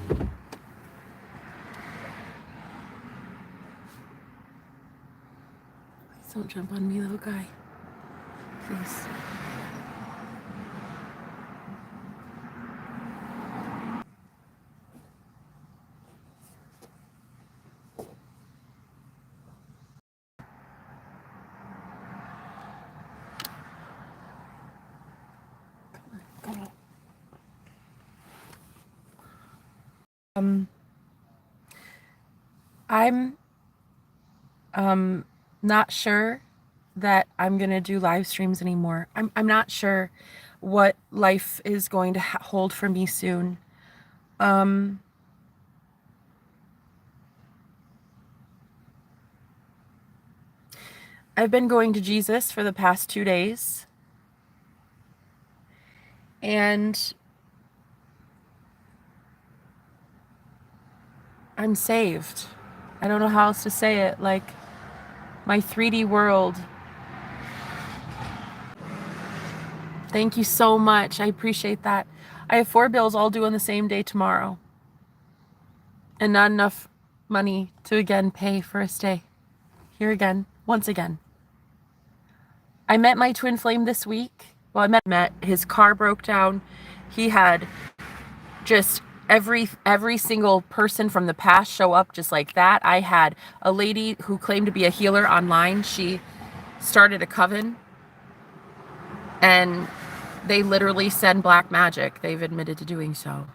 Please don't jump on me, little guy. Please. I'm not sure that I'm gonna do live streams anymore. I'm not sure what life is going to hold for me soon. I've been going to Jesus for the past 2 days, and I'm saved. I don't know how else to say it. Like, my 3D world. Thank you so much. I appreciate that. I have 4 bills all due on the same day tomorrow, and not enough money to again pay for a stay. Here again, once again. I met my twin flame this week. Well, I met his car broke down. He had just every single person from the past show up just like that. I had a lady who claimed to be a healer online. She started a coven, and they literally send black magic. They've admitted to doing so.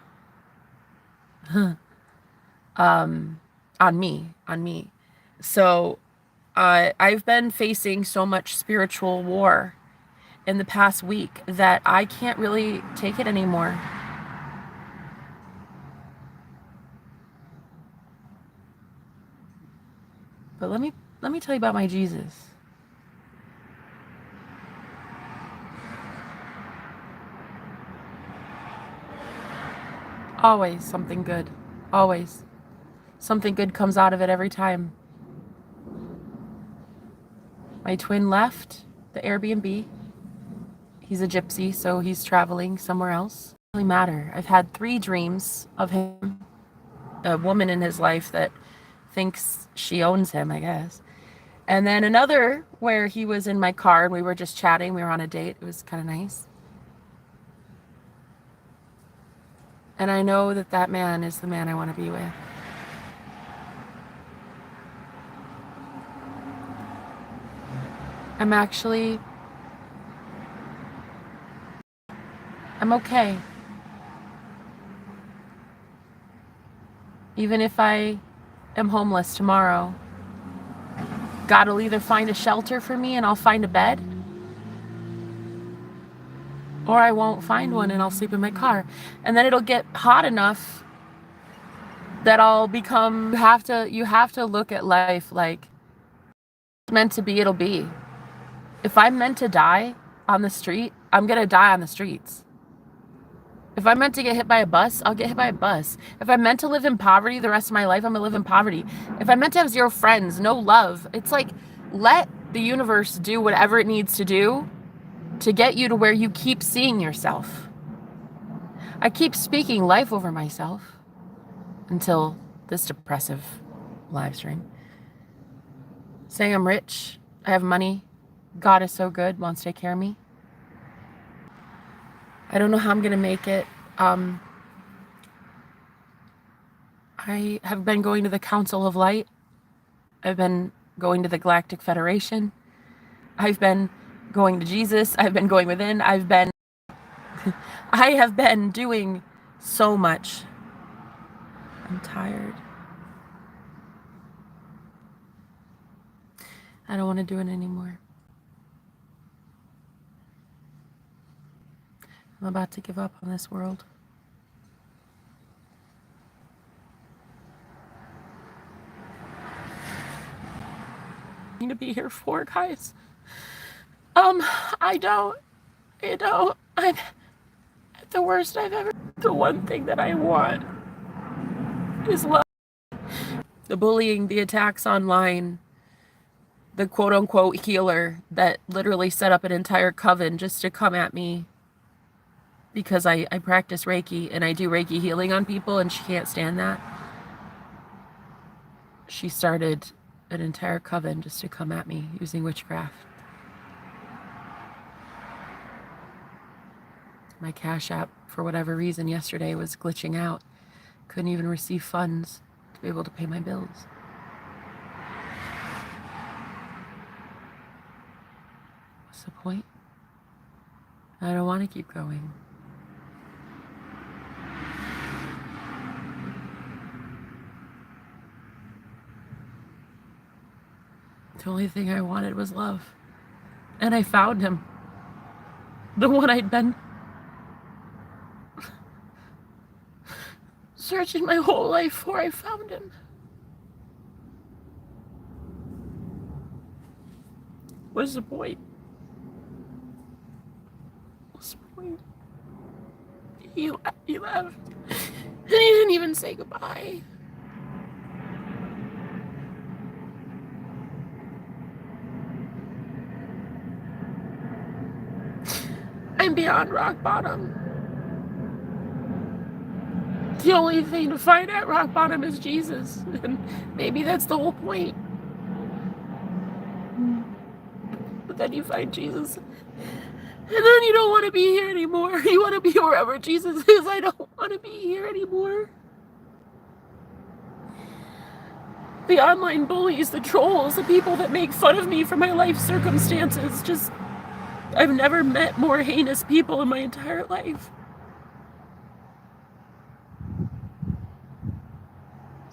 On me. So I've been facing so much spiritual war in the past week that I can't really take it anymore. But let me tell you about my Jesus. Always something good. Always. Something good comes out of it every time. My twin left the Airbnb. He's a gypsy, so he's traveling somewhere else. It doesn't really matter. I've had 3 dreams of him, a woman in his life that thinks she owns him, I guess. And then another where he was in my car and we were just chatting. We were on a date. It was kind of nice. And I know that that man is the man I want to be with. I'm okay. Even if I am homeless tomorrow, God will either find a shelter for me and I'll find a bed, or I won't find one and I'll sleep in my car. And then it'll get hot enough that I'll become, you have to look at life like it's meant to be, it'll be. If I'm meant to die on the street, I'm gonna die on the streets. If I'm meant to get hit by a bus, I'll get hit by a bus. If I'm meant to live in poverty the rest of my life, I'm gonna live in poverty. If I'm meant to have 0 friends, no love, it's like, let the universe do whatever it needs to do to get you to where you keep seeing yourself. I keep speaking life over myself until this depressive live stream. Saying I'm rich, I have money, God is so good, wants to take care of me. I don't know how I'm gonna make it. I have been going to the Council of Light. I've been going to the Galactic Federation. I've been going to Jesus. I've been going within. I have been doing so much. I'm tired. I don't want to do it anymore. I'm about to give up on this world. I need to be here for, guys. I'm at the worst I've ever. The one thing that I want is love. The bullying, the attacks online, the quote unquote healer that literally set up an entire coven just to come at me. because I practice Reiki and I do Reiki healing on people, and she can't stand that. She started an entire coven just to come at me using witchcraft. My Cash App, for whatever reason, yesterday was glitching out. Couldn't even receive funds to be able to pay my bills. What's the point? I don't want to keep going. The only thing I wanted was love. And I found him. The one I'd been searching my whole life for, I found him. What's the point? What's the point? He left. And he didn't even say goodbye. I'm beyond rock bottom. The only thing to find at rock bottom is Jesus. And maybe that's the whole point. But then you find Jesus. And then you don't want to be here anymore. You want to be wherever Jesus is. I don't want to be here anymore. The online bullies, the trolls, the people that make fun of me for my life circumstances, just, I've never met more heinous people in my entire life.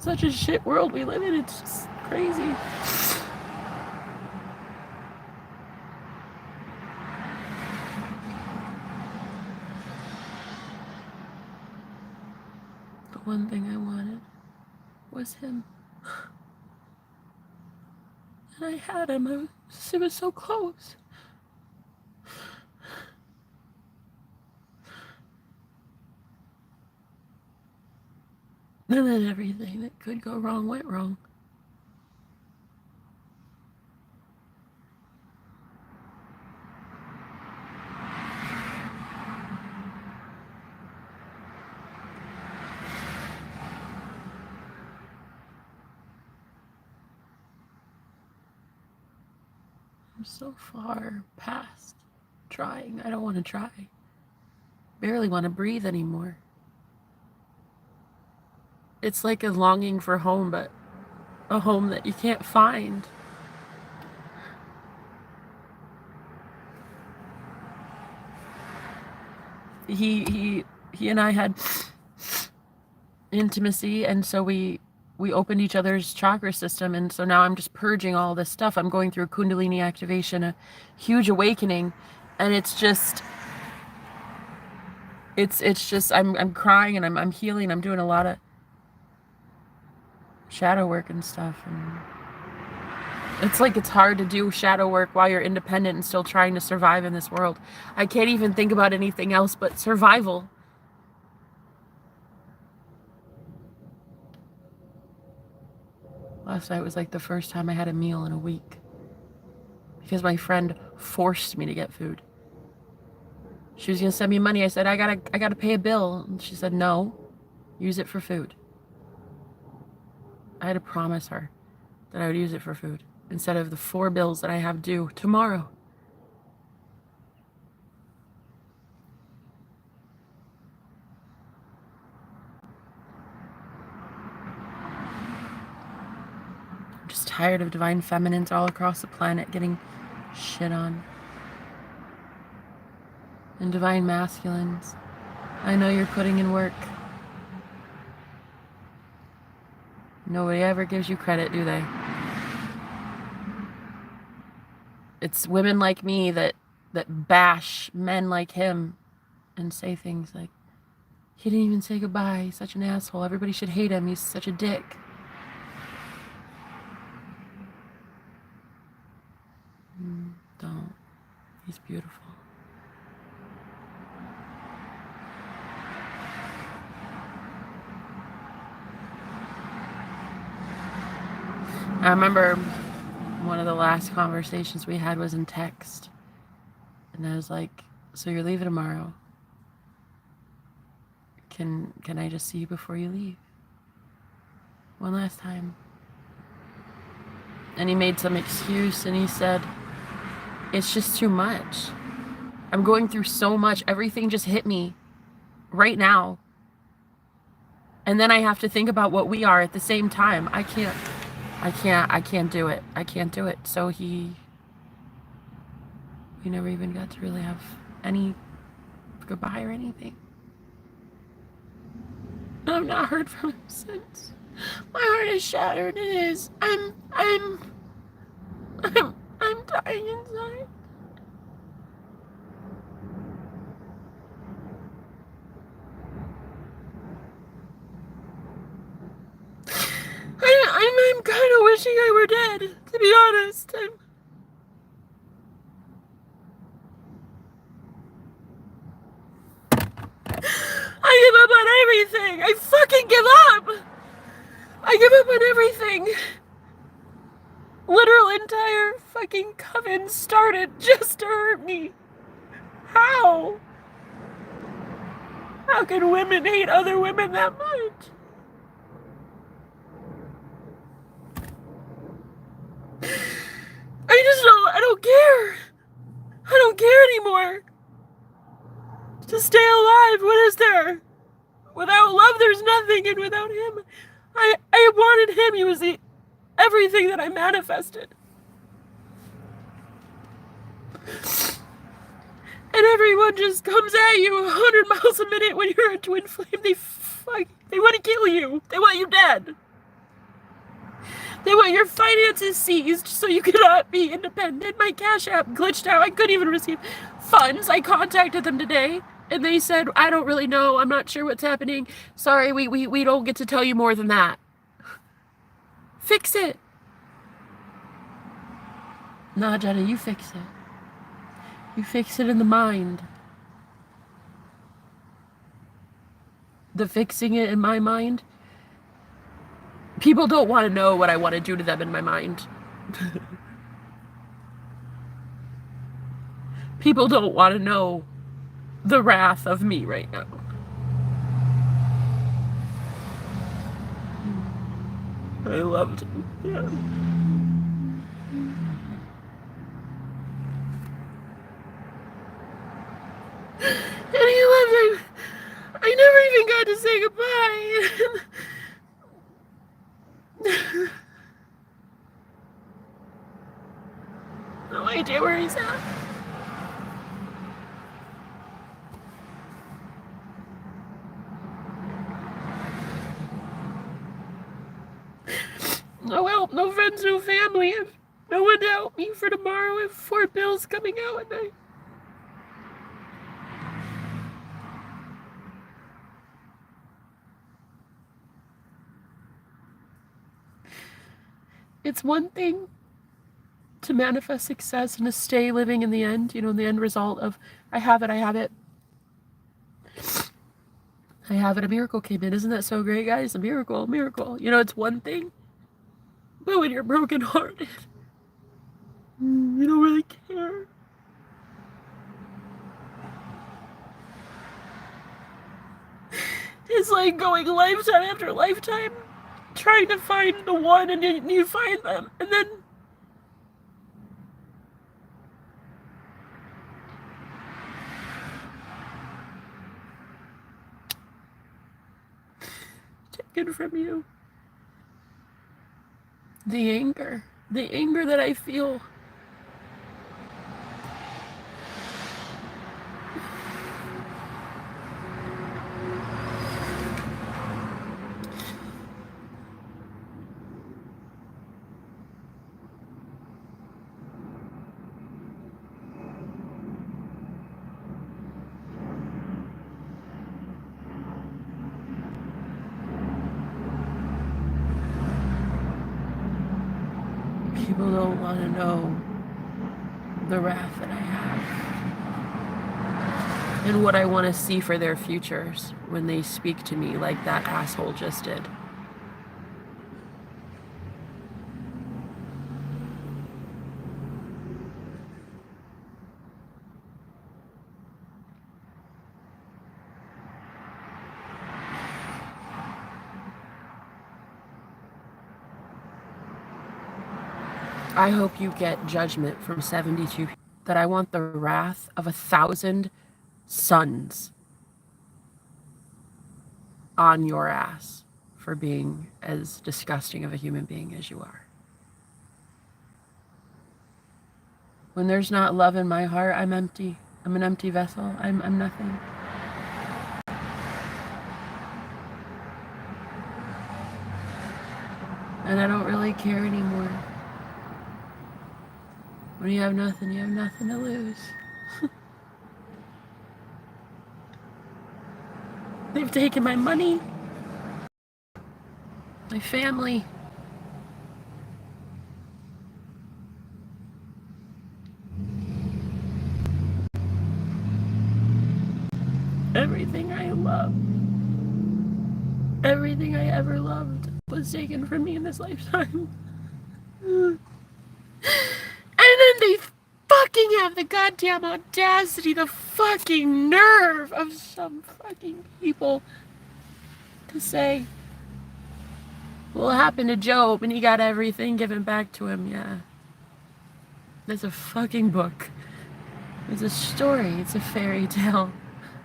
Such a shit world we live in, it's just crazy. The one thing I wanted was him. And I had him. It was so close. And then everything that could go wrong went wrong. I'm so far past trying. I don't want to try. Barely want to breathe anymore. It's like a longing for home, but a home that you can't find. He and I had intimacy, and so we opened each other's chakra system, and so now I'm just purging all this stuff. I'm going through a Kundalini activation, a huge awakening, and it's just I'm crying and I'm healing. I'm doing a lot of shadow work and stuff, and it's like it's hard to do shadow work while you're independent and still trying to survive in this world. I can't even think about anything else but survival. Last night was like the first time I had a meal in a week because my friend forced me to get food. She was gonna send me money. I said, I gotta pay a bill. And she said, no, use it for food. I had to promise her that I would use it for food instead of the 4 bills that I have due tomorrow. I'm just tired of divine feminines all across the planet getting shit on. And divine masculines. I know you're putting in work. Nobody ever gives you credit, do they? It's women like me that bash men like him and say things like, he didn't even say goodbye, he's such an asshole, everybody should hate him, he's such a dick. Don't. He's beautiful. I remember one of the last conversations we had was in text. And I was like, so you're leaving tomorrow? can I just see you before you leave? One last time. And he made some excuse and he said, it's just too much. I'm going through so much. Everything just hit me right now. And then I have to think about what we are at the same time. I can't do it. I can't do it. So we never even got to really have any goodbye or anything. I've not heard from him since. My heart is shattered. It is. I'm dying inside. I'm kind of wishing I were dead, to be honest. I give up on everything. I fucking give up. I give up on everything. Literal entire fucking coven started just to hurt me. How? How can women hate other women that much? I don't care. I don't care anymore. To stay alive, what is there? Without love, there's nothing, and without him, I wanted him. He was everything that I manifested. And everyone just comes at you 100 miles a minute when you're a twin flame. They want to kill you. They want you dead. They want your finances seized so you cannot be independent. My Cash App glitched out. I couldn't even receive funds. I contacted them today, and they said, I don't really know. I'm not sure what's happening. Sorry, we don't get to tell you more than that. Fix it. Nah, Jenna, you fix it. You fix it in the mind. The fixing it in my mind. People don't want to know what I want to do to them in my mind. People don't want to know the wrath of me right now. I loved him. Yeah. And he left. I never even got to say goodbye. No idea where he's at. No help, no friends, no family. No one to help me for tomorrow. I have 4 bills coming out at night. It's one thing to manifest success and to stay living in the end, in the end result of, I have it. A miracle came in. Isn't that so great, guys? A miracle. It's one thing. But when you're brokenhearted, you don't really care. It's like going lifetime after lifetime, trying to find the one, and you find them, and then taken from you. The anger that I feel. People don't want to know the wrath that I have and what I want to see for their futures when they speak to me like that asshole just did. I hope you get judgment from 72 people. That I want the wrath of 1,000 sons on your ass for being as disgusting of a human being as you are. When there's not love in my heart, I'm empty. I'm an empty vessel. I'm nothing. And I don't really care anymore. When you have nothing to lose. They've taken my money, my family. Everything I love. Everything I ever loved was taken from me in this lifetime. And then they fucking have the goddamn audacity, the fucking nerve of some fucking people to say, what happened to Job and he got everything given back to him. Yeah. There's a fucking book. It's a story. It's a fairy tale.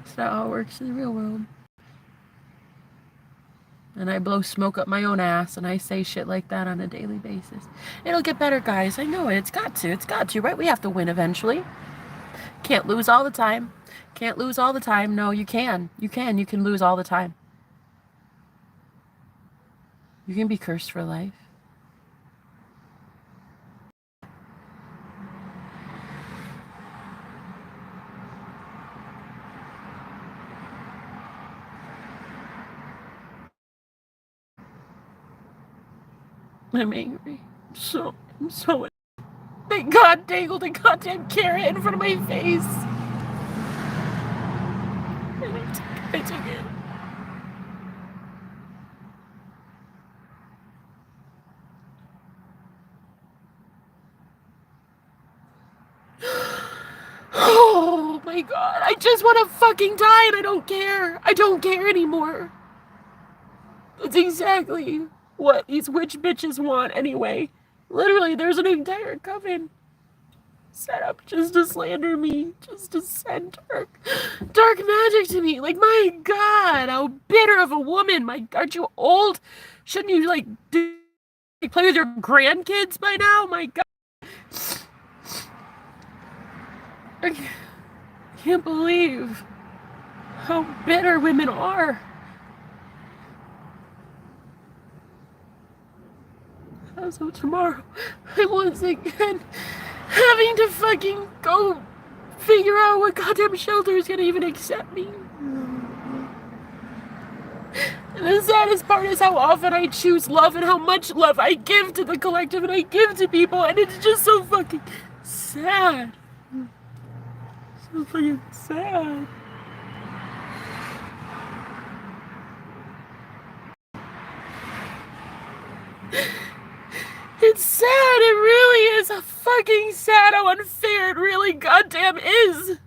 It's not how it works in the real world. And I blow smoke up my own ass and I say shit like that on a daily basis. It'll get better, guys. I know it. It's got to, right? We have to win eventually. Can't lose all the time. Can't lose all the time. No, you can. You can lose all the time. You can be cursed for life. I'm angry. I'm so thank God dangled a goddamn carrot in front of my face. And I took it. Oh my God. I just want to fucking die and I don't care. I don't care anymore. That's exactly what these witch bitches want anyway. Literally, there's an entire coven set up just to slander me, just to send dark magic to me. Like, my God, how bitter of a woman. Aren't you old? Shouldn't you, like, play with your grandkids by now? My God. I can't believe how bitter women are. As of tomorrow, I'm once again having to fucking go figure out what goddamn shelter is gonna even accept me. And the saddest part is how often I choose love and how much love I give to the collective and I give to people, and it's just so fucking sad. So fucking sad. It's sad, it really is. Fucking sad how unfair it really goddamn is.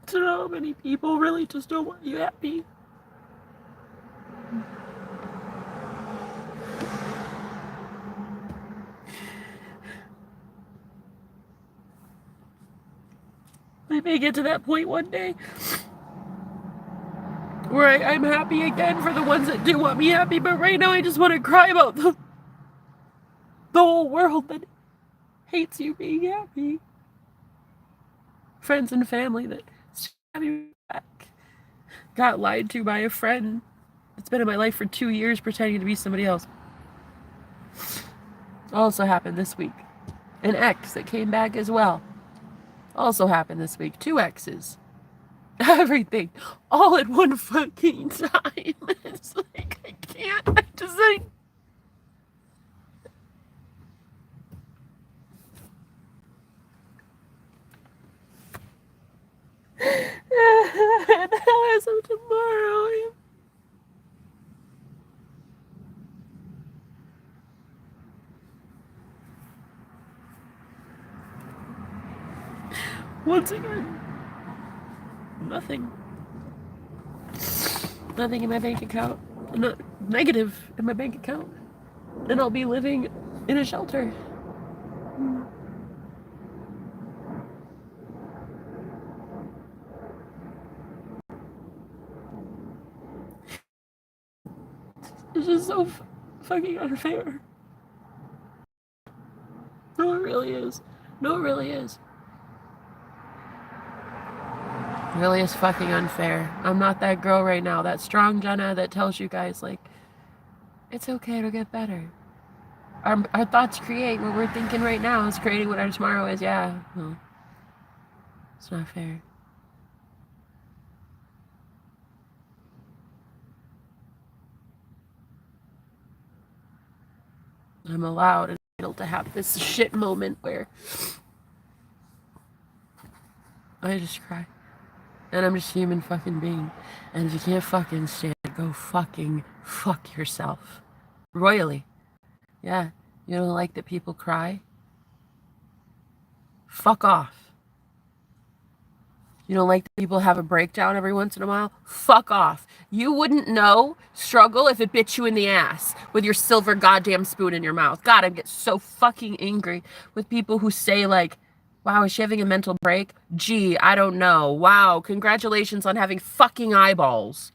To know how many people really just don't want you happy. I may get to that point one day where I'm happy again for the ones that do want me happy, but right now I just want to cry about the whole world that hates you being happy. Friends and family that stab you back. Got lied to by a friend that's been in my life for 2 years pretending to be somebody else. Also happened this week. An ex that came back as well. Also happened this week. 2 exes. Everything. All at one fucking time. It's like, I can't. I just like... The hell is of tomorrow? Once again, nothing. Nothing in my bank account. Not negative in my bank account. And I'll be living in a shelter. It's just so fucking unfair. No, it really is. No, it really is. It really is fucking unfair. I'm not that girl right now, that strong Jenna that tells you guys, like, it's okay, it'll get better. Our thoughts create what we're thinking right now is creating what our tomorrow is. Yeah, well, it's not fair. I'm allowed and entitled to have this shit moment where I just cry. And I'm just a human fucking being. And if you can't fucking stand it, go fucking fuck yourself. Royally. Yeah. You don't like that people cry? Fuck off. You don't like that people have a breakdown every once in a while? Fuck off. You wouldn't know struggle if it bit you in the ass with your silver goddamn spoon in your mouth. God, I get so fucking angry with people who say, like, wow, is she having a mental break? Gee, I don't know. Wow, congratulations on having fucking eyeballs.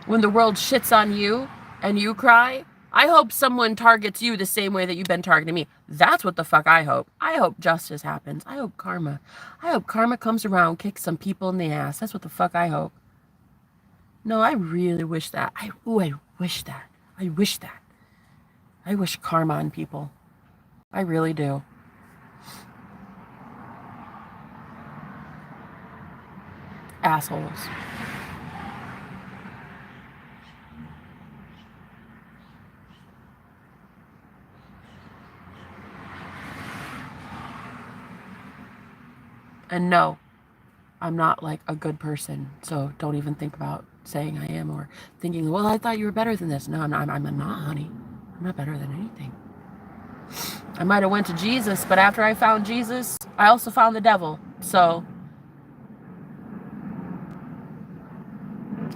When the world shits on you and you cry, I hope someone targets you the same way that you've been targeting me. That's what the fuck I hope. I hope justice happens. I hope karma. I hope karma comes around, kicks some people in the ass. That's what the fuck I hope. No, I really wish that. I wish that. I wish that. I wish karma on people. I really do. Assholes. And no, I'm not like a good person. So don't even think about saying I am or thinking, well, I thought you were better than this. No, I'm not, honey. I'm not better than anything. I might have went to Jesus, but after I found Jesus, I also found the devil. So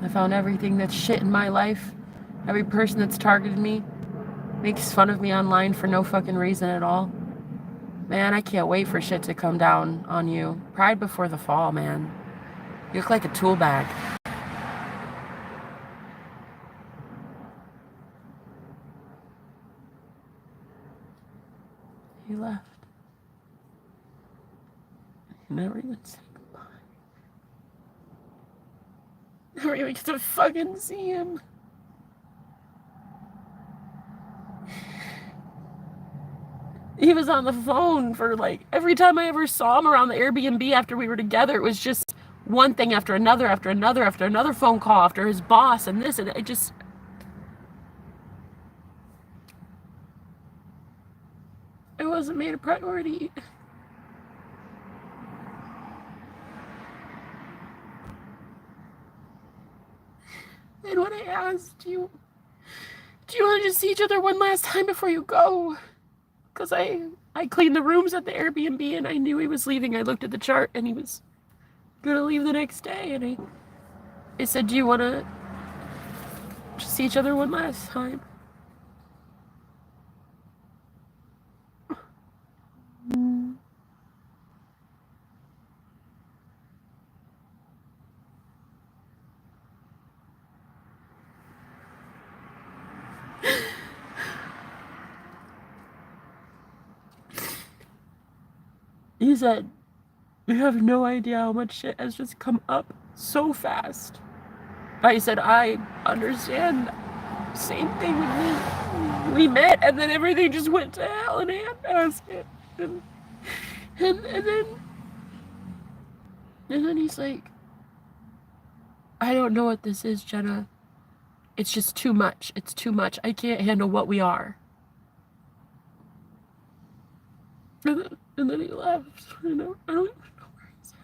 I found everything that's shit in my life. Every person that's targeted me makes fun of me online for no fucking reason at all. Man, I can't wait for shit to come down on you. Pride before the fall, man. You look like a tool bag. He left. He never even said goodbye. Never even get to fucking see him. He was on the phone for like every time I ever saw him around the Airbnb after we were together, it was just one thing after another, after another, after another phone call after his boss and this, and it just. It wasn't made a priority. And when I asked, do you want to just see each other one last time before you go? Because I cleaned the rooms at the Airbnb and I knew he was leaving. I looked at the chart and he was going to leave the next day. And I said, do you want to just see each other one last time? He said, you have no idea how much shit has just come up so fast. I said, I understand. Same thing with me. We met and then everything just went to hell in a handbasket. And then he's like, I don't know what this is, Jenna. It's just too much. It's too much. I can't handle what we are. And then he left. I don't even know where he's at.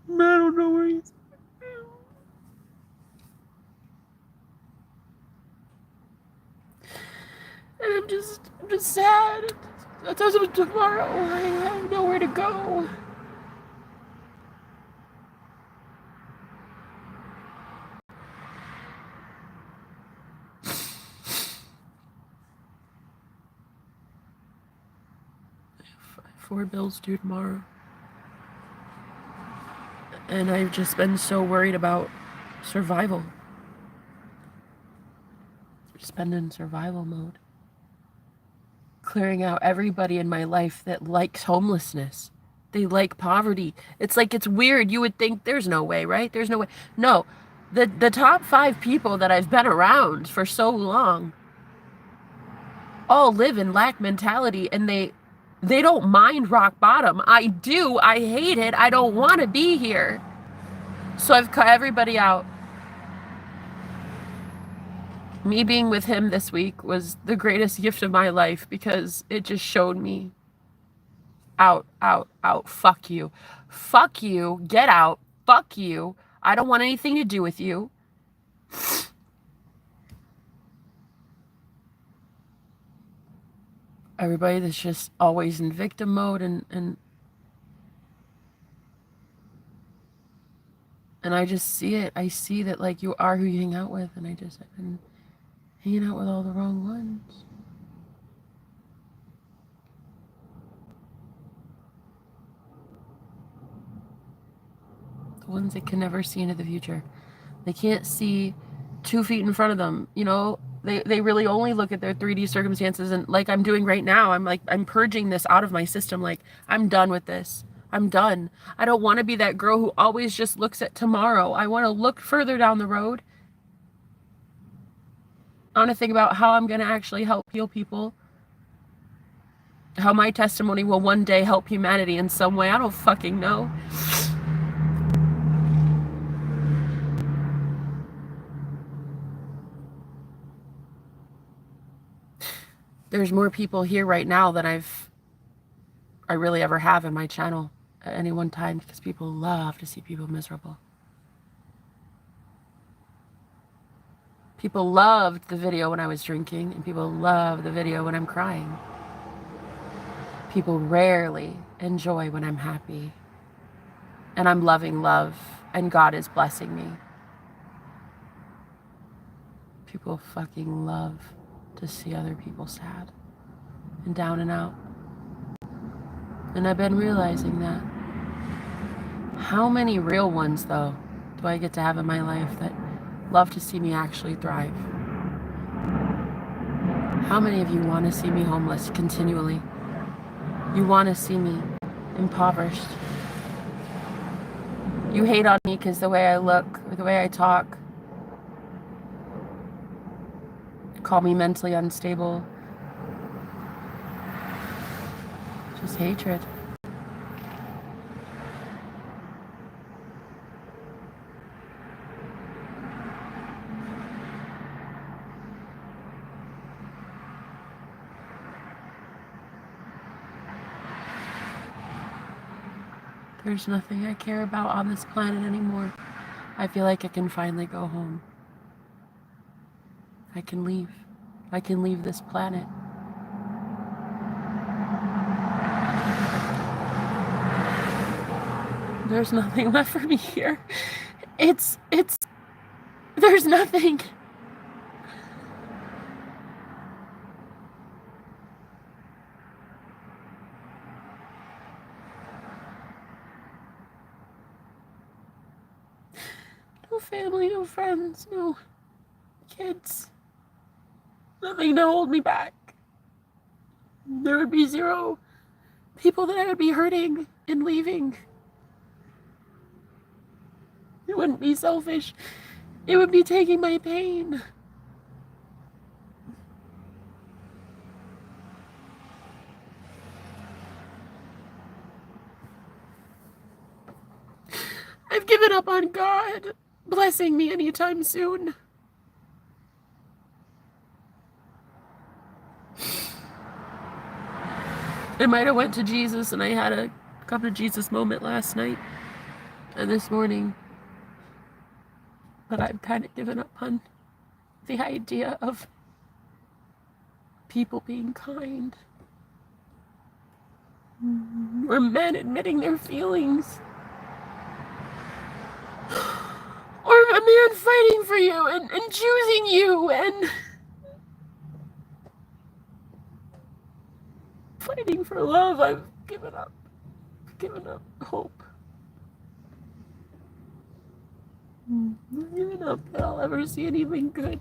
I don't know where he's at. And I'm just sad. That's as of tomorrow. I have nowhere to go. I have 4 bills due tomorrow. And I've just been so worried about survival. Just been in survival mode. Clearing out everybody in my life that likes homelessness. They like poverty. It's like, it's weird. You would think there's no way, right? There's no way. No. The top 5 people that I've been around for so long all live in lack mentality, and they don't mind rock bottom. I do. I hate it. I don't want to be here. So I've cut everybody out. Me being with him this week was the greatest gift of my life, because it just showed me out, fuck you. Fuck you. Get out. Fuck you. I don't want anything to do with you. Everybody that's just always in victim mode, and I just see it. I see that, like, you are who you hang out with, and I've been hanging out with all the wrong ones. The ones that can never see into the future. They can't see 2 feet in front of them. You know, they really only look at their 3D circumstances, and like I'm doing right now, I'm purging this out of my system. Like, I'm done with this. I'm done. I don't want to be that girl who always just looks at tomorrow. I want to look further down the road. I want to think about how I'm going to actually help heal people. How my testimony will one day help humanity in some way. I don't fucking know. There's more people here right now than I really ever have in my channel at any one time, because people love to see people miserable. People loved the video when I was drinking, and people love the video when I'm crying. People rarely enjoy when I'm happy, and I'm loving love, and God is blessing me. People fucking love to see other people sad and down and out. And I've been realizing that. How many real ones, though, do I get to have in my life that love to see me actually thrive? How many of you want to see me homeless continually? You want to see me impoverished. You hate on me because the way I look or the way I talk. Call me mentally unstable. Just hatred. There's nothing I care about on this planet anymore. I feel like I can finally go home. I can leave. I can leave this planet. There's nothing left for me here. There's nothing. No family, no friends, no kids. Nothing to hold me back. There would be 0 people that I would be hurting and leaving. It wouldn't be selfish. It would be taking my pain. I've given up on God blessing me anytime soon. I might have went to Jesus and I had a come to Jesus moment last night and this morning. But I've kind of given up on the idea of people being kind. Or men admitting their feelings. Or a man fighting for you and choosing you and fighting for love. I've given up. Given up hope. I've given up that I'll ever see anything good.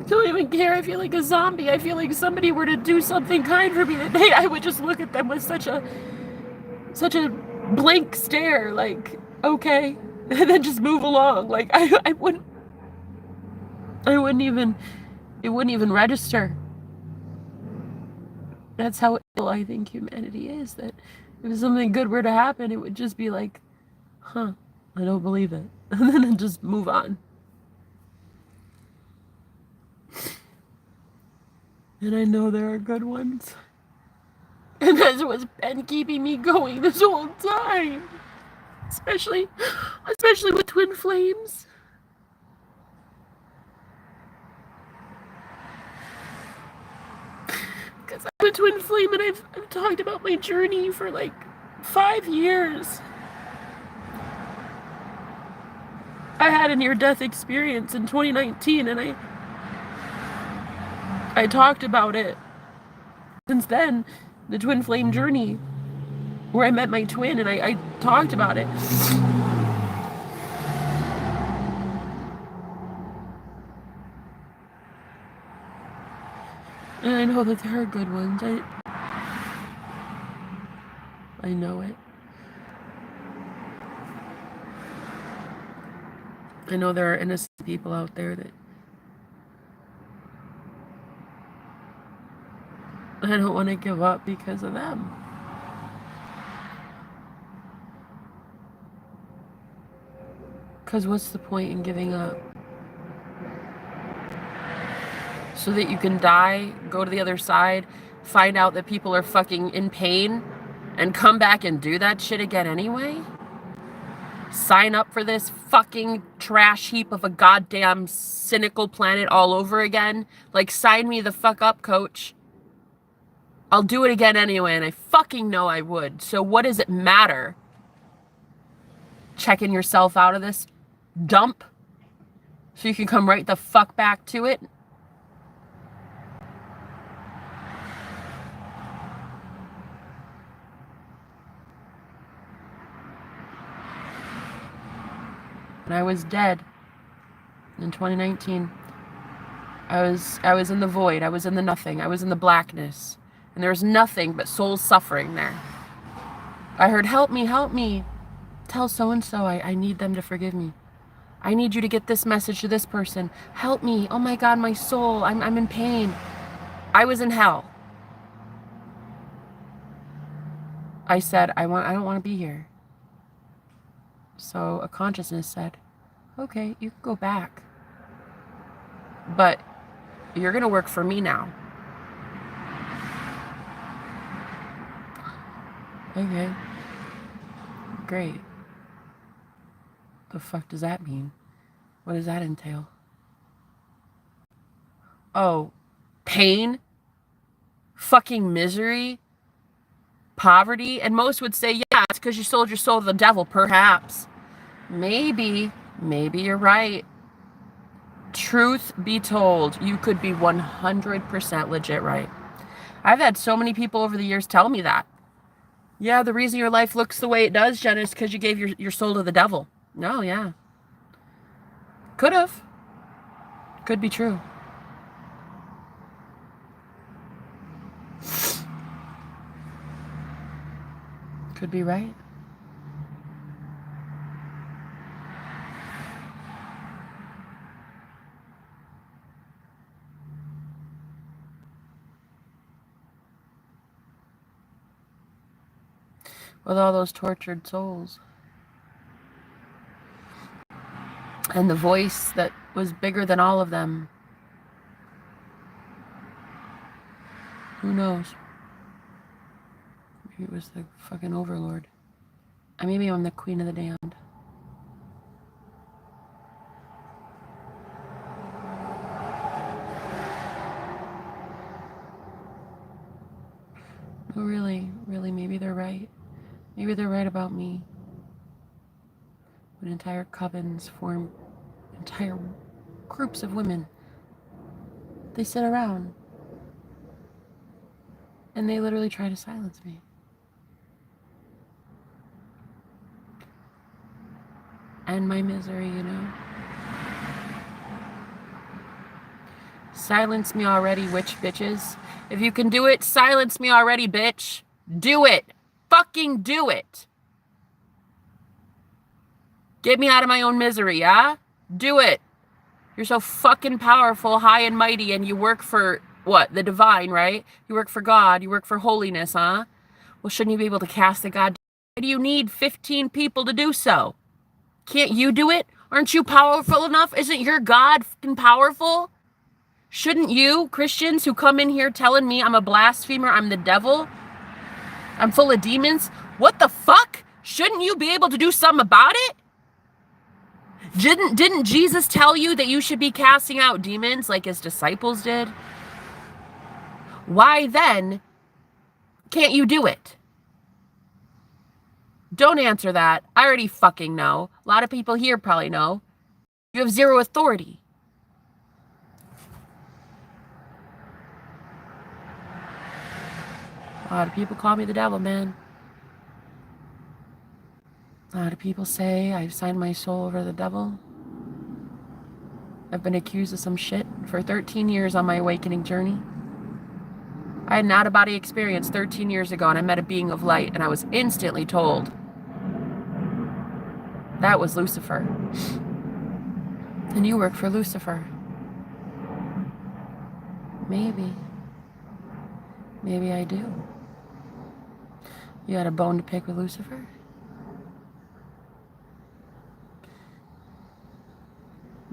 Don't even care. I feel like a zombie. I feel like somebody were to do something kind for me today, I would just look at them with such a blank stare, like, okay, and then just move along. Like I wouldn't even, it wouldn't even register. That's how ill I think humanity is, that if something good were to happen, it would just be like, huh, I don't believe it. And then just move on. And I know there are good ones. And that's what's been keeping me going this whole time. Especially with twin flames. Because I'm a twin flame and I've talked about my journey for like 5 years. I had a near-death experience in 2019 and I talked about it. Since then, the twin flame journey, where I met my twin, and I talked about it. And I know that there are good ones. I know it. I know there are innocent people out there that I don't want to give up because of them. Because what's the point in giving up? So that you can die, go to the other side, find out that people are fucking in pain, and come back and do that shit again anyway? Sign up for this fucking trash heap of a goddamn cynical planet all over again? Like, sign me the fuck up, coach. I'll do it again anyway, and I fucking know I would. So what does it matter? Checking yourself out of this dump so you can come right the fuck back to it? When I was dead in 2019, I was in the void. I was in the nothing. I was in the blackness. And there was nothing but soul suffering there. I heard, help me. Tell so-and-so I need them to forgive me. I need you to get this message to this person. Help me. Oh my God, my soul. I'm in pain. I was in hell. I said, I don't want to be here. So a consciousness said, okay, you can go back. But you're going to work for me now. Okay. Great. The fuck does that mean? What does that entail? Oh, pain? Fucking misery? Poverty? And most would say, yeah, it's because you sold your soul to the devil, perhaps. Maybe you're right. Truth be told, you could be 100% legit right. I've had so many people over the years tell me that. Yeah, the reason your life looks the way it does, Jenna, is because you gave your soul to the devil. No, yeah. Could have. Could be true. Could be right. With all those tortured souls. And the voice that was bigger than all of them Who knows? Maybe it was the fucking overlord. Maybe I'm the queen of the damned. No, really, maybe they're right. Maybe they're right about me. When entire covens form entire groups of women, they sit around and they literally try to silence me. And my misery, you know. Silence me already, witch bitches. If you can do it, silence me already, bitch. Do it. Fucking do it. Get me out of my own misery, huh? Do it. You're so fucking powerful, high and mighty, and you work for, what, the divine, right? You work for God. You work for holiness, huh? Well, shouldn't you be able to cast the god? Why do you need 15 people to do so? Can't you do it? Aren't you powerful enough? Isn't your God fucking powerful? Shouldn't you, Christians who come in here telling me I'm a blasphemer, I'm the devil, I'm full of demons, what the fuck? Shouldn't you be able to do something about it? Didn't Jesus tell you that you should be casting out demons like his disciples did? Why then can't you do it? Don't answer that. I already fucking know. A lot of people here probably know. You have zero authority. A lot of people call me the devil, man. A lot of people say I've signed my soul over to the devil. I've been accused of some shit for 13 years on my awakening journey. I had an out-of-body experience 13 years ago, and I met a being of light, and I was instantly told that was Lucifer. And you work for Lucifer. Maybe. Maybe I do. You had a bone to pick with Lucifer?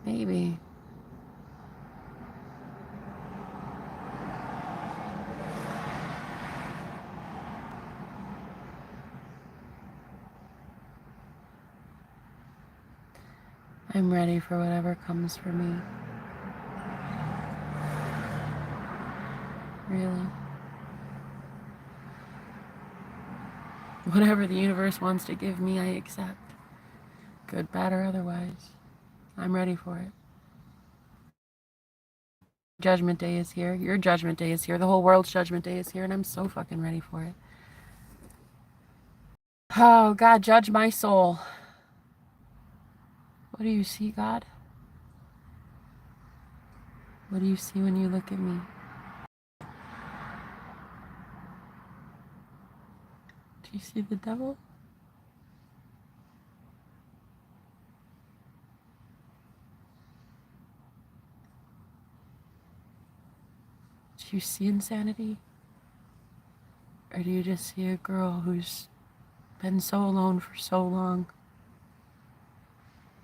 Maybe. I'm ready for whatever comes for me. Really. Whatever the universe wants to give me, I accept. Good, bad, or otherwise. I'm ready for it. Judgment Day is here. Your Judgment Day is here. The whole world's Judgment Day is here, and I'm so fucking ready for it. Oh, God, judge my soul. What do you see, God? What do you see when you look at me? Do you see the devil? Do you see insanity? Or do you just see a girl who's been so alone for so long,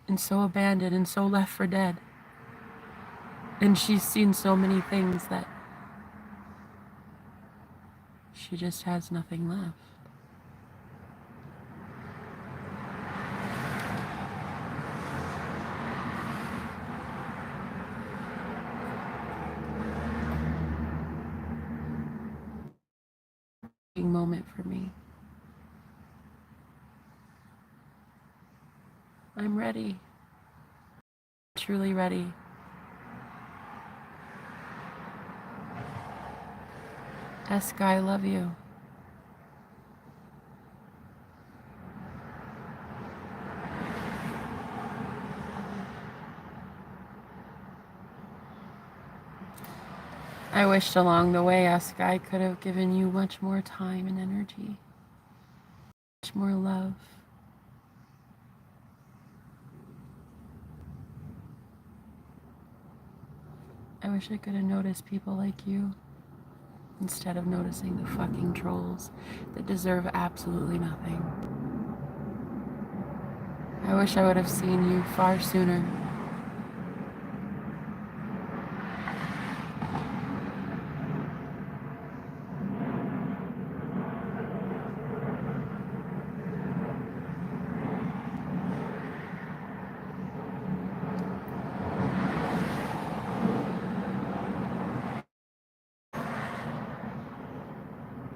and so abandoned and so left for dead? And she's seen so many things that she just has nothing left. Moment for me. I'm ready. Truly ready. Eska, I love you. I wished along the way, Eska, I could have given you much more time and energy. Much more love. I wish I could have noticed people like you instead of noticing the fucking trolls that deserve absolutely nothing. I wish I would have seen you far sooner.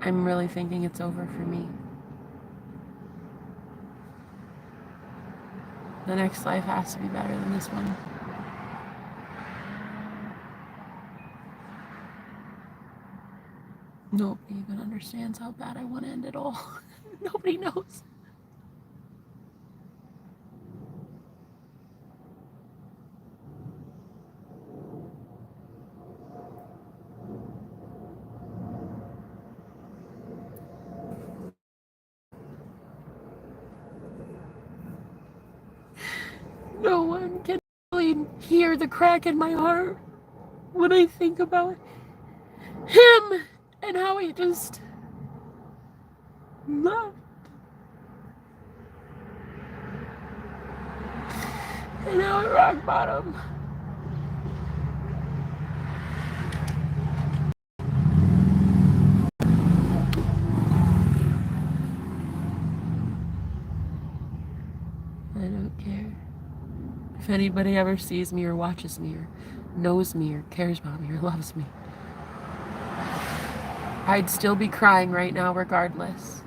I'm really thinking it's over for me. The next life has to be better than this one. Nobody even understands how bad I want to end it all. Nobody knows. No one can really hear the crack in my heart when I think about him and how he just left. And now at rock bottom. I don't care. If anybody ever sees me or watches me or knows me or cares about me or loves me, I'd still be crying right now regardless.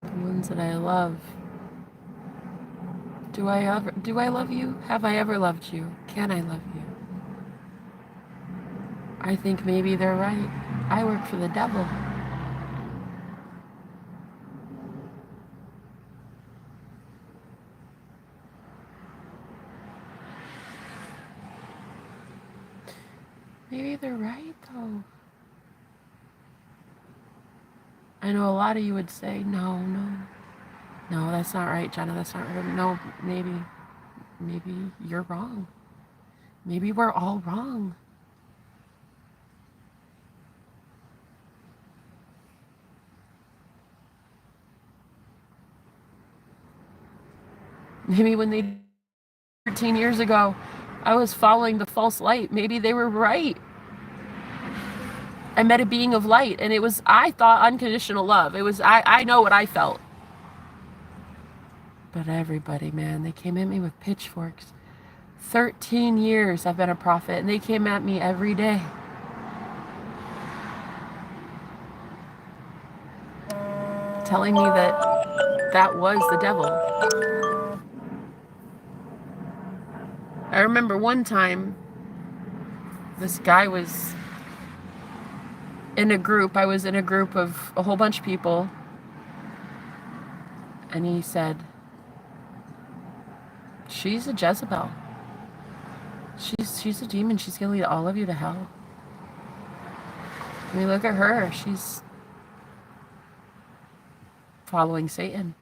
The ones that I love. Do I love you? Have I ever loved you? Can I love you? I think maybe they're right. I work for the devil. Maybe they're right, though. I know a lot of you would say, no, that's not right, Jenna, that's not right. No, maybe you're wrong. Maybe we're all wrong. Maybe when they 13 years ago, I was following the false light. Maybe they were right. I met a being of light, and I thought unconditional love. I know what I felt. But everybody, man, they came at me with pitchforks. 13 years I've been a prophet, and they came at me every day. Telling me that was the devil. I remember one time, this guy was in a group. I was in a group of a whole bunch of people. And he said, she's a Jezebel. She's a demon. She's going to lead all of you to hell. I mean, look at her. She's following Satan.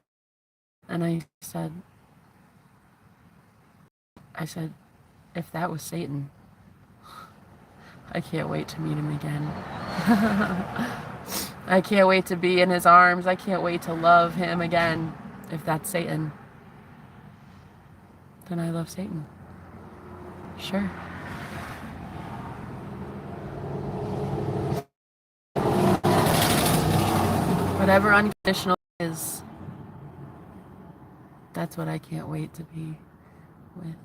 And I said, if that was Satan, I can't wait to meet him again. I can't wait to be in his arms. I can't wait to love him again. If that's Satan, then I love Satan. Sure. Whatever unconditional is, that's what I can't wait to be with.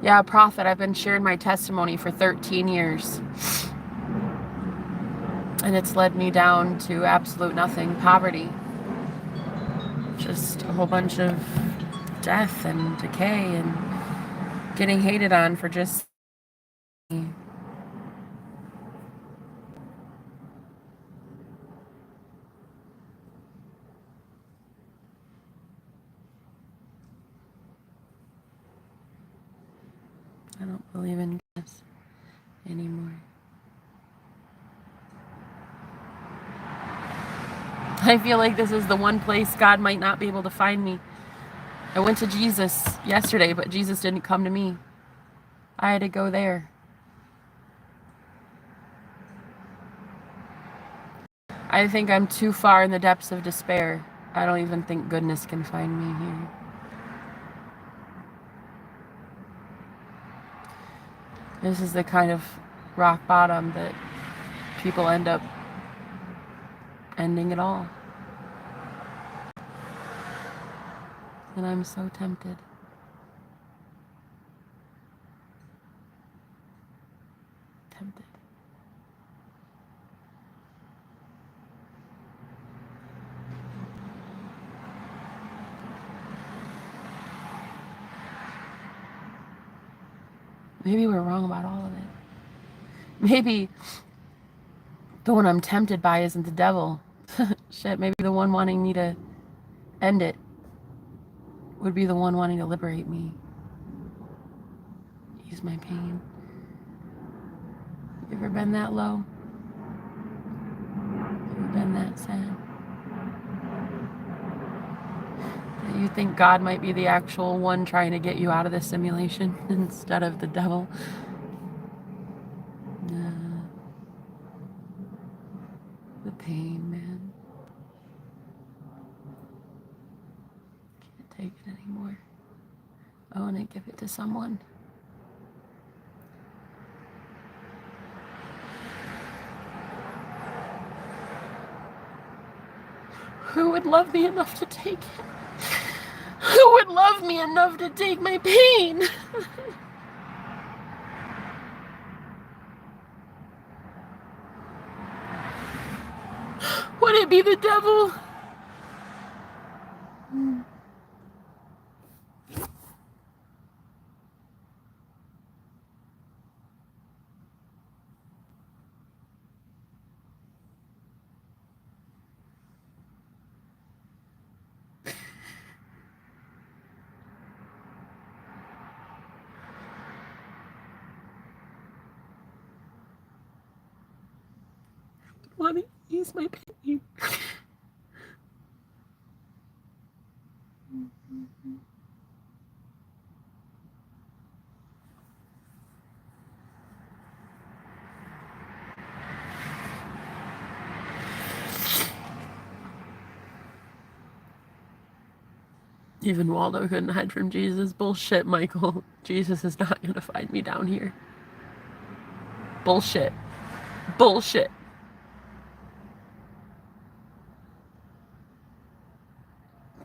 Yeah, prophet, I've been sharing my testimony for 13 years. And it's led me down to absolute nothing, poverty. Just a whole bunch of death and decay and getting hated on for just me. I don't believe in this anymore. I feel like this is the one place God might not be able to find me. I went to Jesus yesterday, but Jesus didn't come to me. I had to go there. I think I'm too far in the depths of despair. I don't even think goodness can find me here. This is the kind of rock bottom that people end up ending it all. And I'm so tempted. Tempted. Maybe we're wrong about all of it. Maybe the one I'm tempted by isn't the devil. Shit, maybe the one wanting me to end it would be the one wanting to liberate me. Ease my pain. You ever been that low? Ever been that sad? That you think God might be the actual one trying to get you out of this simulation instead of the devil? The pain, man. Can't take it anymore. I want to give it to someone. Who would love me enough to take it? Who would love me enough to take my pain? Would it be the devil? Want to ease my pain. Even Waldo couldn't hide from Jesus. Bullshit, Michael. Jesus is not going to find me down here. Bullshit. Bullshit.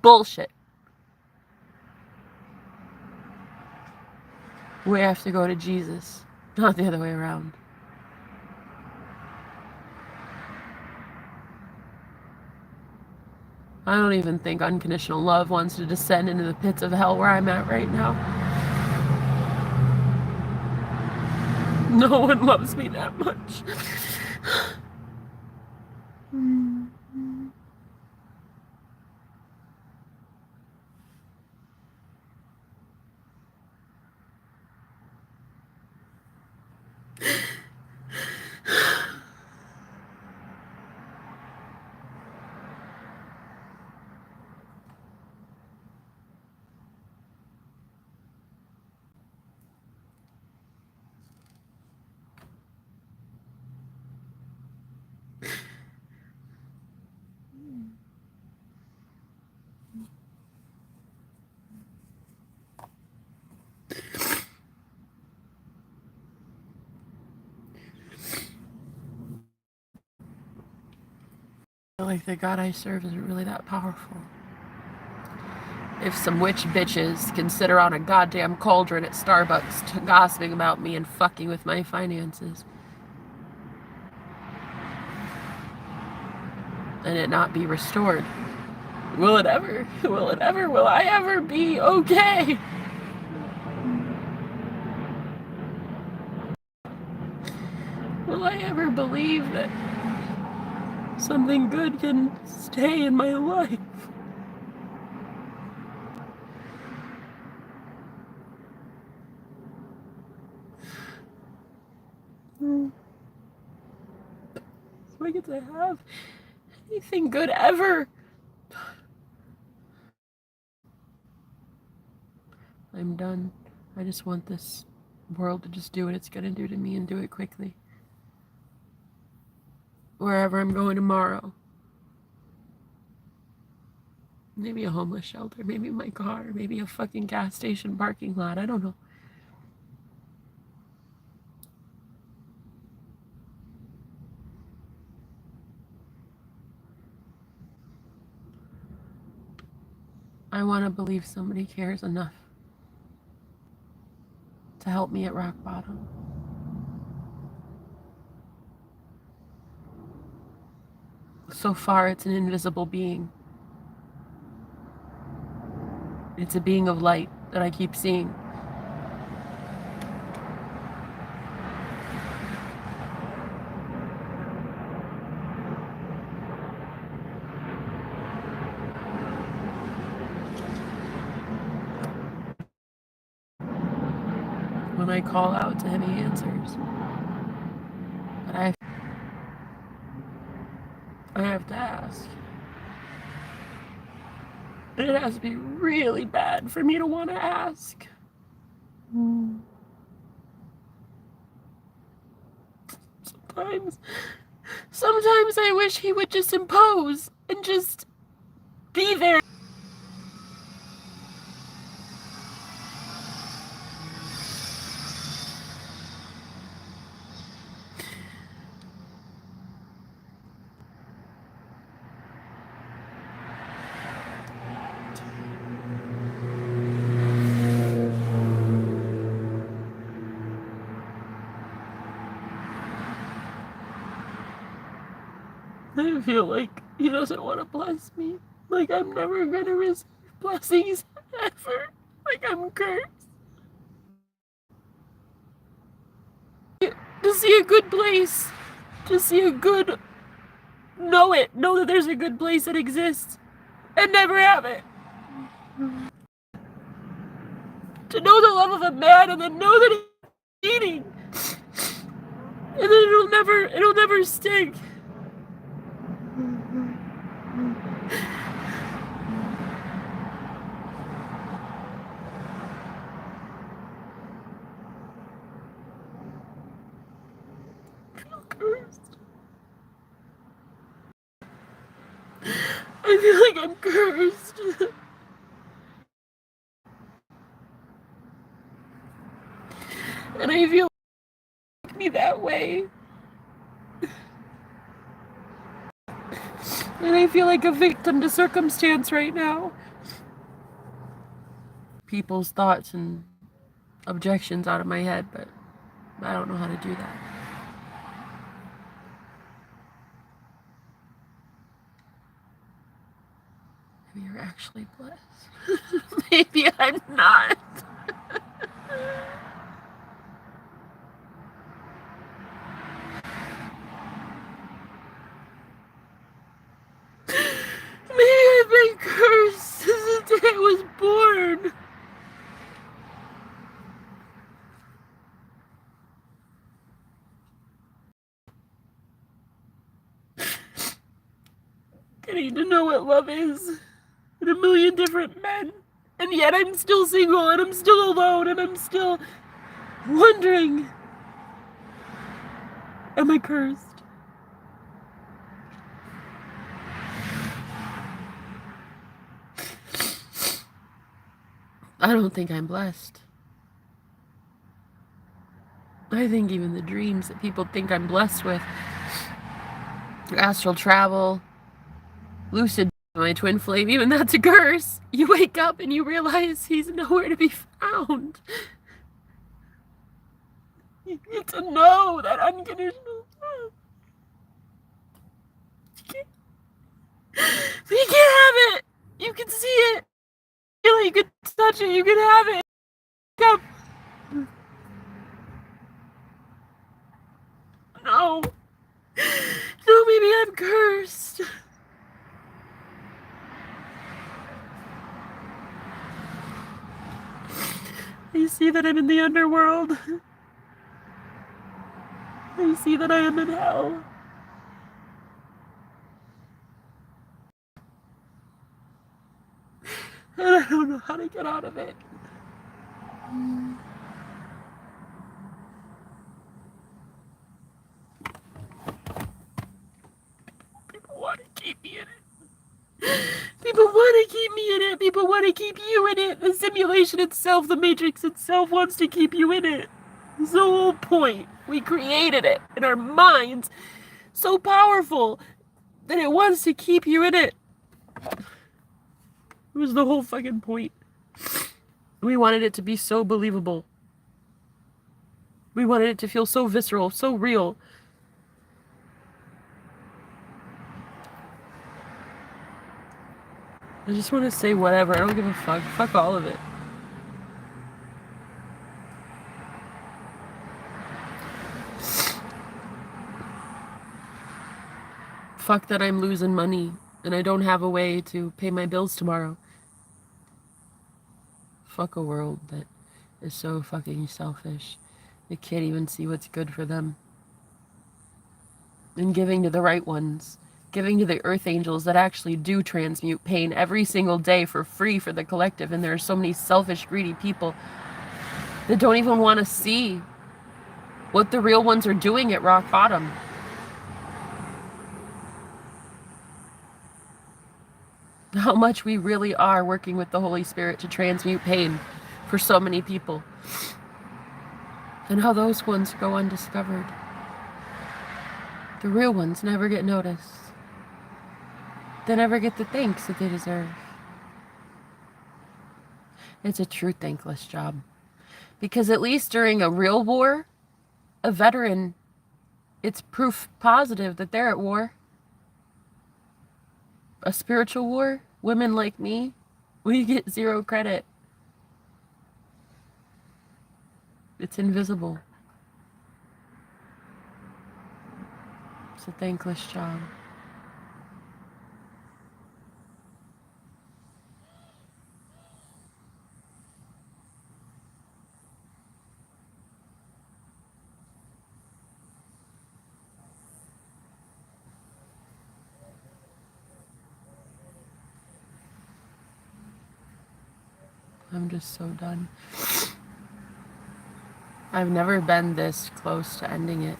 Bullshit. We have to go to Jesus, not the other way around. I don't even think unconditional love wants to descend into the pits of hell where I'm at right now. No one loves me that much. Like the God I serve isn't really that powerful. If some witch bitches can sit around a goddamn cauldron at Starbucks gossiping about me and fucking with my finances, and it not be restored, will it ever? Will it ever? Will I ever be okay? Will I ever believe that something good can stay in my life? So I get to have anything good ever. I'm done. I just want this world to just do what it's gonna do to me and do it quickly. Wherever I'm going tomorrow. Maybe a homeless shelter, maybe my car, maybe a fucking gas station parking lot, I don't know. I want to believe somebody cares enough to help me at rock bottom. So far, it's an invisible being. It's a being of light that I keep seeing. When I call out to him, he answers. But I have to ask. And it has to be really bad for me to want to ask. Sometimes I wish he would just impose and just be there. I feel like he doesn't want to bless me. Like I'm never gonna receive blessings ever. Like I'm cursed. To see a good place. To see a good... Know that there's a good place that exists. And never have it. To know the love of a man and then know that it's cheating. And then it'll never stick. I feel like I'm cursed. And I feel like me that way. And I feel like a victim to circumstance right now. People's thoughts and objections out of my head, but I don't know how to do that. Maybe you're actually blessed. Maybe I'm not. Maybe I've been cursed since the day I was born. Getting to know what love is in a million different men. And yet I'm still single and I'm still alone and I'm still wondering, am I cursed? I don't think I'm blessed. I think even the dreams that people think I'm blessed with, astral travel, lucid, my twin flame, even that's a curse. You wake up and you realize he's nowhere to be found. You get to know that unconditional love. You can't have it. You can see it. You can touch it. You can have it. Come. No. No, maybe I'm cursed. You see that I'm in the underworld. You see that I am in hell. And I don't know how to get out of it. People want to keep me in it. People want to keep me in it. People want to keep you in it. The simulation itself, the matrix itself wants to keep you in it. It's the whole point. We created it in our minds. So powerful that it wants to keep you in it. It was the whole fucking point. We wanted it to be so believable. We wanted it to feel so visceral, so real. I just want to say whatever. I don't give a fuck. Fuck all of it. Fuck that I'm losing money and I don't have a way to pay my bills tomorrow. Fuck a world that is so fucking selfish. They can't even see what's good for them. And giving to the right ones. Giving to the earth angels that actually do transmute pain every single day for free for the collective. And there are so many selfish, greedy people that don't even want to see what the real ones are doing at rock bottom. How much we really are working with the Holy Spirit to transmute pain for so many people. And how those ones go undiscovered. The real ones never get noticed. They never get the thanks that they deserve. It's a true thankless job. Because at least during a real war, a veteran, it's proof positive that they're at war. A spiritual war, women like me, we get zero credit. It's invisible. It's a thankless job. I'm just so done. I've never been this close to ending it.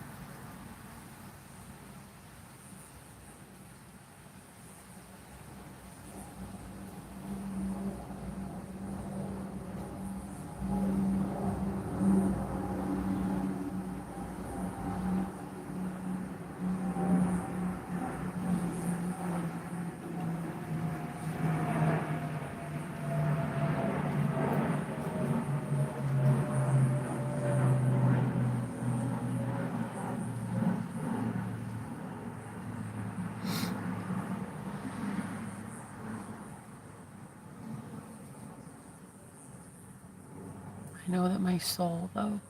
I know that my soul, though,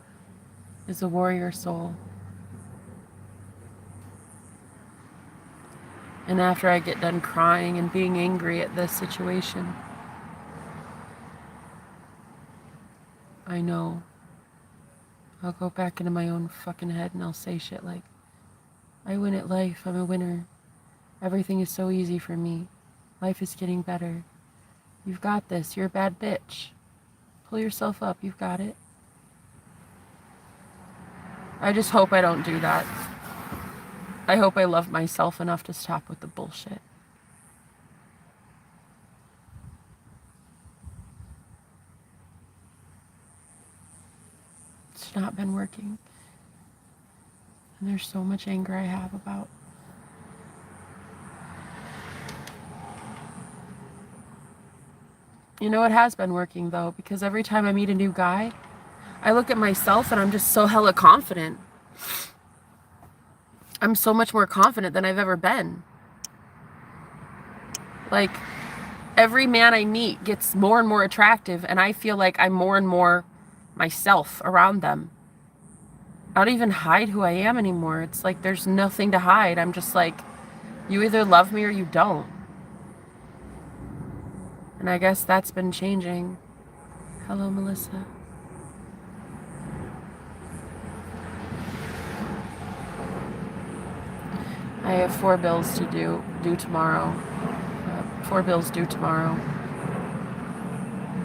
is a warrior soul. And after I get done crying and being angry at this situation, I know I'll go back into my own fucking head and I'll say shit like, I win at life, I'm a winner. Everything is so easy for me. Life is getting better. You've got this, you're a bad bitch. Pull yourself up, you've got it. I just hope I don't do that. I hope I love myself enough to stop with the bullshit. It's not been working. And there's so much anger I have about. You know, it has been working though, because every time I meet a new guy, I look at myself and I'm just so hella confident. I'm so much more confident than I've ever been. Like, every man I meet gets more and more attractive, and I feel like I'm more and more myself around them. I don't even hide who I am anymore. It's like there's nothing to hide. I'm just like, you either love me or you don't. And I guess that's been changing. Hello, Melissa. I have 4 bills to due tomorrow. 4 bills due tomorrow.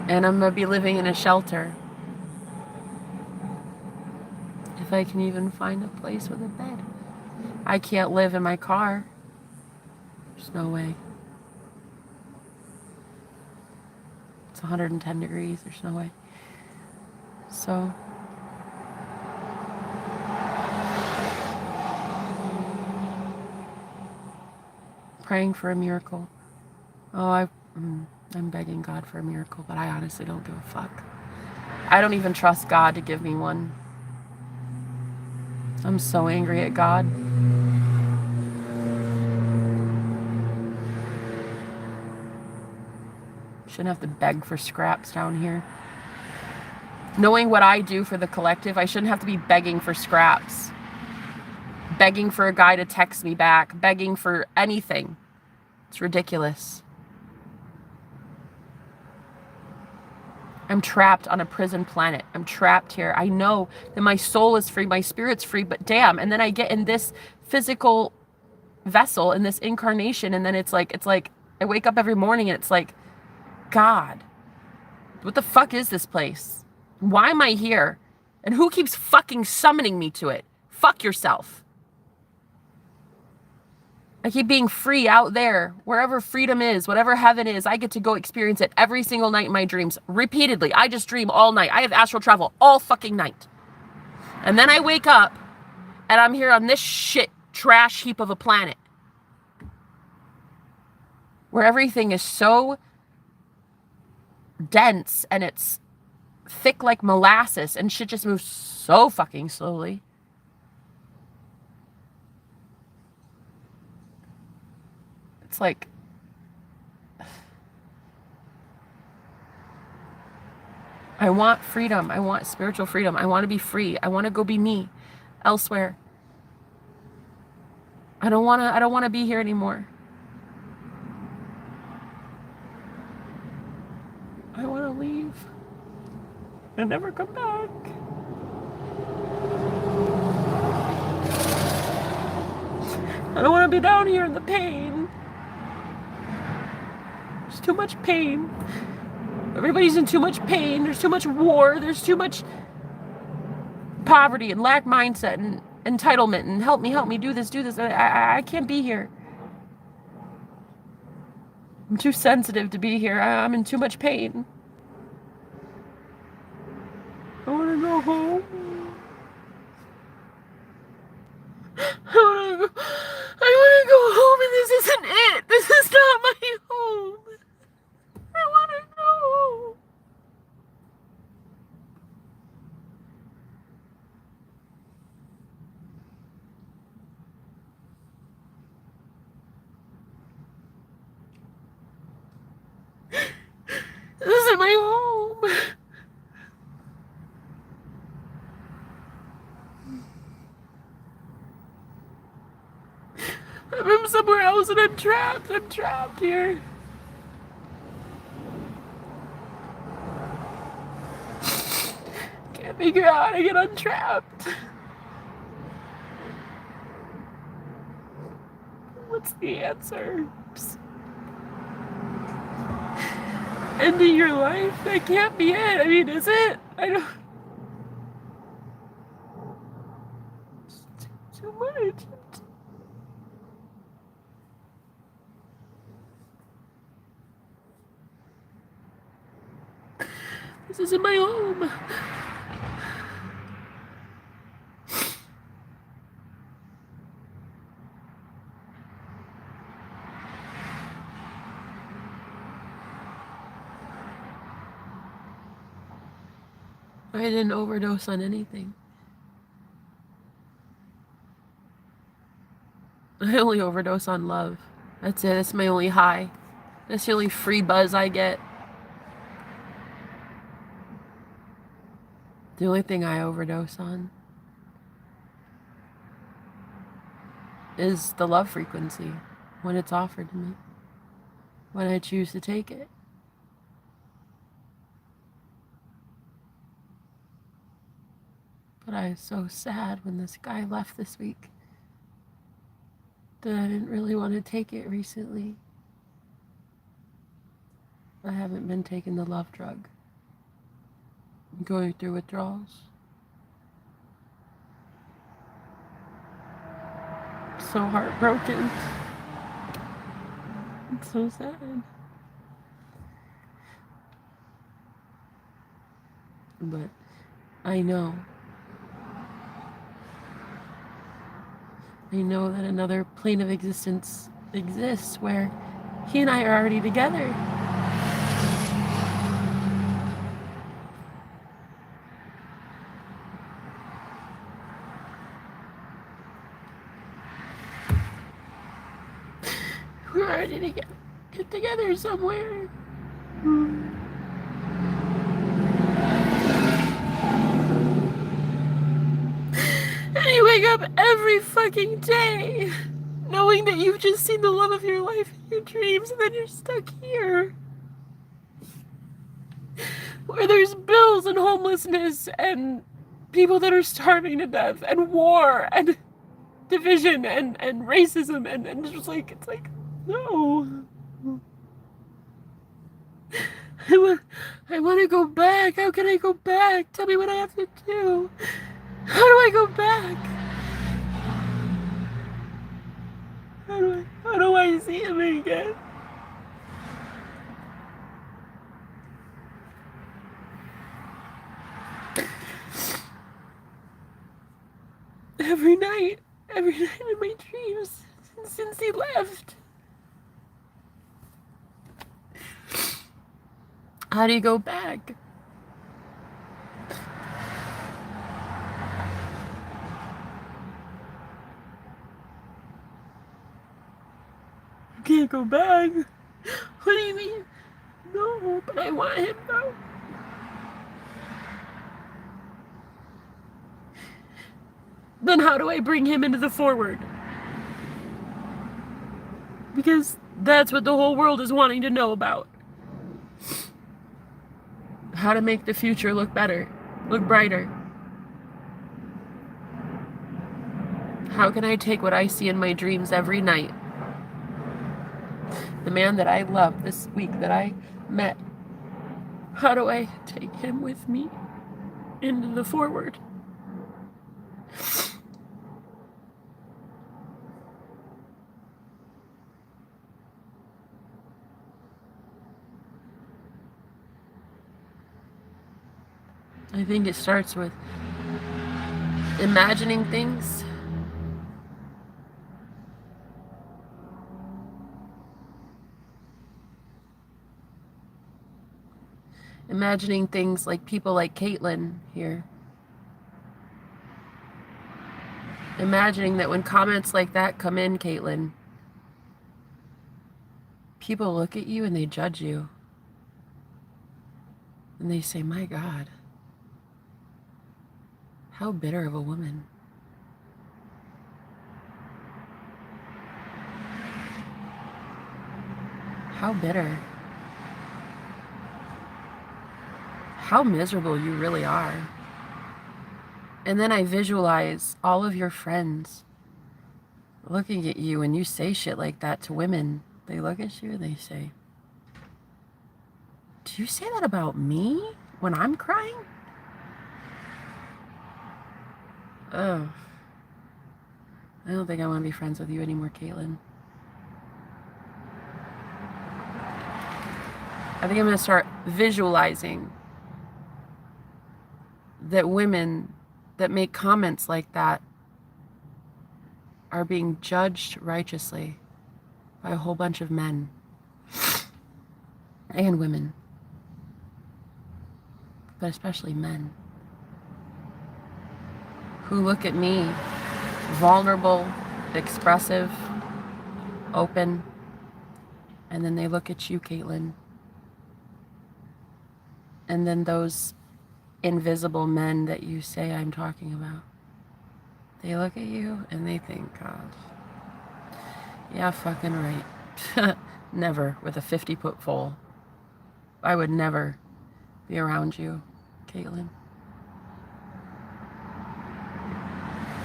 And I'm going to be living in a shelter. If I can even find a place with a bed. I can't live in my car. There's no way. It's 110 degrees. There's no way. So, praying for a miracle. Oh, I'm begging God for a miracle, but I honestly don't give a fuck. I don't even trust God to give me one. I'm so angry at God. Shouldn't have to beg for scraps down here. Knowing what I do for the collective, I shouldn't have to be begging for scraps. Begging for a guy to text me back. Begging for anything. It's ridiculous. I'm trapped on a prison planet. I'm trapped here. I know that my soul is free, my spirit's free, but damn. And then I get in this physical vessel, in this incarnation, and then it's like I wake up every morning and it's like, God, what the fuck is this place? Why am I here? And who keeps fucking summoning me to it? Fuck yourself. I keep being free out there, wherever freedom is, whatever heaven is, I get to go experience it every single night in my dreams, repeatedly. I just dream all night. I have astral travel all fucking night. And then I wake up and I'm here on this shit trash heap of a planet where everything is so dense and it's thick like molasses and shit just moves so fucking slowly. It's like, I want freedom. I want spiritual freedom. I want to be free. I want to go be me elsewhere. I don't want to be here anymore. I want to leave and never come back. I don't want to be down here in the pain. There's too much pain. Everybody's in too much pain. There's too much war. There's too much poverty and lack mindset and entitlement and help me, do this. I can't be here. I'm too sensitive to be here. I'm in too much pain. I want to go home. I want to go home, and this isn't it. This is not my home. I want to go home. This isn't my home. I'm from somewhere else and I'm trapped. I'm trapped here. Can't figure out how to get untrapped. What's the answer? Just ending your life? That can't be it. I mean, is it? I don't. It's too much. This isn't my home. I didn't overdose on anything. I only overdose on love. That's it. That's my only high. That's the only free buzz I get. The only thing I overdose on is the love frequency when it's offered to me, when I choose to take it. But I was so sad when this guy left this week that I didn't really want to take it recently. I haven't been taking the love drug. I'm going through withdrawals. So heartbroken. It's so sad. But I know that another plane of existence exists where he and I are already together. We're ready to get together somewhere. And you wake up every fucking day knowing that you've just seen the love of your life in your dreams, and then you're stuck here where there's bills and homelessness and people that are starving to death and war and division and racism and just like, it's like, no. I want to go back. How can I go back? Tell me what I have to do. How do I go back? How do I see him again? Every night in my dreams since he left. How do you go back? You can't go back. What do you mean? No, but I want him though. Then how do I bring him into the forward? Because that's what the whole world is wanting to know about. How to make the future look better, look brighter. How can I take what I see in my dreams every night? The man that I love this week that I met, how do I take him with me into the forward? I think it starts with imagining things. Imagining things like people like Caitlin here. Imagining that when comments like that come in, Caitlin, people look at you and they judge you. And they say, my God, how bitter of a woman. How bitter. How miserable you really are. And then I visualize all of your friends looking at you and you say shit like that to women. They look at you and they say, do you say that about me when I'm crying? Oh, I don't think I want to be friends with you anymore, Caitlin. I think I'm going to start visualizing that women that make comments like that are being judged righteously by a whole bunch of men and women, but especially men, who look at me vulnerable, expressive, open, and then they look at you, Caitlin, and then those invisible men that you say I'm talking about, they look at you and they think, God, yeah, fucking right. Never with a 50-foot pole. I would never be around you, Caitlin.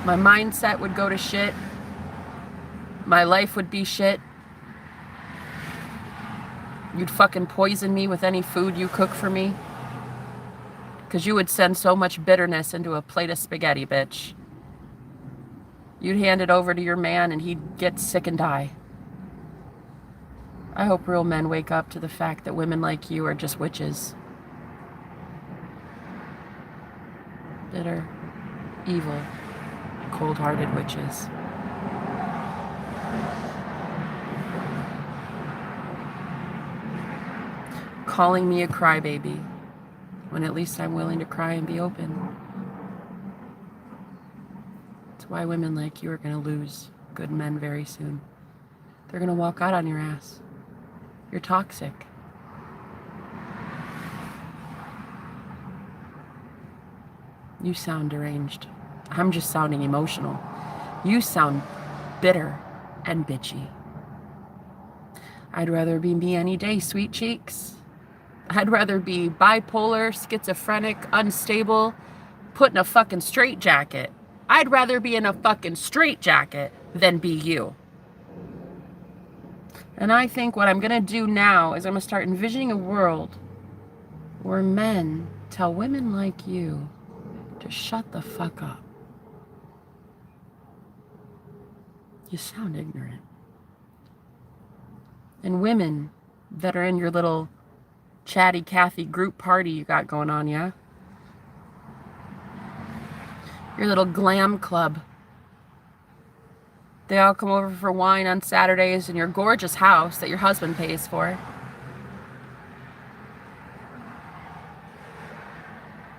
My mindset would go to shit. My life would be shit. You'd fucking poison me with any food you cook for me. Because you would send so much bitterness into a plate of spaghetti, bitch. You'd hand it over to your man and he'd get sick and die. I hope real men wake up to the fact that women like you are just witches. Bitter, evil, cold-hearted witches. Calling me a crybaby, when at least I'm willing to cry and be open. It's why women like you are going to lose good men very soon. They're going to walk out on your ass. You're toxic. You sound deranged. I'm just sounding emotional. You sound bitter and bitchy. I'd rather be me any day, sweet cheeks. I'd rather be bipolar, schizophrenic, unstable, put in a fucking straitjacket. I'd rather be in a fucking straitjacket than be you. And I think what I'm going to do now is I'm going to start envisioning a world where men tell women like you to shut the fuck up. You sound ignorant. And women that are in your little chatty Cathy group party you got going on, yeah? Your little glam club. They all come over for wine on Saturdays in your gorgeous house that your husband pays for.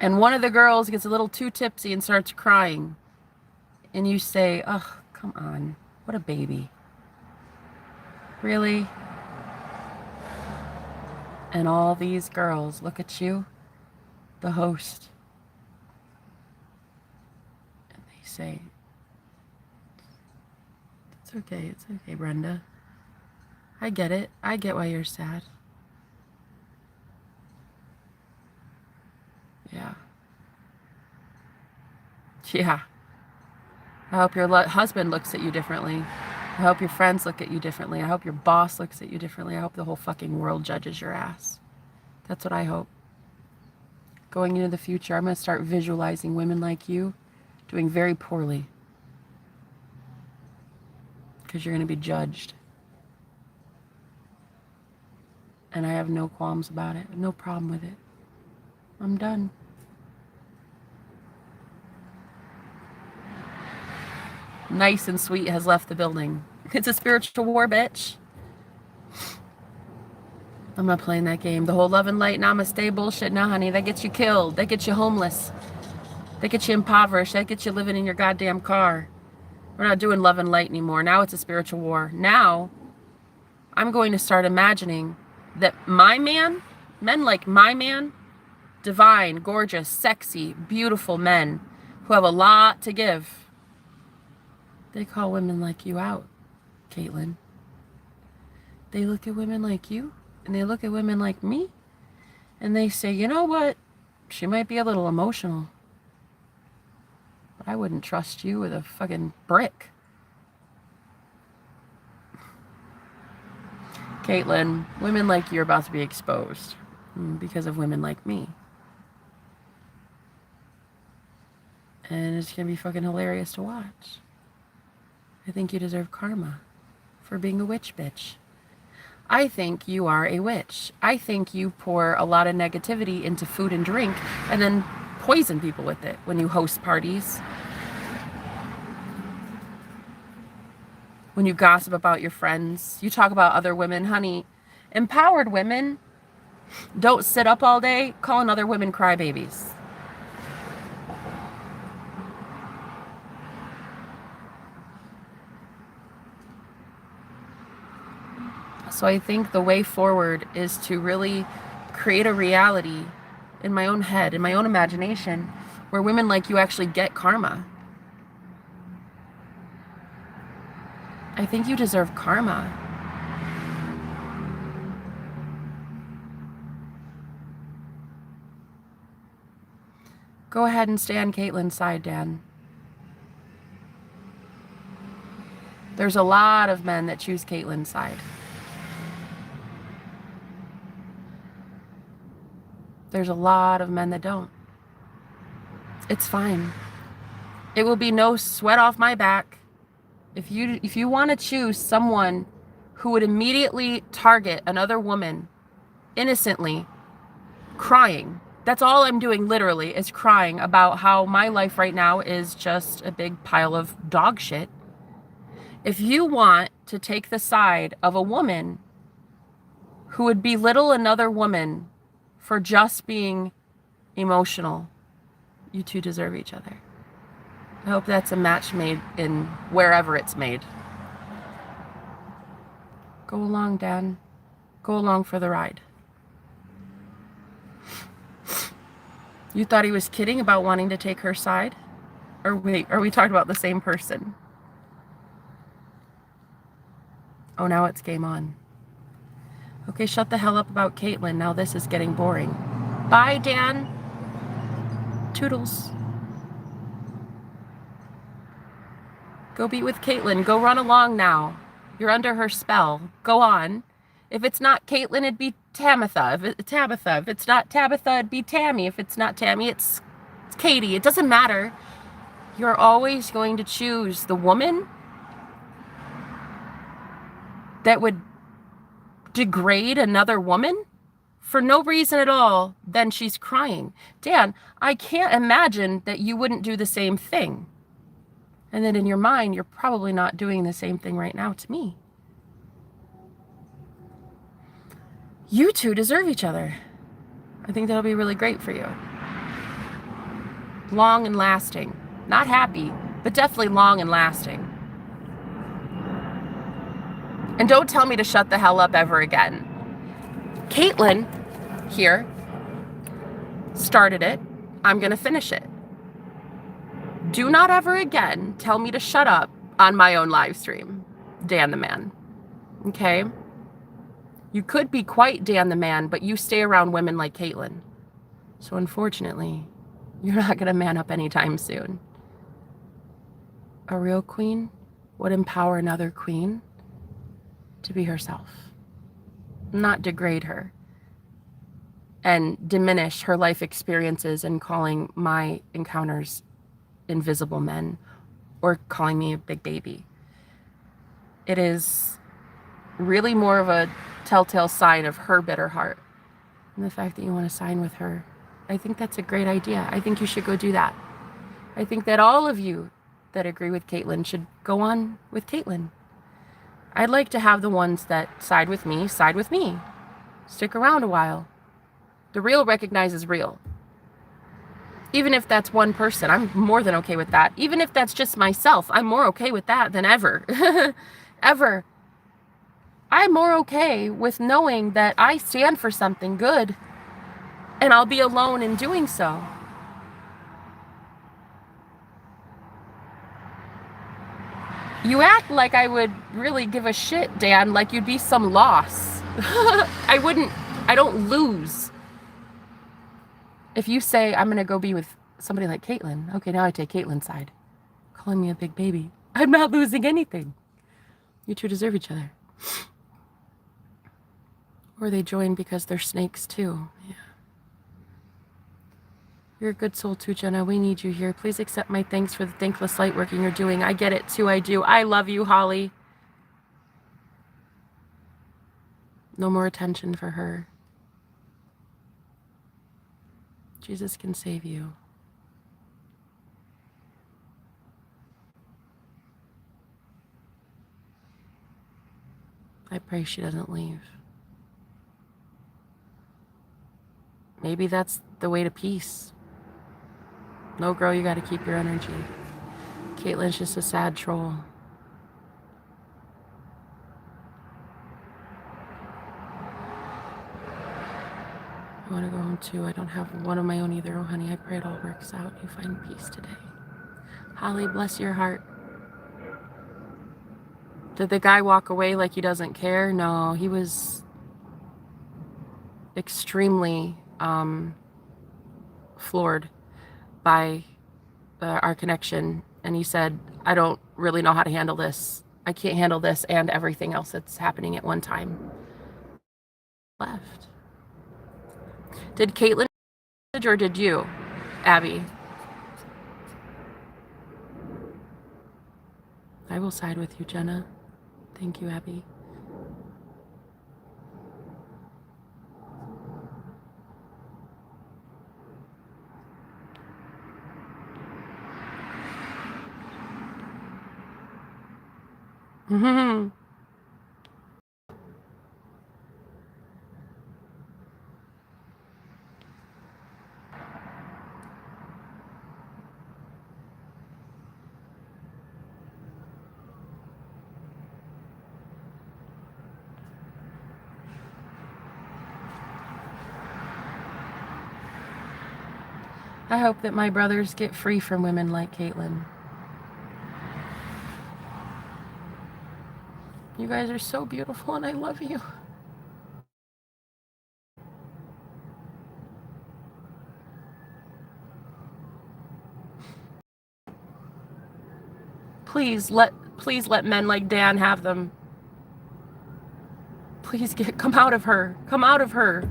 And one of the girls gets a little too tipsy and starts crying. And you say, oh, come on. What a baby. Really? And all these girls look at you, the host, and they say, it's okay, Brenda. I get it. I get why you're sad. Yeah. Yeah. I hope your husband looks at you differently. I hope your friends look at you differently. I hope your boss looks at you differently. I hope the whole fucking world judges your ass. That's what I hope. Going into the future, I'm going to start visualizing women like you doing very poorly. Because you're going to be judged. And I have no qualms about it. No problem with it. I'm done. Nice and Sweet has left the building. It's a spiritual war, bitch. I'm not playing that game. The whole love and light namaste bullshit. No, honey, that gets you killed. That gets you homeless. That gets you impoverished. That gets you living in your goddamn car. We're not doing love and light anymore. Now it's a spiritual war. Now I'm going to start imagining that my man, men like my man, divine, gorgeous, sexy, beautiful men who have a lot to give, they call women like you out, Caitlin. They look at women like you, and they look at women like me, and they say, you know what? She might be a little emotional, but I wouldn't trust you with a fucking brick. Caitlin, women like you are about to be exposed because of women like me. And it's going to be fucking hilarious to watch. I think you deserve karma for being a witch bitch. I think you are a witch. I think you pour a lot of negativity into food and drink and then poison people with it when you host parties. When you gossip about your friends, you talk about other women. Honey, empowered women don't sit up all day calling other women crybabies. So I think the way forward is to really create a reality in my own head, in my own imagination, where women like you actually get karma. I think you deserve karma. Go ahead and stay on Caitlin's side, Dan. There's a lot of men that choose Caitlin's side. There's a lot of men that don't. It's fine. It will be no sweat off my back. If you want to choose someone who would immediately target another woman innocently, crying, that's all I'm doing literally is crying about how my life right now is just a big pile of dog shit. If you want to take the side of a woman who would belittle another woman for just being emotional, you two deserve each other. I hope that's a match made in wherever it's made. Go along, Dan. Go along for the ride. You thought he was kidding about wanting to take her side? Or wait, are we talking about the same person? Oh, now it's game on. Okay, shut the hell up about Caitlin. Now this is getting boring. Bye, Dan. Toodles. Go be with Caitlin. Go run along now. You're under her spell. Go on. If it's not Caitlin, it'd be Tabitha. Tabitha. If it's not Tabitha, it'd be Tammy. If it's not Tammy, it's Katie. It doesn't matter. You're always going to choose the woman that would degrade another woman for no reason at all. Then she's crying. Dan, I can't imagine that you wouldn't do the same thing. And then in your mind, you're probably not doing the same thing right now to me. You two deserve each other. I think that'll be really great for you. Long and lasting. Not happy, but definitely long and lasting. And don't tell me to shut the hell up ever again. Caitlin here started it. I'm going to finish it. Do not ever again tell me to shut up on my own live stream. Dan the man. Okay? You could be quite Dan the man, but you stay around women like Caitlin. So unfortunately, you're not going to man up anytime soon. A real queen would empower another queen to be herself, not degrade her and diminish her life experiences and calling my encounters invisible men or calling me a big baby. It is really more of a telltale sign of her bitter heart and the fact that you want to sign with her. I think that's a great idea. I think you should go do that. I think that all of you that agree with Caitlin should go on with Caitlin. I'd like to have the ones that side with me. Stick around a while. The real recognizes real. Even if that's one person, I'm more than okay with that. Even if that's just myself, I'm more okay with that than ever. Ever. I'm more okay with knowing that I stand for something good and I'll be alone in doing so. You act like I would really give a shit, Dan, like you'd be some loss. I don't lose. If you say, I'm going to go be with somebody like Caitlin, okay, now I take Caitlin's side. Calling me a big baby. I'm not losing anything. You two deserve each other. Or they join because they're snakes too. Yeah. You're a good soul too, Jenna. We need you here. Please accept my thanks for the thankless light working you're doing. I get it too, I do. I love you, Holly. No more attention for her. Jesus can save you. I pray she doesn't leave. Maybe that's the way to peace. No, girl, you got to keep your energy. Caitlin's just a sad troll. I want to go home too. I don't have one of my own either. Oh, honey, I pray it all works out. You find peace today. Holly, bless your heart. Did the guy walk away like he doesn't care? No, he was extremely floored by our connection. And he said, I don't really know how to handle this. I can't handle this and everything else that's happening at one time. Left. Did Caitlin or did you, Abby? I will side with you, Jenna. Thank you, Abby. Mm-hmm. I hope that my brothers get free from women like Caitlin. You guys are so beautiful and I love you. Please let men like Dan have them. Please come out of her. Come out of her.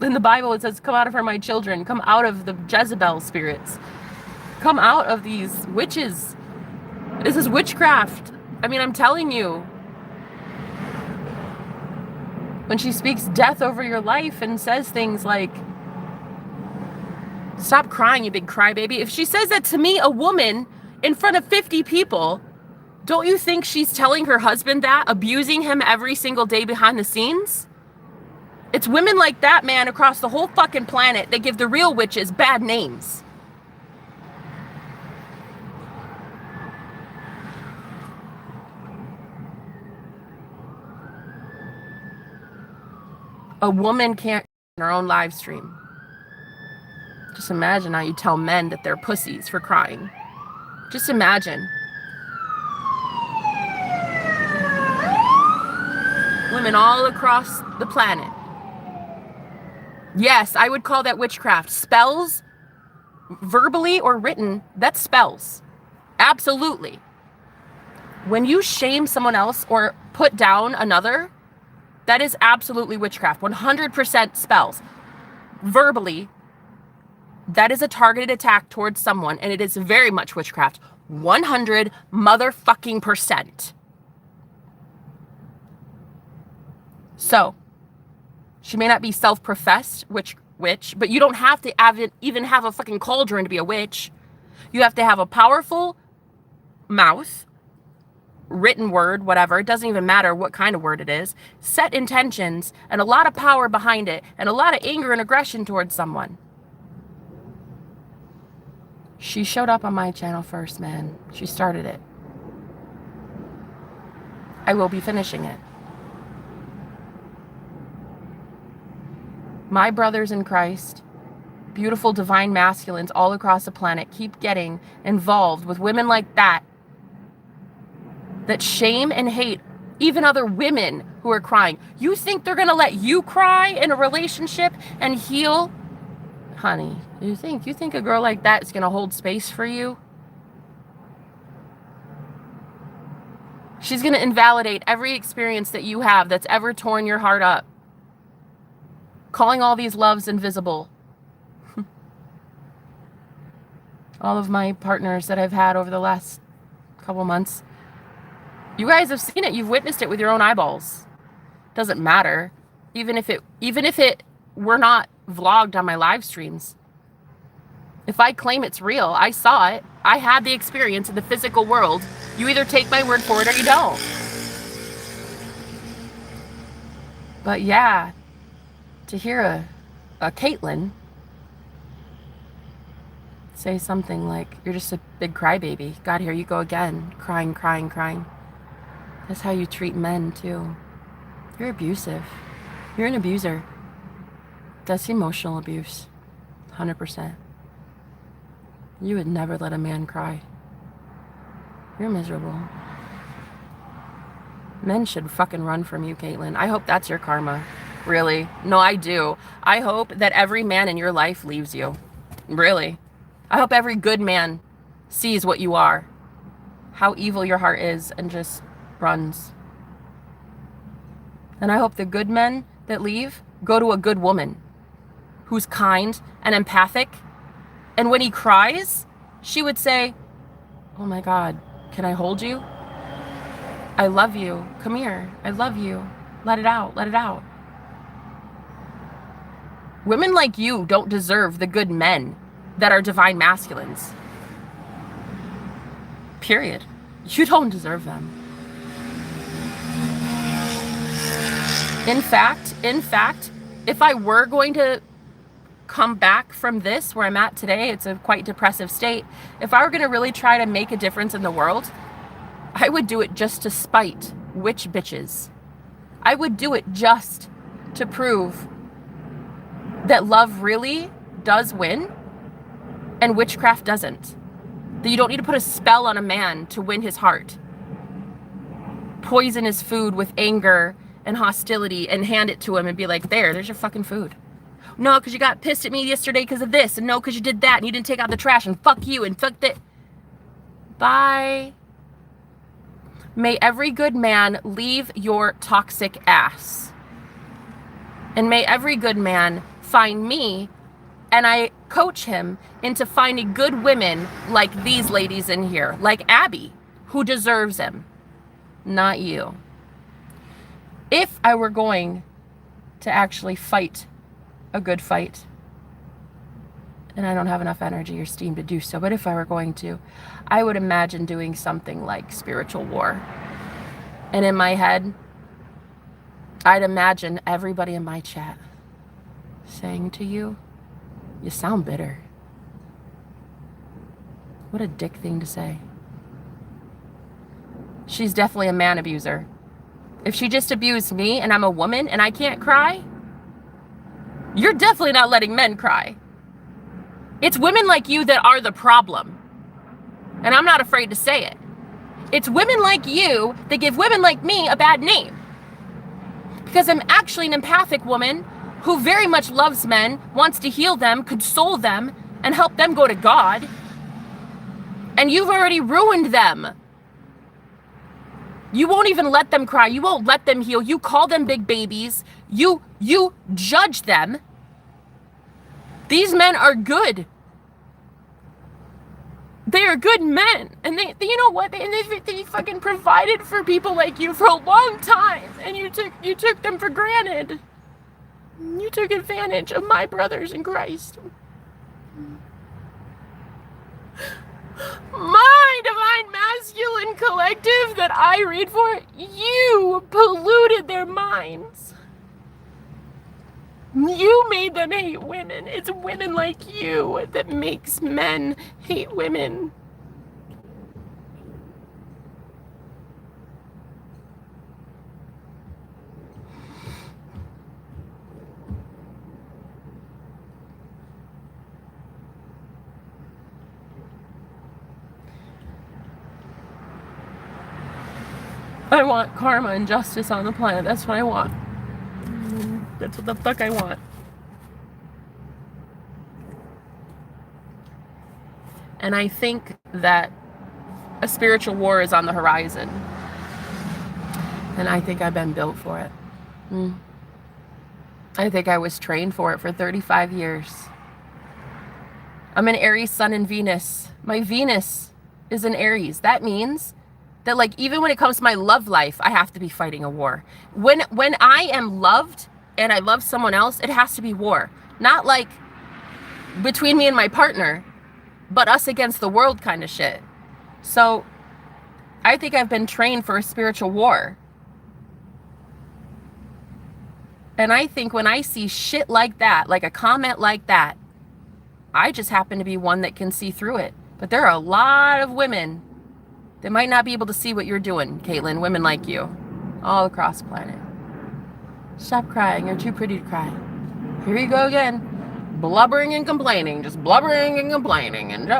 In the Bible it says, come out of her, my children. Come out of the Jezebel spirits. Come out of these witches. This is witchcraft. I mean, I'm telling you. When she speaks death over your life and says things like, stop crying, you big crybaby. If she says that to me, a woman, in front of 50 people, don't you think she's telling her husband that, abusing him every single day behind the scenes? It's women like that, man, across the whole fucking planet that give the real witches bad names. A woman can't in her own live stream. Just imagine how you tell men that they're pussies for crying. Just imagine. Women all across the planet. Yes, I would call that witchcraft. Spells, verbally or written, that's spells. Absolutely. When you shame someone else or put down another, that is absolutely witchcraft. 100% spells. Verbally, that is a targeted attack towards someone, and it is very much witchcraft. 100 motherfucking %. So, she may not be self-professed witch, but you don't have to even have a fucking cauldron to be a witch. You have to have a powerful mouth, written word, whatever. It doesn't even matter what kind of word it is. Set intentions and a lot of power behind it and a lot of anger and aggression towards someone. She showed up on my channel first, man. She started it. I will be finishing it. My brothers in Christ, beautiful divine masculines all across the planet, keep getting involved with women like that shame and hate even other women who are crying. You think they're gonna let you cry in a relationship and heal? Honey, you think a girl like that is gonna hold space for you? She's gonna invalidate every experience that you have that's ever torn your heart up. Calling all these loves invisible. All of my partners that I've had over the last couple months, you guys have seen it. You've witnessed it with your own eyeballs. Doesn't matter. Even if it were not vlogged on my live streams. If I claim it's real, I saw it. I had the experience in the physical world. You either take my word for it or you don't. But yeah, to hear a Caitlin say something like, you're just a big crybaby. God, here you go again. Crying, crying, crying. That's how you treat men, too. You're abusive. You're an abuser. That's emotional abuse. 100%. You would never let a man cry. You're miserable. Men should fucking run from you, Caitlin. I hope that's your karma. Really. No, I do. I hope that every man in your life leaves you. Really. I hope every good man sees what you are. How evil your heart is and just runs. And I hope the good men that leave go to a good woman who's kind and empathic. And when he cries, she would say, oh my God, can I hold you? I love you. Come here. I love you. Let it out. Let it out. Women like you don't deserve the good men that are divine masculines. Period. You don't deserve them. In fact, if I were going to come back from this where I'm at today, it's a quite depressive state. If I were going to really try to make a difference in the world, I would do it just to spite witch bitches. I would do it just to prove that love really does win and witchcraft doesn't. That you don't need to put a spell on a man to win his heart. Poison his food with anger and hostility and hand it to him and be like, there's your fucking food. No, because you got pissed at me yesterday because of this, and no, because you did that, and you didn't take out the trash, and fuck you, and fuck that. Bye. May every good man leave your toxic ass. And may every good man find me, and I coach him into finding good women like these ladies in here, like Abby, who deserves him, not you. If I were going to actually fight a good fight, and I don't have enough energy or steam to do so, but if I were going to, I would imagine doing something like spiritual war. And in my head, I'd imagine everybody in my chat saying to you, you sound bitter. What a dick thing to say. She's definitely a man abuser. If she just abused me and I'm a woman and I can't cry, you're definitely not letting men cry. It's women like you that are the problem. And I'm not afraid to say it. It's women like you that give women like me a bad name. Because I'm actually an empathic woman who very much loves men, wants to heal them, console them, and help them go to God. And you've already ruined them. You won't even let them cry. You won't let them heal. You call them big babies. You judge them. These men are good. They are good men. And they you know what? They fucking provided for people like you for a long time. And you took them for granted. You took advantage of my brothers in Christ. My divine masculine collective that I read for, you polluted their minds. You made them hate women. It's women like you that makes men hate women. I want karma and justice on the planet. That's what I want. That's what the fuck I want. And I think that a spiritual war is on the horizon. And I think I've been built for it. I think I was trained for it for 35 years. I'm an Aries sun and Venus. My Venus is in Aries. That means that, like, even when it comes to my love life, I have to be fighting a war. When I am loved and I love someone else, it has to be war. Not like between me and my partner, but us against the world kind of shit. So I think I've been trained for a spiritual war. And I think when I see shit like that, like a comment like that, I just happen to be one that can see through it. But there are a lot of women that might not be able to see what you're doing, Caitlin. Women like you, all across the planet. Stop crying. You're too pretty to cry. Here you go again. Blubbering and complaining. Just blubbering and complaining. And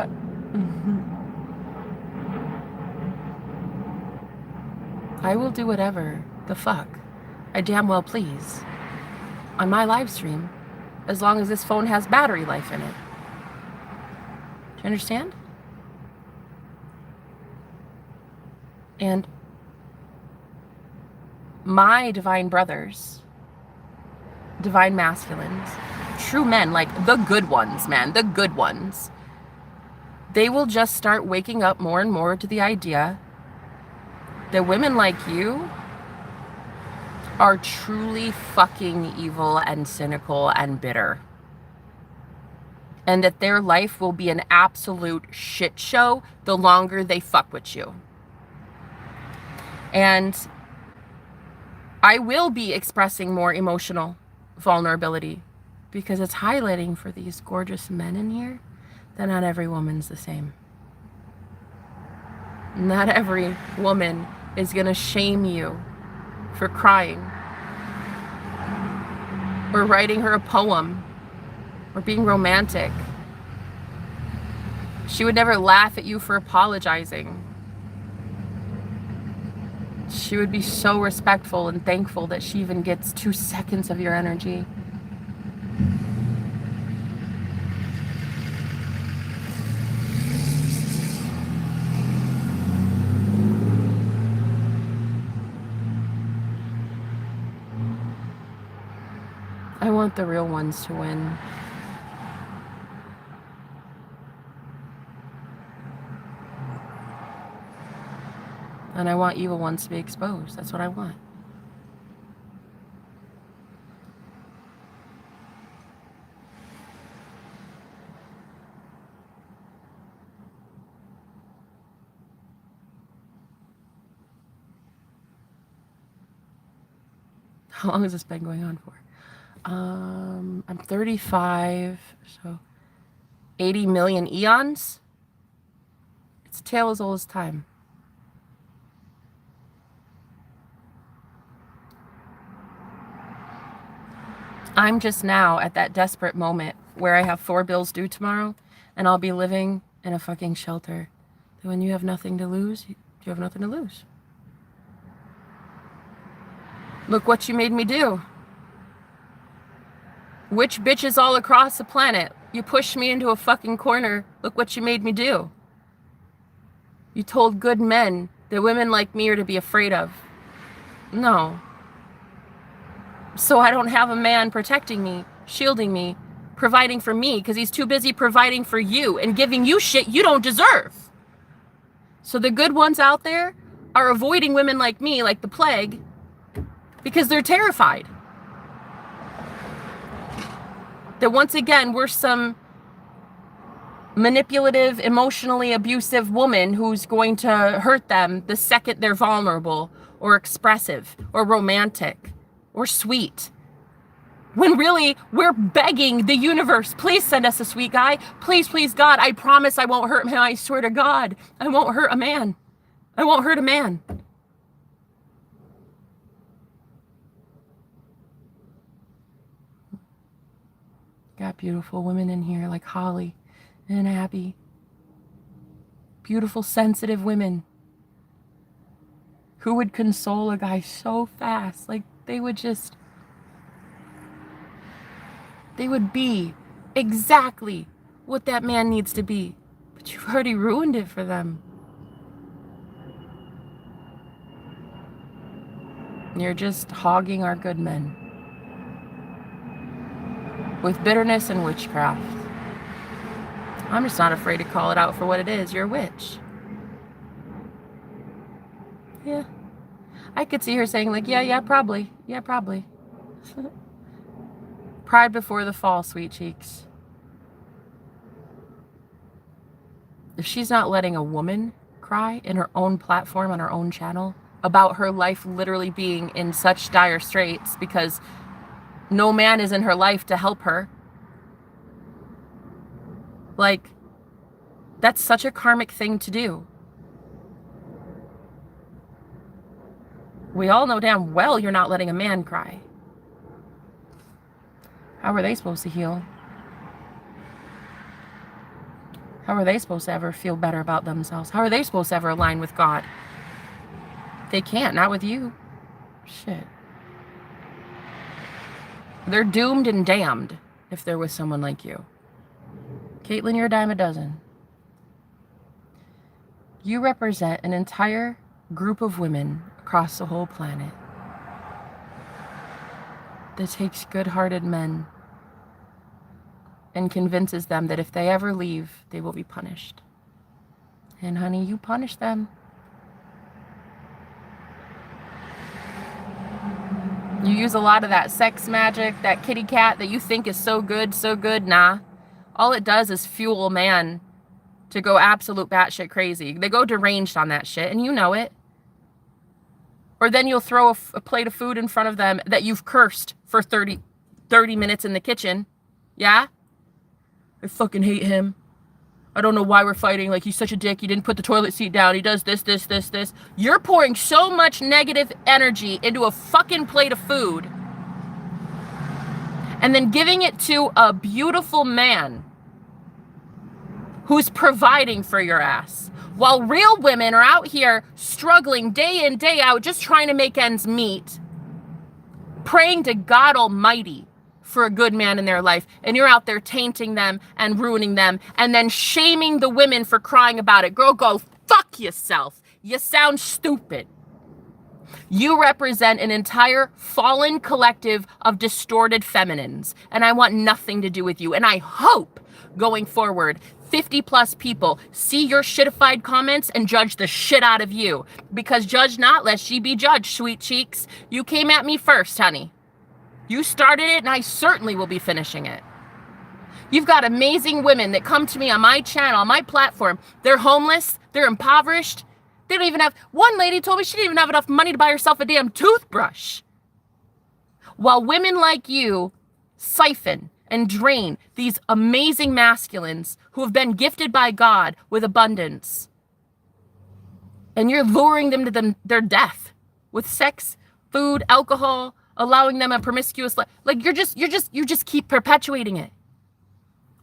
I will do whatever the fuck I damn well please on my live stream, as long as this phone has battery life in it. Do you understand? And my divine brothers, divine masculines, true men, like the good ones, man, the good ones, they will just start waking up more and more to the idea that women like you are truly fucking evil and cynical and bitter. And that their life will be an absolute shit show the longer they fuck with you. And I will be expressing more emotional vulnerability because it's highlighting for these gorgeous men in here that not every woman's the same. Not every woman is going to shame you for crying or writing her a poem or being romantic She would never laugh at you for apologizing. She would be so respectful and thankful that she even gets 2 seconds of your energy. I want the real ones to win. And I want evil ones to be exposed. That's what I want. How long has this been going on for? I'm 35, so 80 million eons. It's a tale as old as time. I'm just now at that desperate moment where I have 4 bills due tomorrow and I'll be living in a fucking shelter. When you have nothing to lose, you have nothing to lose. Look what you made me do. Witch bitches all across the planet. You pushed me into a fucking corner. Look what you made me do. You told good men that women like me are to be afraid of. No. So I don't have a man protecting me, shielding me, providing for me, because he's too busy providing for you and giving you shit you don't deserve. So the good ones out there are avoiding women like me, like the plague, because they're terrified that once again we're some manipulative, emotionally abusive woman who's going to hurt them the second they're vulnerable or expressive or romantic or sweet. When really we're begging the universe, please send us a sweet guy. Please, please, God, I promise I won't hurt him. I swear to God, I won't hurt a man. I won't hurt a man. Got beautiful women in here like Holly and Abby. Beautiful, sensitive women who would console a guy so fast. Like they would be exactly what that man needs to be. But you've already ruined it for them. You're just hogging our good men with bitterness and witchcraft. I'm just not afraid to call it out for what it is. You're a witch. Yeah. I could see her saying like, yeah, probably. Yeah, probably. Pride before the fall, sweet cheeks. If she's not letting a woman cry in her own platform on her own channel about her life literally being in such dire straits because no man is in her life to help her, like, that's such a karmic thing to do. We all know damn well you're not letting a man cry. How are they supposed to heal? How are they supposed to ever feel better about themselves? How are they supposed to ever align with God? They can't, not with you. Shit. They're doomed and damned if they're with someone like you. Caitlin, you're a dime a dozen. You represent an entire group of women across the whole planet that takes good-hearted men and convinces them that if they ever leave, they will be punished. And honey, you punish them. You use a lot of that sex magic, that kitty cat that you think is so good, so good. Nah. All it does is fuel man to go absolute batshit crazy. They go deranged on that shit, and you know it. Or then you'll throw a plate of food in front of them that you've cursed for 30 minutes in the kitchen. Yeah? I fucking hate him. I don't know why we're fighting. Like, he's such a dick. He didn't put the toilet seat down. He does this. You're pouring so much negative energy into a fucking plate of food and then giving it to a beautiful man who's providing for your ass. While real women are out here struggling day in, day out, just trying to make ends meet, praying to God Almighty for a good man in their life, and you're out there tainting them and ruining them and then shaming the women for crying about it. Girl, go fuck yourself. You sound stupid. You represent an entire fallen collective of distorted feminines, and I want nothing to do with you. And I hope going forward 50 plus people see your shitified comments and judge the shit out of you, because judge not lest ye be judged, sweet cheeks. You came at me first, honey. You started it, and I certainly will be finishing it. You've got amazing women that come to me on my channel, on my platform. They're homeless, they're impoverished. They don't even have, one lady told me she didn't even have enough money to buy herself a damn toothbrush. While women like you siphon and drain these amazing masculines who have been gifted by God with abundance. And you're luring them to their death with sex, food, alcohol, allowing them a promiscuous life. Like you just keep perpetuating it.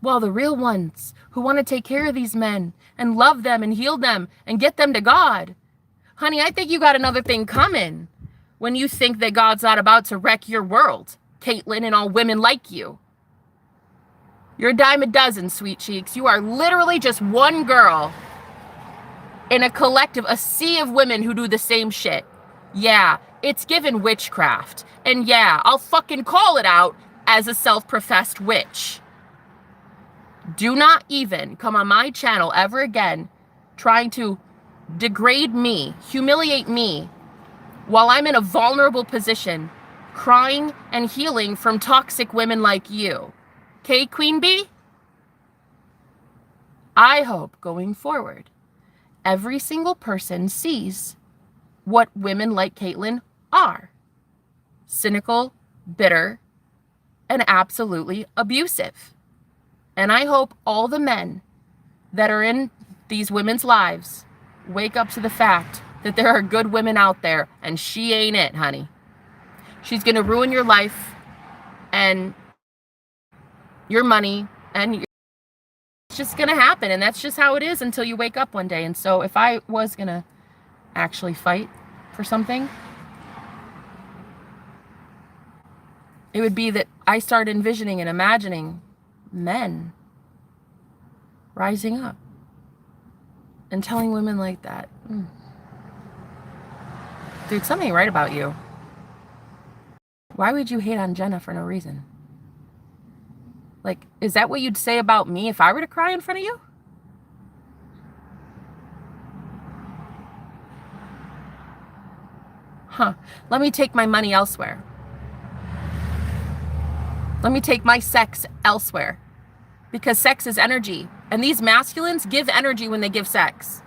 While the real ones who want to take care of these men and love them and heal them and get them to God, honey, I think you got another thing coming when you think that God's not about to wreck your world, Caitlin, and all women like you. You're a dime a dozen, sweet cheeks. You are literally just one girl in a collective, a sea of women who do the same shit. Yeah, it's given witchcraft. And yeah, I'll fucking call it out as a self-professed witch. Do not even come on my channel ever again trying to degrade me, humiliate me, while I'm in a vulnerable position, crying and healing from toxic women like you. Okay, Queen Bee? I hope going forward, every single person sees what women like Caitlin are. Cynical, bitter, and absolutely abusive. And I hope all the men that are in these women's lives wake up to the fact that there are good women out there, and she ain't it, honey. She's going to ruin your life and your money, and it's just going to happen. And that's just how it is until you wake up one day. And so if I was going to actually fight for something, it would be that I start envisioning and imagining men rising up and telling women like that, dude, something ain't right about you. Why would you hate on Jenna for no reason? Like, is that what you'd say about me if I were to cry in front of you? Huh. Let me take my money elsewhere. Let me take my sex elsewhere. Because sex is energy. And these masculines give energy when they give sex.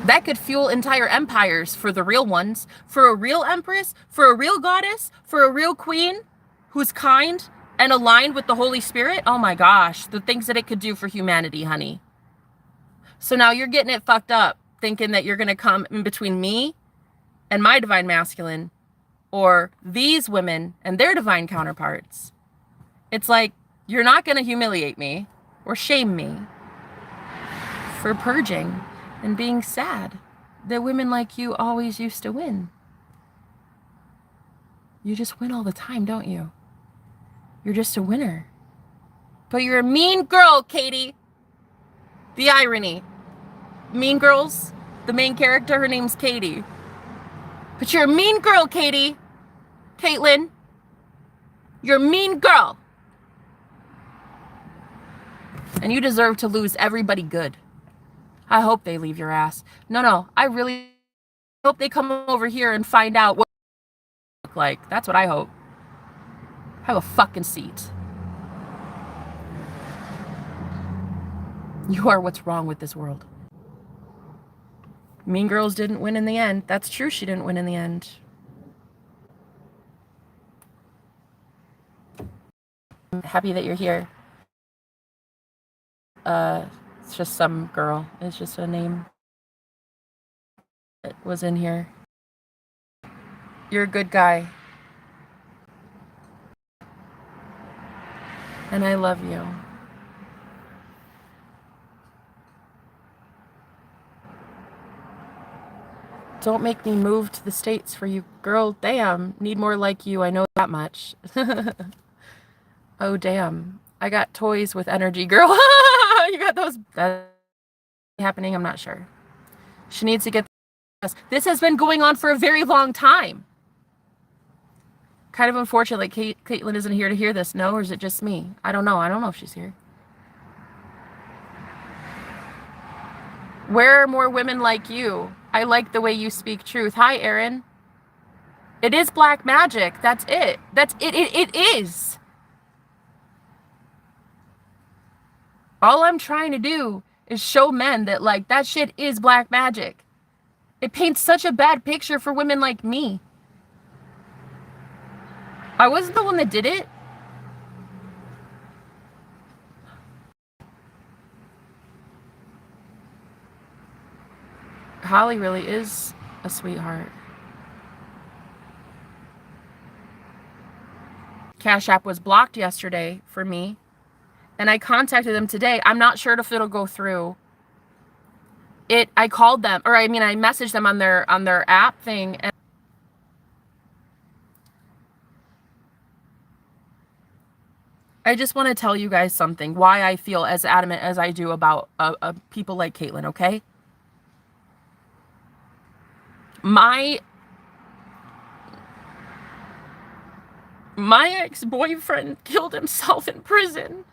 That could fuel entire empires for the real ones. For a real empress, for a real goddess, for a real queen who's kind and aligned with the Holy Spirit. Oh my gosh, the things that it could do for humanity, honey. So now you're getting it fucked up, thinking that you're going to come in between me and my divine masculine, or these women and their divine counterparts. It's like, you're not going to humiliate me or shame me for purging and being sad that women like you always used to win. You just win all the time, don't you? You're just a winner. But you're a mean girl, Katie. The irony. Mean Girls, the main character, her name's Katie. But you're a mean girl, Katie. Caitlin. You're a mean girl. And you deserve to lose everybody good. I hope they leave your ass. No, I really hope they come over here and find out what you look like. That's what I hope. Have a fucking seat. You are what's wrong with this world. Mean Girls didn't win in the end. That's true, she didn't win in the end. I'm happy that you're here. It's just some girl. It's just a name that was in here. You're a good guy. And I love you. Don't make me move to the States for you. Girl, damn. Need more like you. I know that much. Oh, damn. I got toys with energy, girl. You got those. That's happening? I'm not sure. She needs to get this. This has been going on for a very long time. Kind of unfortunate Caitlin isn't here to hear this. No, or is it just me? I don't know. I don't know if she's here. Where are more women like you? I like the way you speak truth. Hi, Erin. It is black magic. That's it. That's it. It is. All I'm trying to do is show men that, like, that shit is black magic. It paints such a bad picture for women like me. I wasn't the one that did it. Holly really is a sweetheart. Cash App was blocked yesterday for me, and I contacted them today. I'm not sure if it'll go through. I called them, or I messaged them on their app thing, and I just want to tell you guys something, why I feel as adamant as I do about people like Caitlin, okay? My ex-boyfriend killed himself in prison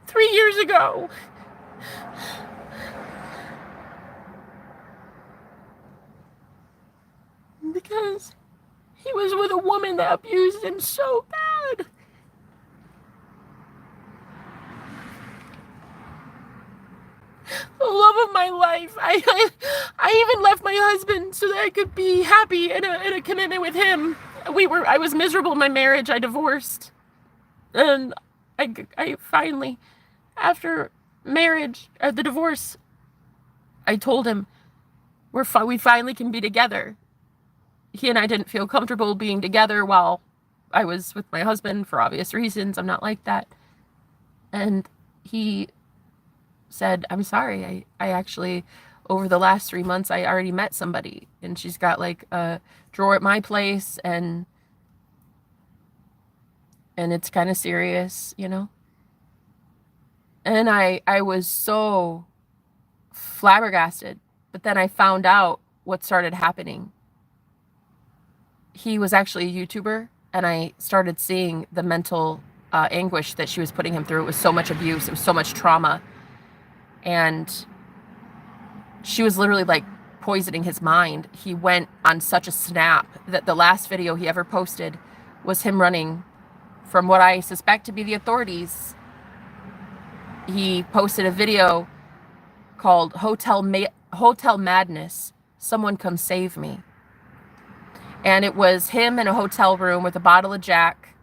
3 years ago. Because he was with a woman that abused him so bad. The love of my life. I even left my husband so that I could be happy in a commitment with him. I was miserable in my marriage. I divorced. And I finally, after marriage, the divorce, I told him we finally can be together. He and I didn't feel comfortable being together while I was with my husband for obvious reasons. I'm not like that. And he said, I'm sorry. I actually, over the last 3 months, I already met somebody, and she's got like a drawer at my place, and it's kind of serious, you know? And I was so flabbergasted. But then I found out what started happening. He was actually a YouTuber, and I started seeing the mental anguish that she was putting him through. It was so much abuse. It was so much trauma. And she was literally like poisoning his mind. He went on such a snap that the last video he ever posted was him running from what I suspect to be the authorities. He posted a video called Hotel Madness. Someone come save me. And it was him in a hotel room with a bottle of Jack,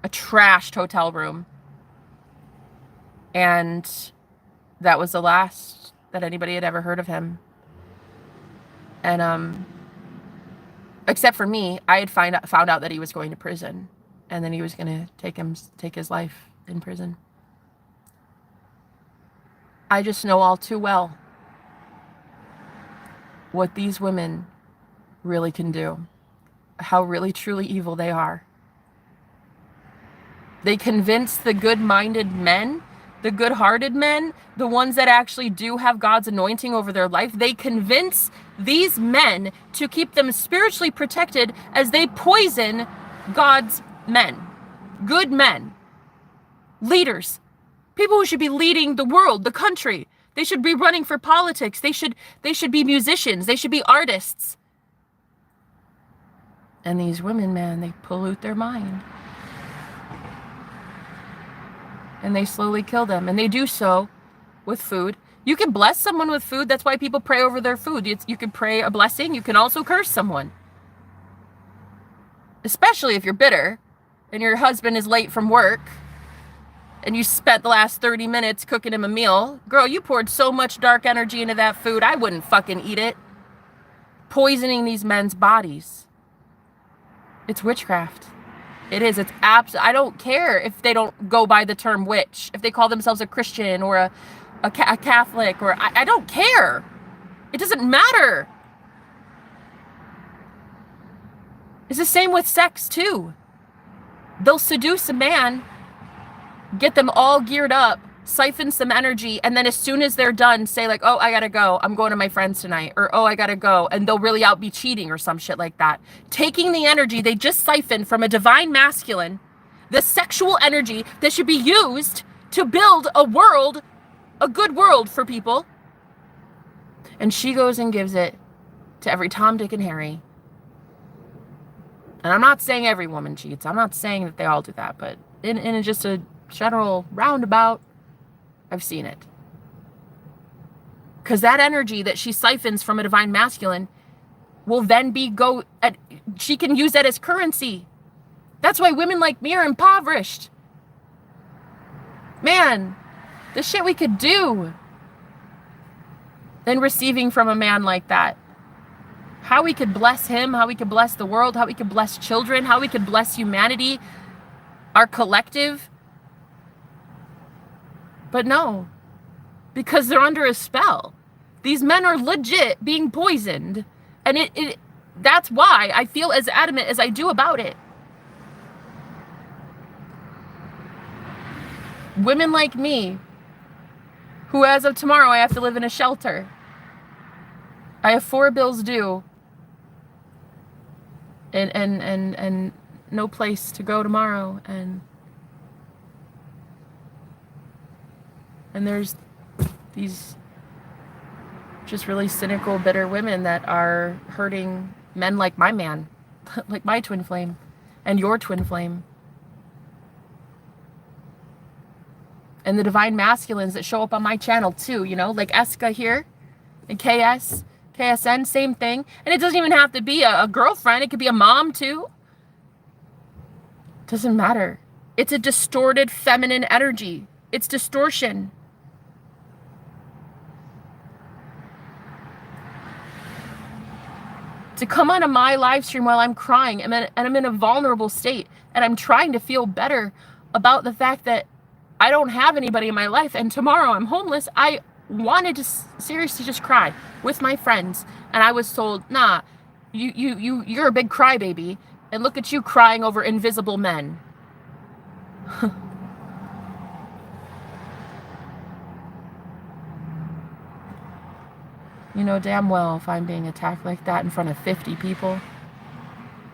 a trashed hotel room. And that was the last that anybody had ever heard of him. And except for me, I had found out that he was going to prison, and then he was going to take his life in prison. I just know all too well what these women really can do, how really truly evil they are. They convince the good-minded men, the good-hearted men, the ones that actually do have God's anointing over their life. They convince these men to keep them spiritually protected as they poison God's men, good men, leaders, people who should be leading the world, the country. They should be running for politics. They should be musicians. They should be artists. And these women, man, they pollute their mind. And they slowly kill them. And they do so with food. You can bless someone with food. That's why people pray over their food. You can pray a blessing. You can also curse someone. Especially if you're bitter and your husband is late from work and you spent the last 30 minutes cooking him a meal. Girl, you poured so much dark energy into that food, I wouldn't fucking eat it. Poisoning these men's bodies. It's witchcraft. It is. It's I don't care if they don't go by the term witch. If they call themselves a Christian or a Catholic, or I don't care. It doesn't matter. It's the same with sex too. They'll seduce a man, get them all geared up, siphon some energy, and then as soon as they're done, say like, oh, I gotta go. I'm going to my friends tonight. Or, oh, I gotta go. And they'll really out be cheating or some shit like that. Taking the energy they just siphoned from a divine masculine, the sexual energy that should be used to build a world, a good world for people. And she goes and gives it to every Tom, Dick, and Harry. And I'm not saying every woman cheats. I'm not saying that they all do that. But in just a general roundabout, I've seen it. Because that energy that she siphons from a divine masculine will then she can use that as currency. That's why women like me are impoverished. Man, the shit we could do than receiving from a man like that. How we could bless him, how we could bless the world, how we could bless children, how we could bless humanity, our collective. But no, because they're under a spell. These men are legit being poisoned. And that's why I feel as adamant as I do about it. Women like me, who as of tomorrow I have to live in a shelter. I have 4 bills due. And no place to go tomorrow. And there's these just really cynical, bitter women that are hurting men like my man, like my twin flame, and your twin flame. And the divine masculines that show up on my channel too, you know, like Eska here, and KSN, same thing. And it doesn't even have to be a girlfriend. It could be a mom too. Doesn't matter. It's a distorted feminine energy. It's distortion. To come onto my live stream while I'm crying and I'm in a vulnerable state and I'm trying to feel better about the fact that I don't have anybody in my life and tomorrow I'm homeless. I wanted to seriously just cry with my friends, and I was told, nah, you're a big crybaby, and look at you crying over invisible men. You know damn well if I'm being attacked like that in front of 50 people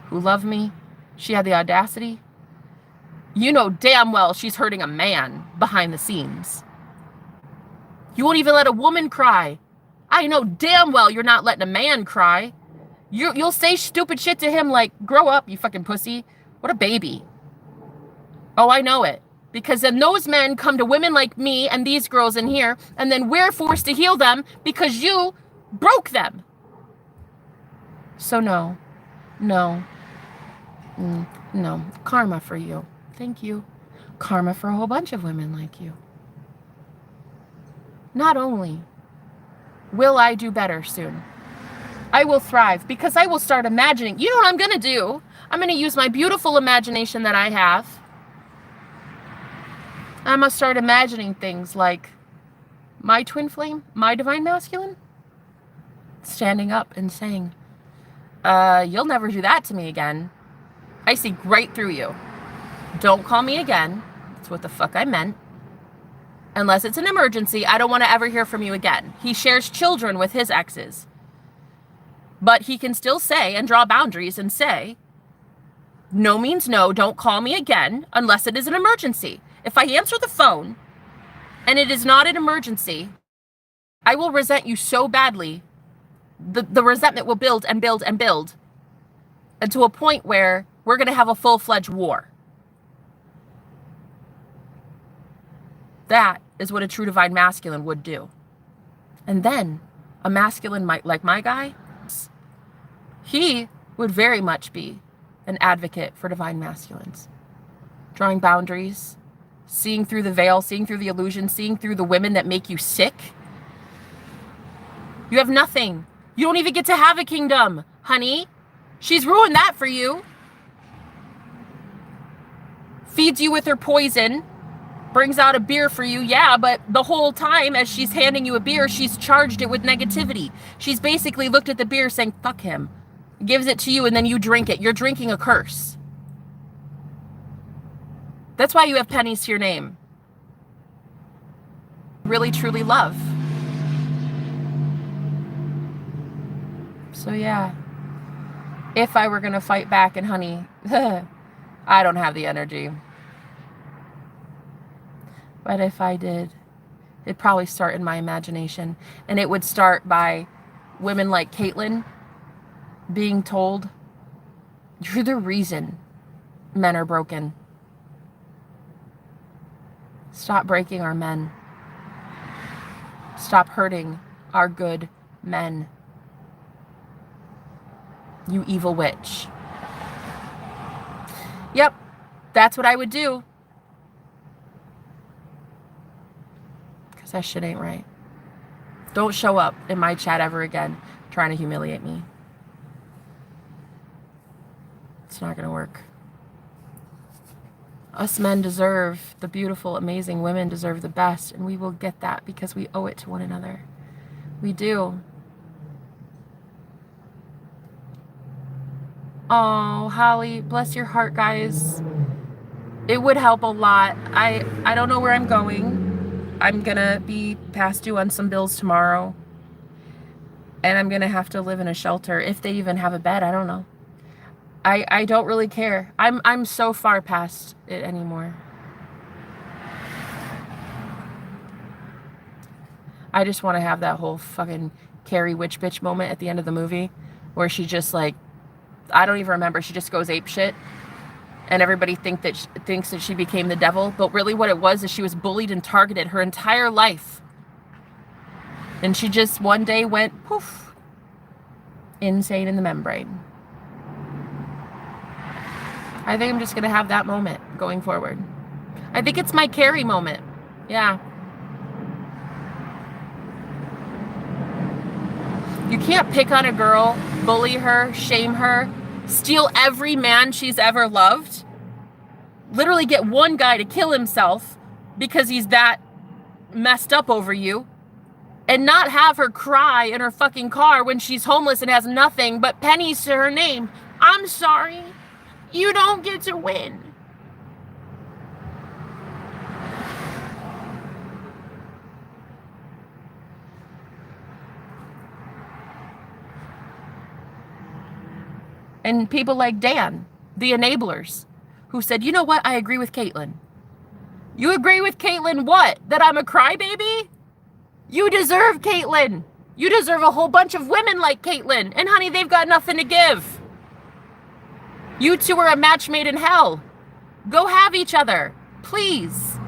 who love me, she had the audacity. You know damn well she's hurting a man behind the scenes. You won't even let a woman cry. I know damn well you're not letting a man cry. You'll say stupid shit to him like, grow up, you fucking pussy. What a baby. Oh, I know it. Because then those men come to women like me and these girls in here, and then we're forced to heal them because you broke them. So no. Karma for you. Thank you. Karma for a whole bunch of women like you. Not only will I do better soon, I will thrive because I will start imagining. You know what I'm going to do? I'm going to use my beautiful imagination that I have. I'm going to start imagining things like my twin flame, my divine masculine, standing up and saying, you'll never do that to me again. I see right through you. Don't call me again. That's what the fuck I meant. Unless it's an emergency, I don't want to ever hear from you again. He shares children with his exes. But he can still say and draw boundaries and say, no means no, don't call me again unless it is an emergency. If I answer the phone and it is not an emergency, I will resent you so badly. The resentment will build and build and build. And to a point where we're going to have a full-fledged war. That is what a true divine masculine would do. And then a masculine like my guy, he would very much be an advocate for divine masculines. Drawing boundaries, seeing through the veil, seeing through the illusion, seeing through the women that make you sick. You have nothing. You don't even get to have a kingdom, honey. She's ruined that for you. Feeds you with her poison. Brings out a beer for you, yeah, but the whole time as she's handing you a beer, she's charged it with negativity. She's basically looked at the beer saying, fuck him. gives it to you, and then you drink it. You're drinking a curse. That's why you have pennies to your name. Really, truly love. So yeah, if I were going to fight back, and honey, I don't have the energy. But if I did, it'd probably start in my imagination. And it would start by women like Caitlyn being told, you're the reason men are broken. Stop breaking our men. Stop hurting our good men. You evil witch. Yep, that's what I would do. Because that shit ain't right. Don't show up in my chat ever again trying to humiliate me. It's not going to work. Us men deserve, the beautiful, amazing women deserve the best, and we will get that because we owe it to one another. We do. Oh, Holly, bless your heart, guys. It would help a lot. I don't know where I'm going. I'm gonna be past due on some bills tomorrow. And I'm gonna have to live in a shelter. If they even have a bed, I don't know. I don't really care. I'm so far past it anymore. I just want to have that whole fucking Carrie witch bitch moment at the end of the movie where she just like, I don't even remember, she just goes ape shit and everybody thinks that she became the devil, but really what it was is she was bullied and targeted her entire life. And she just one day went poof, insane in the membrane. I think I'm just going to have that moment going forward. I think it's my Carrie moment. Yeah. You can't pick on a girl, bully her, shame her, steal every man she's ever loved, literally get one guy to kill himself because he's that messed up over you, and not have her cry in her fucking car when she's homeless and has nothing but pennies to her name. I'm sorry. You don't get to win. And people like Dan, the enablers, who said, you know what? I agree with Caitlyn. You agree with Caitlyn what? That I'm a crybaby? You deserve Caitlyn. You deserve a whole bunch of women like Caitlyn. And honey, they've got nothing to give. You two are a match made in hell. Go have each other, please.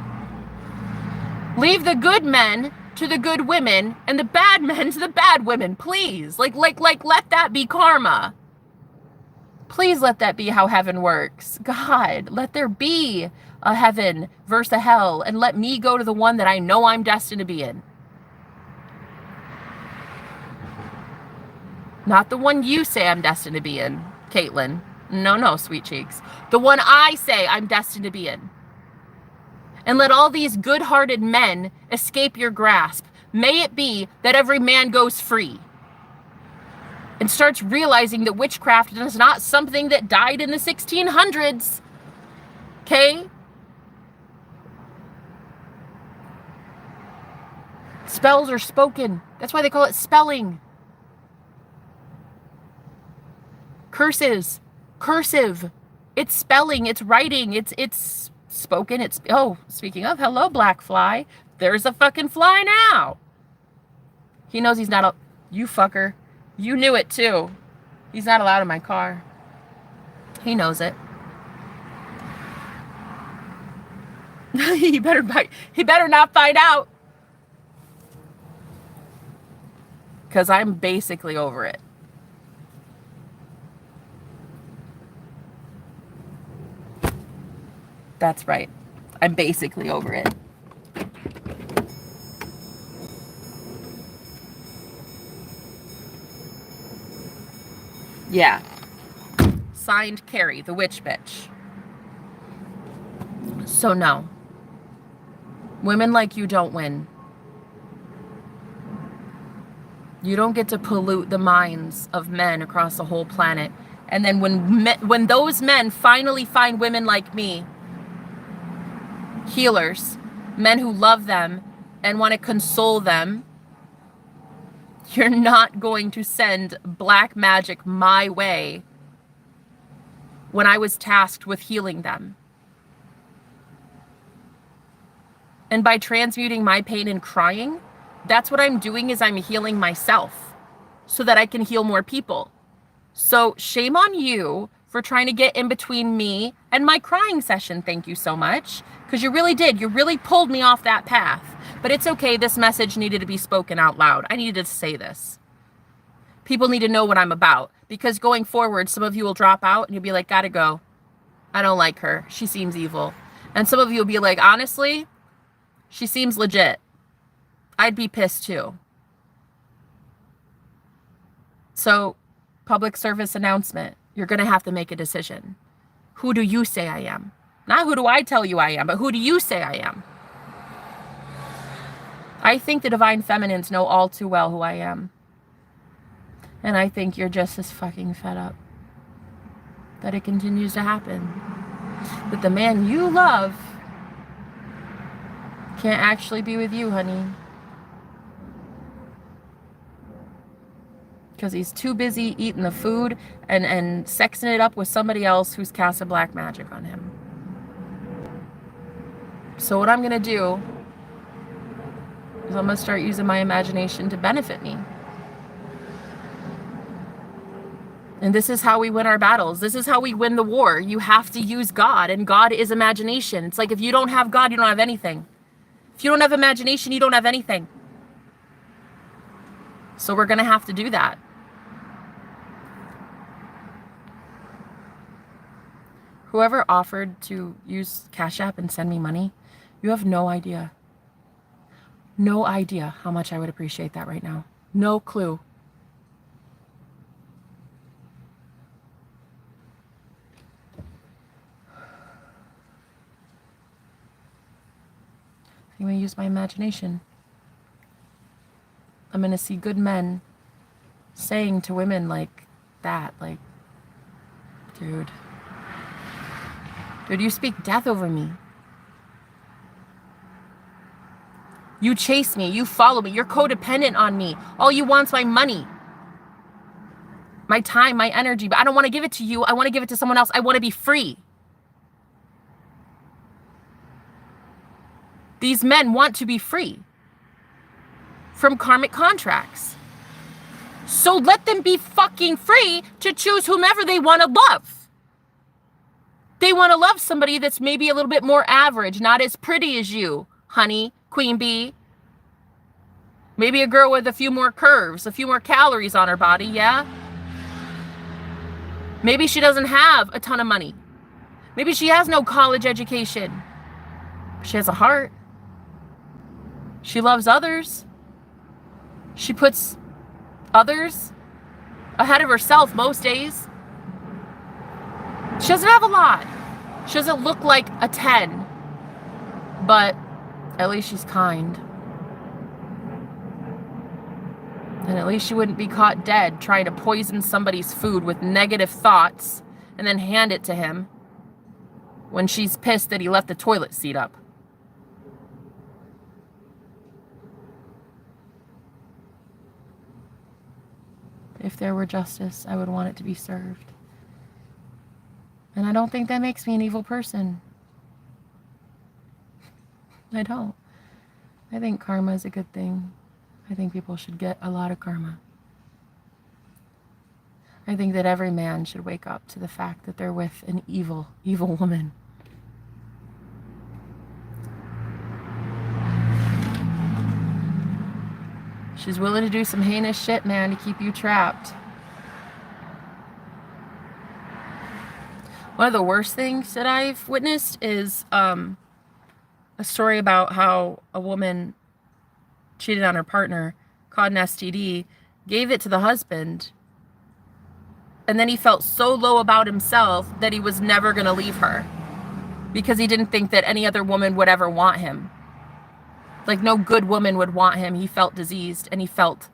Leave the good men to the good women and the bad men to the bad women, please. Like let that be karma. Please let that be how heaven works. God, let there be a heaven versus a hell, and let me go to the one that I know I'm destined to be in. Not the one you say I'm destined to be in, Caitlyn. No, sweet cheeks. The one I say I'm destined to be in. And let all these good-hearted men escape your grasp. May it be that every man goes free and starts realizing that witchcraft is not something that died in the 1600s. Okay? Spells are spoken. That's why they call it spelling. Curses. Cursive. It's spelling. It's writing. It's spoken. It's, oh, speaking of, hello, black fly. There's a fucking fly now. He knows he's not a, you fucker. You knew it too. He's not allowed in my car. He knows it. He better not find out. Because I'm basically over it. That's right. I'm basically over it. Yeah. Signed, Carrie, the witch bitch. So no. Women like you don't win. You don't get to pollute the minds of men across the whole planet. And then when those men finally find women like me, healers, men who love them and want to console them, you're not going to send black magic my way when I was tasked with healing them. And by transmuting my pain and crying, that's what I'm doing, is I'm healing myself so that I can heal more people. So shame on you for trying to get in between me and my crying session. Thank you so much. Because you really did. You really pulled me off that path. But it's okay. This message needed to be spoken out loud. I needed to say this. People need to know what I'm about. Because going forward, some of you will drop out and you'll be like, gotta go. I don't like her. She seems evil. And some of you will be like, honestly, she seems legit. I'd be pissed too. So, public service announcement. You're going to have to make a decision. Who do you say I am? Not who do I tell you I am, but who do you say I am? I think the divine feminines know all too well who I am. And I think you're just as fucking fed up that it continues to happen. That the man you love can't actually be with you, honey. Because he's too busy eating the food and sexing it up with somebody else who's casted black magic on him. So what I'm going to do is I'm going to start using my imagination to benefit me. And this is how we win our battles. This is how we win the war. You have to use God, and God is imagination. It's like if you don't have God, you don't have anything. If you don't have imagination, you don't have anything. So we're going to have to do that. Whoever offered to use Cash App and send me money, you have no idea. No idea how much I would appreciate that right now. No clue. I'm going to use my imagination. I'm going to see good men saying to women like that, like, dude, you speak death over me. You chase me, you follow me, you're codependent on me. All you want's my money, my time, my energy, but I don't want to give it to you. I want to give it to someone else. I want to be free. These men want to be free from karmic contracts. So let them be fucking free to choose whomever they want to love. They want to love somebody that's maybe a little bit more average, not as pretty as you, honey, queen bee. Maybe a girl with a few more curves, a few more calories on her body, yeah? Maybe she doesn't have a ton of money. Maybe she has no college education. She has a heart. She loves others. She puts others ahead of herself most days. She doesn't have a lot. She doesn't look like a 10. But at least she's kind. And at least she wouldn't be caught dead trying to poison somebody's food with negative thoughts and then hand it to him when she's pissed that he left the toilet seat up. If there were justice, I would want it to be served. And I don't think that makes me an evil person. I don't. I think karma is a good thing. I think people should get a lot of karma. I think that every man should wake up to the fact that they're with an evil, evil woman. She's willing to do some heinous shit, man, to keep you trapped. One of the worst things that I've witnessed is a story about how a woman cheated on her partner, caught an STD, gave it to the husband, and then he felt so low about himself that he was never going to leave her because he didn't think that any other woman would ever want him. Like no good woman would want him. He felt diseased and he felt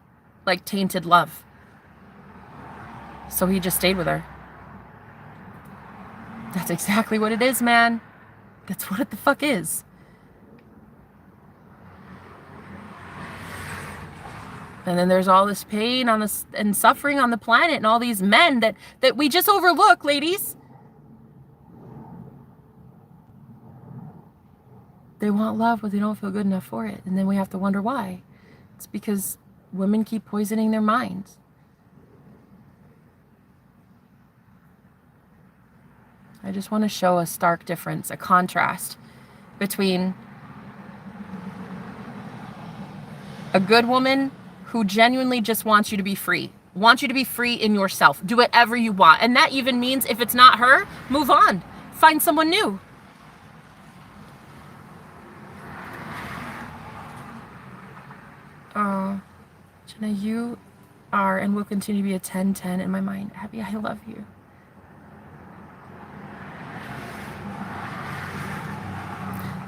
like tainted love. So he just stayed with her. That's exactly what it is, man. That's what it the fuck is. And then there's all this pain on this and suffering on the planet, and all these men that we just overlook, ladies. They want love, but they don't feel good enough for it. And then we have to wonder why. It's because women keep poisoning their minds. I just want to show a stark difference, a contrast between a good woman who genuinely just wants you to be free, wants you to be free in yourself, do whatever you want. And that even means if it's not her, move on, find someone new. Jenna, you are and will continue to be a 10-10 in my mind. Abby, I love you.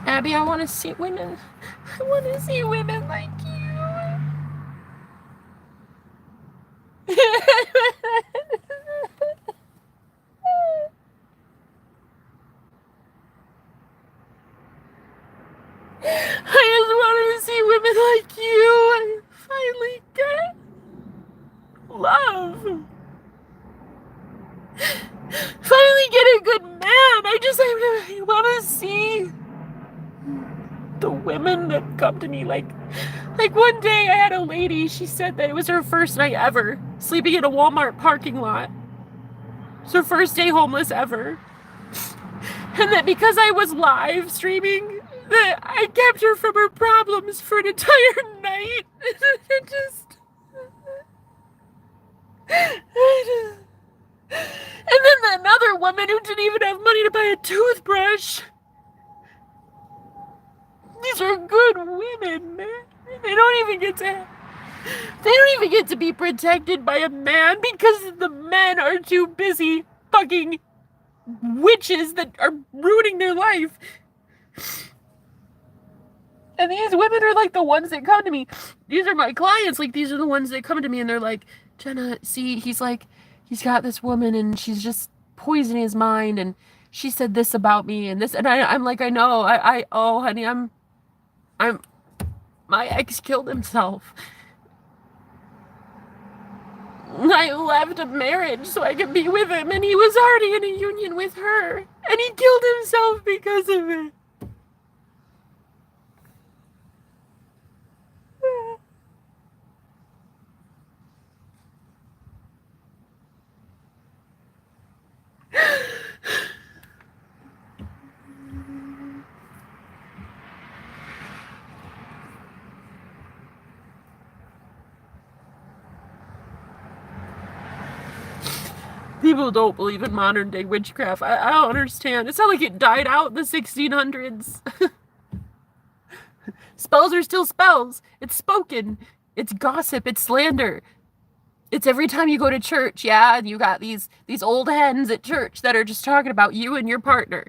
Abby, I want to see women. I want to see women like you. I just want to see women like you and finally get love. Finally get a good man. I want to see the women that come to me like one day I had a lady, she said that it was her first night ever sleeping in a Walmart parking lot. It's her first day homeless ever. And that because I was live streaming, that I kept her from her problems for an entire night. And then another woman who didn't even have money to buy a toothbrush. These are good women, man. They don't even get to be protected by a man because the men are too busy fucking witches that are ruining their life. And these women are like the ones that come to me. These are my clients. Like, these are the ones that come to me and they're like, Jenna, see, he's got this woman and she's just poisoning his mind and she said this about me and this. And I'm like, I know. Oh, honey, my ex killed himself. I left a marriage so I could be with him, and he was already in a union with her, and he killed himself because of it. People don't believe in modern day witchcraft. I don't understand. It's not like it died out in the 1600s. Spells are still spells. It's spoken. It's gossip. It's slander. It's every time you go to church, yeah, and you got these old hens at church that are just talking about you and your partner.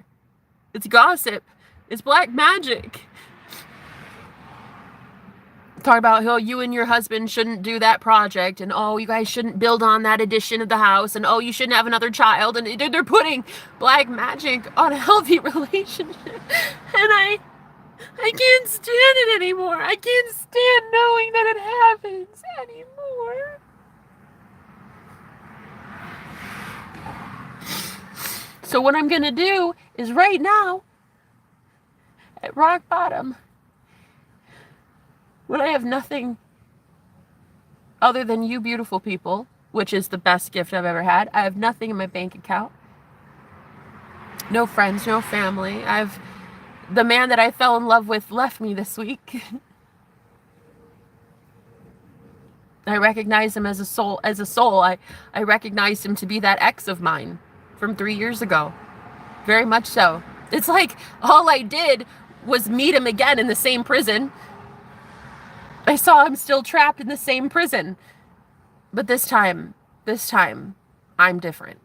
It's gossip. It's black magic. Talk about how you and your husband shouldn't do that project, and oh, you guys shouldn't build on that addition of the house, and oh, you shouldn't have another child, and they're putting black magic on a healthy relationship. And I can't stand it anymore. I can't stand knowing that it happens anymore. So what I'm gonna do is right now, at rock bottom, when I have nothing other than you beautiful people, which is the best gift I've ever had. I have nothing in my bank account. No friends, no family. The man that I fell in love with left me this week. I recognize him as a soul. I recognized him to be that ex of mine from 3 years ago. Very much so. It's like all I did was meet him again in the same prison. I saw him still trapped in the same prison. But this time, I'm different.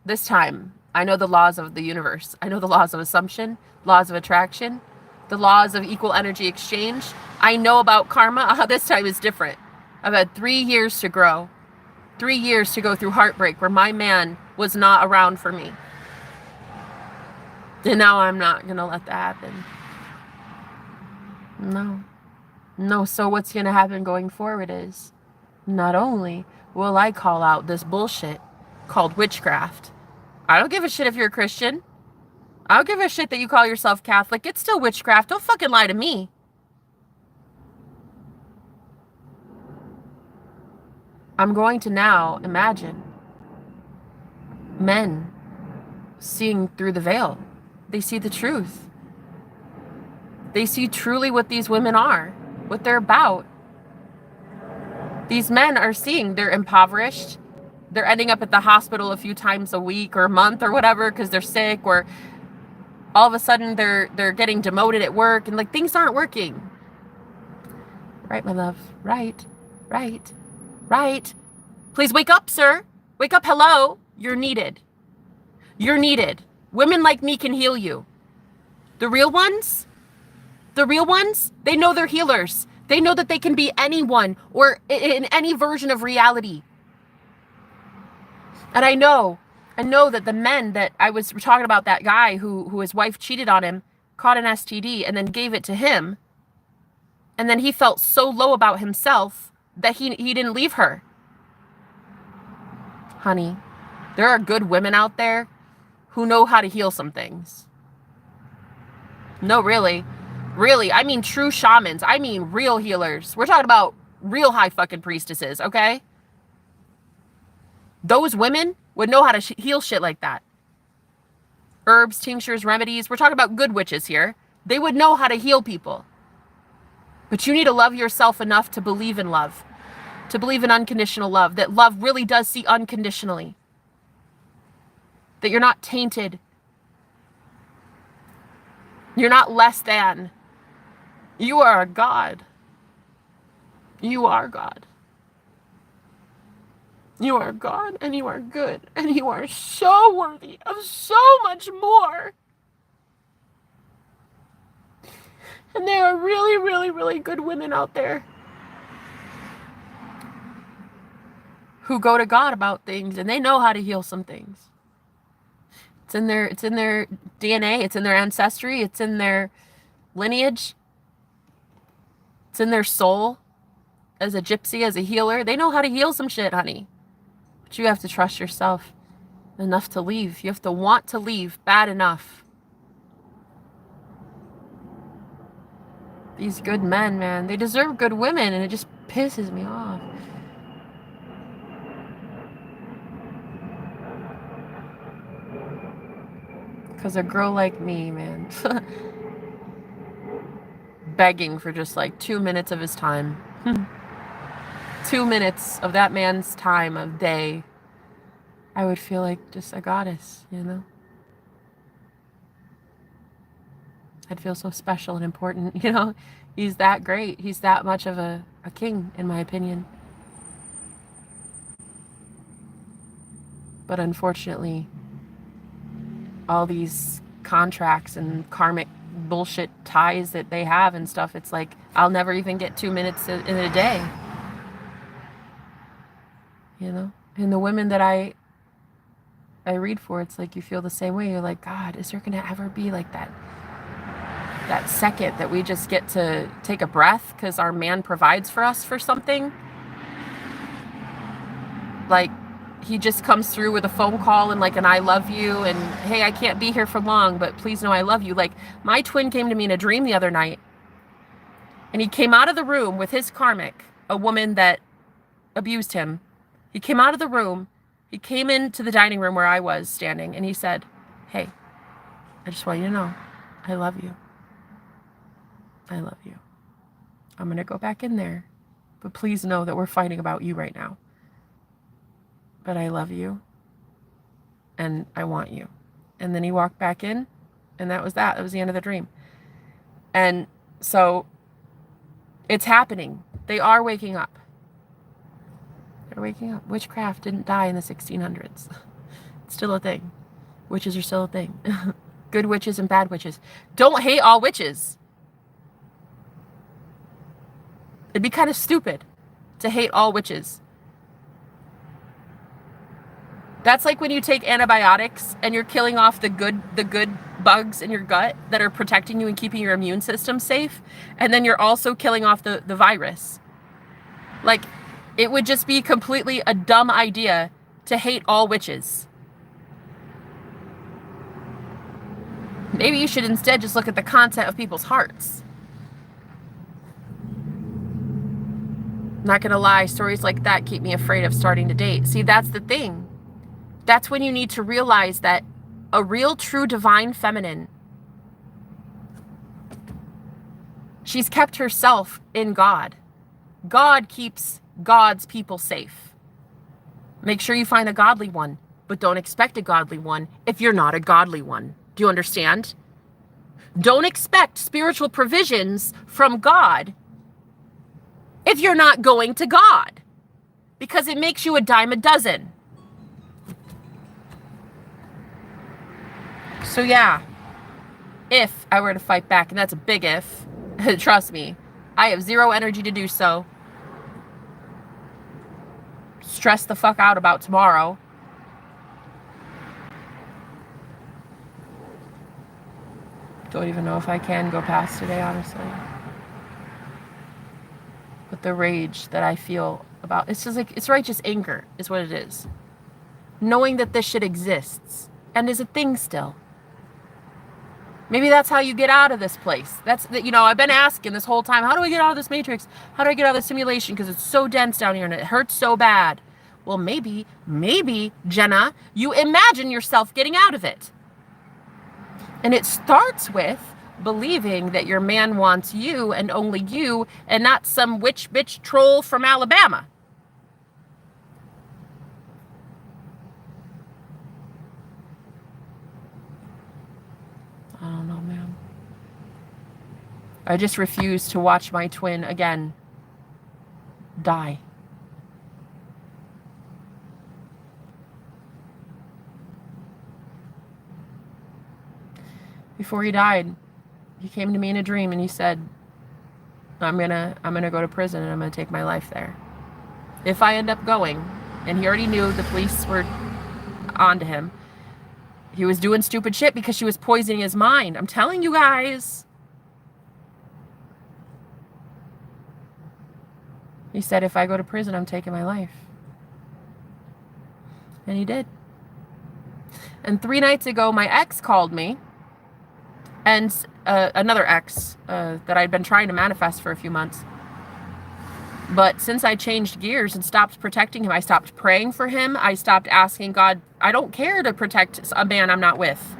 This time, I know the laws of the universe. I know the laws of assumption, laws of attraction, the laws of equal energy exchange. I know about karma. This time is different. I've had 3 years to grow. 3 years to go through heartbreak where my man was not around for me. And now I'm not going to let that happen. No. So what's going to happen going forward is not only will I call out this bullshit called witchcraft. I don't give a shit if you're a Christian. I don't give a shit that you call yourself Catholic. It's still witchcraft. Don't fucking lie to me. I'm going to now imagine men seeing through the veil. They see the truth. They see truly what these women are, what they're about. These men are seeing they're impoverished. They're ending up at the hospital a few times a week or a month or whatever because they're sick, or all of a sudden they're getting demoted at work and like things aren't working. Right, my love. Right. Please wake up, sir. Wake up. Hello. You're needed. Women like me can heal you. The real ones, they know they're healers. They know that they can be anyone or in any version of reality. And I know that the men that I was talking about, that guy who his wife cheated on him, caught an STD and then gave it to him. And then he felt so low about himself that he didn't leave her. Honey, there are good women out there who know how to heal some things. No, really. I mean true shamans. I mean real healers. We're talking about real high fucking priestesses, okay? Those women would know how to heal shit like that. Herbs, tinctures, remedies. We're talking about good witches here. They would know how to heal people. But you need to love yourself enough to believe in love. To believe in unconditional love. That love really does see unconditionally. That you're not tainted. You're not less than. You are a God. You are God. You are God, and you are good, and you are so worthy of so much more. And there are really, really, really good women out there who go to God about things, and they know how to heal some things. It's in their DNA, it's in their ancestry, it's in their lineage, it's in their soul. As a gypsy, as a healer, they know how to heal some shit, honey. But you have to trust yourself enough to leave. You have to want to leave bad enough. These good men, man, they deserve good women, and it just pisses me off. Because a girl like me, man, begging for just like 2 minutes of his time. 2 minutes of that man's time of day, I would feel like just a goddess, you know? I'd feel so special and important, you know? He's that great. He's that much of a king, in my opinion. But unfortunately, all these contracts and karmic bullshit ties that they have and stuff, it's like, I'll never even get 2 minutes in a day. You know? And the women that I read for, it's like you feel the same way. You're like, God, is there going to ever be like that second that we just get to take a breath because our man provides for us for something? Like, he just comes through with a phone call and like an I love you and, hey, I can't be here for long, but please know I love you. Like, my twin came to me in a dream the other night, and he came out of the room with his karmic, a woman that abused him. He came out of the room, he came into the dining room where I was standing, and he said, hey, I just want you to know, I love you. I love you. I'm going to go back in there, but please know that we're fighting about you right now. But I love you, and I want you. And then he walked back in, and that was that. That was the end of the dream. And so it's happening. They are waking up. They're waking up. Witchcraft didn't die in the 1600s. It's still a thing. Witches are still a thing. Good witches and bad witches. Don't hate all witches. It'd be kind of stupid. to hate all witches. That's like when you take antibiotics and you're killing off the good bugs in your gut that are protecting you and keeping your immune system safe, and then you're also killing off the virus. Like, it would just be completely a dumb idea to hate all witches. Maybe you should instead just look at the content of people's hearts. Not gonna lie, stories like that keep me afraid of starting to date. See, that's the thing. That's when you need to realize that a real, true, divine feminine, she's kept herself in God. God keeps God's people safe. Make sure you find a godly one, but don't expect a godly one if you're not a godly one. Do you understand? Don't expect spiritual provisions from God if you're not going to God, because it makes you a dime a dozen. So yeah, if I were to fight back, and that's a big if, trust me, I have zero energy to do so. Stress the fuck out about tomorrow. Don't even know if I can go past today, honestly. But the rage that I feel about, it's just like, it's righteous anger is what it is. Knowing that this shit exists and is a thing still. Maybe that's how you get out of this place. I've been asking this whole time, how do I get out of this matrix? How do I get out of the simulation? Because it's so dense down here and it hurts so bad. Well, maybe, Jenna, you imagine yourself getting out of it. And it starts with believing that your man wants you and only you and not some witch bitch troll from Alabama. I don't know, man. I just refuse to watch my twin again die. Before he died, he came to me in a dream and he said, I'm gonna go to prison and I'm gonna take my life there. If I end up going, and he already knew the police were onto him. He was doing stupid shit because she was poisoning his mind. I'm telling you guys. He said, if I go to prison, I'm taking my life. And he did. And 3 nights ago, my ex called me. And another ex that I'd been trying to manifest for a few months. But since I changed gears and stopped protecting him, I stopped praying for him. I stopped asking God, I don't care to protect a man I'm not with.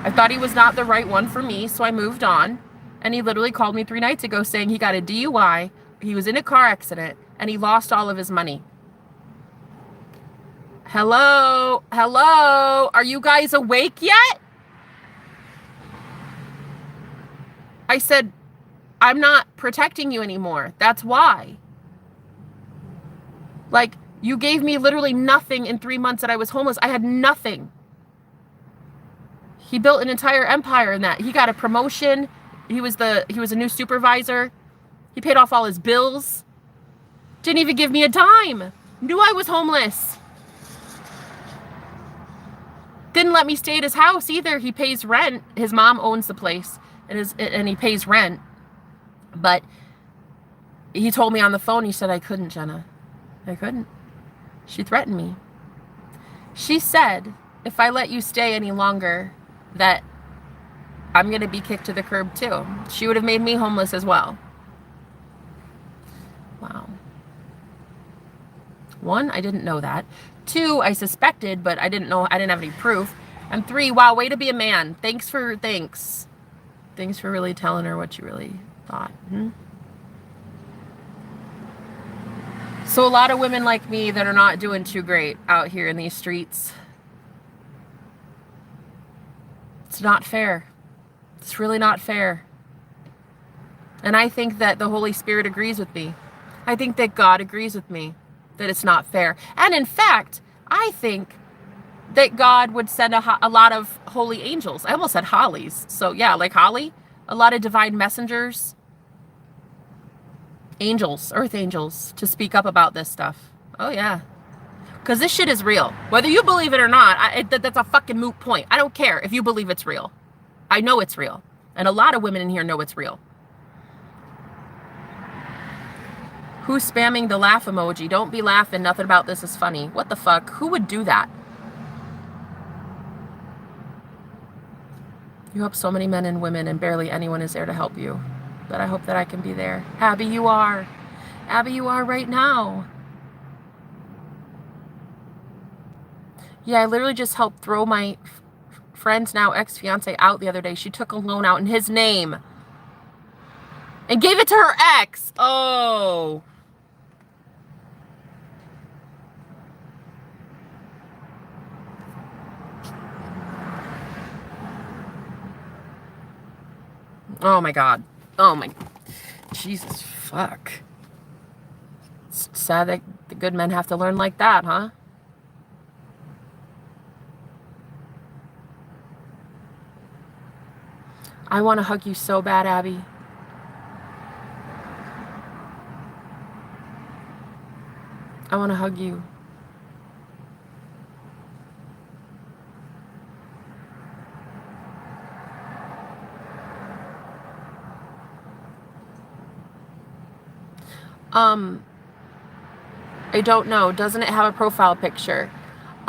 I thought he was not the right one for me, so I moved on. And he literally called me 3 nights ago saying he got a DUI, he was in a car accident, and he lost all of his money. Hello? Are you guys awake yet? I said, I'm not protecting you anymore. That's why. Like, you gave me literally nothing in 3 months that I was homeless. I had nothing. He built an entire empire in that. He got a promotion. He was a new supervisor. He paid off all his bills. Didn't even give me a dime. Knew I was homeless. Didn't let me stay at his house either. He pays rent. His mom owns the place, and he pays rent. But he told me on the phone, he said, I couldn't, Jenna. I couldn't. She threatened me. She said, if I let you stay any longer, that I'm going to be kicked to the curb too. She would have made me homeless as well. Wow. 1, I didn't know that. 2, I suspected, but I didn't know, I didn't have any proof. And 3, wow, way to be a man. Thanks for really telling her what you really thought. So a lot of women like me that are not doing too great out here in these streets. It's not fair. It's really not fair. And I think that the Holy Spirit agrees with me. I think that God agrees with me that it's not fair. And in fact, I think that God would send a lot of holy angels. I almost said hollies. So yeah, like Holly, a lot of divine messengers angels, earth angels, to speak up about this stuff. Oh, yeah. Because this shit is real. Whether you believe it or not, that's a fucking moot point. I don't care if you believe it's real. I know it's real. And a lot of women in here know it's real. Who's spamming the laugh emoji? Don't be laughing. Nothing about this is funny. What the fuck? Who would do that? You help so many men and women, and barely anyone is there to help you. But I hope that I can be there. Abby, you are. Abby, you are right now. Yeah, I literally just helped throw my friend's now ex-fiance out the other day. She took a loan out in his name and gave it to her ex. Oh. Oh my God. Oh my. Jesus fuck. It's sad that the good men have to learn like that, huh? I want to hug you so bad, Abby. I want to hug you. I don't know. Doesn't it have a profile picture?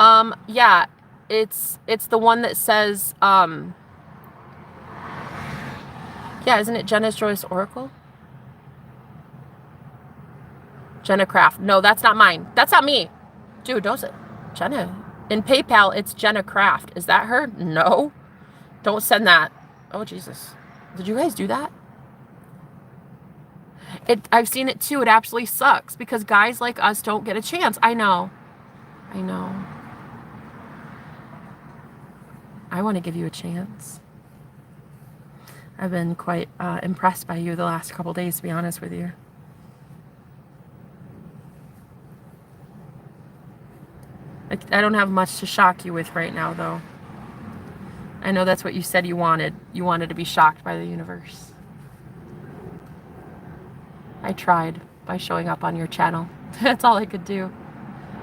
Yeah. It's the one that says, yeah, isn't it Jenna's Joyous Oracle? Jenna Craft. No, that's not mine. That's not me. Dude, don't say Jenna. In PayPal, it's Jenna Craft. Is that her? No. Don't send that. Oh, Jesus. Did you guys do that? I've seen it too. It absolutely sucks because guys like us don't get a chance. I know. I know. I want to give you a chance. I've been quite impressed by you the last couple days, to be honest with you. I don't have much to shock you with right now, though. I know that's what you said you wanted. You wanted to be shocked by the universe. I tried by showing up on your channel. That's all I could do.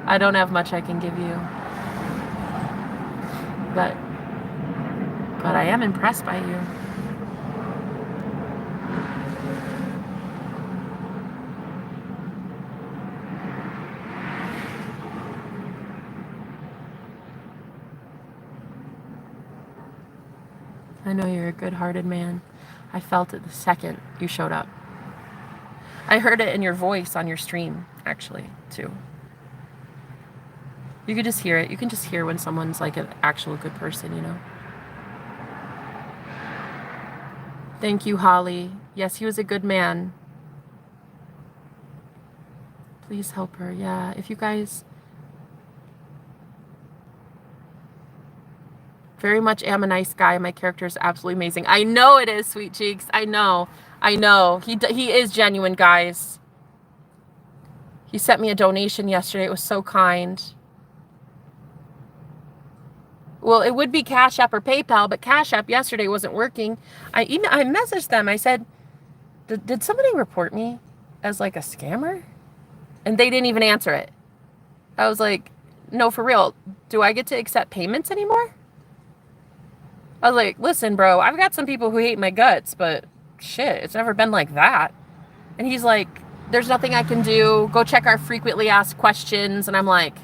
I don't have much I can give you. But I am impressed by you. I know you're a good-hearted man. I felt it the second you showed up. I heard it in your voice on your stream, actually, too. You could just hear it. You can just hear when someone's like an actual good person, you know? Thank you, Holly. Yes, he was a good man. Please help her. Yeah, if you guys... Very much am a nice guy. My character is absolutely amazing. I know it is, Sweet Cheeks. I know. I know. He is genuine, guys. He sent me a donation yesterday. It was so kind. Well, it would be Cash App or PayPal, but Cash App yesterday wasn't working. I messaged them. I said, did somebody report me as like a scammer? And they didn't even answer it. I was like, no, for real. Do I get to accept payments anymore? I was like, listen, bro, I've got some people who hate my guts, but shit, it's never been like that. And he's like, there's nothing I can do. Go check our frequently asked questions. And I'm like,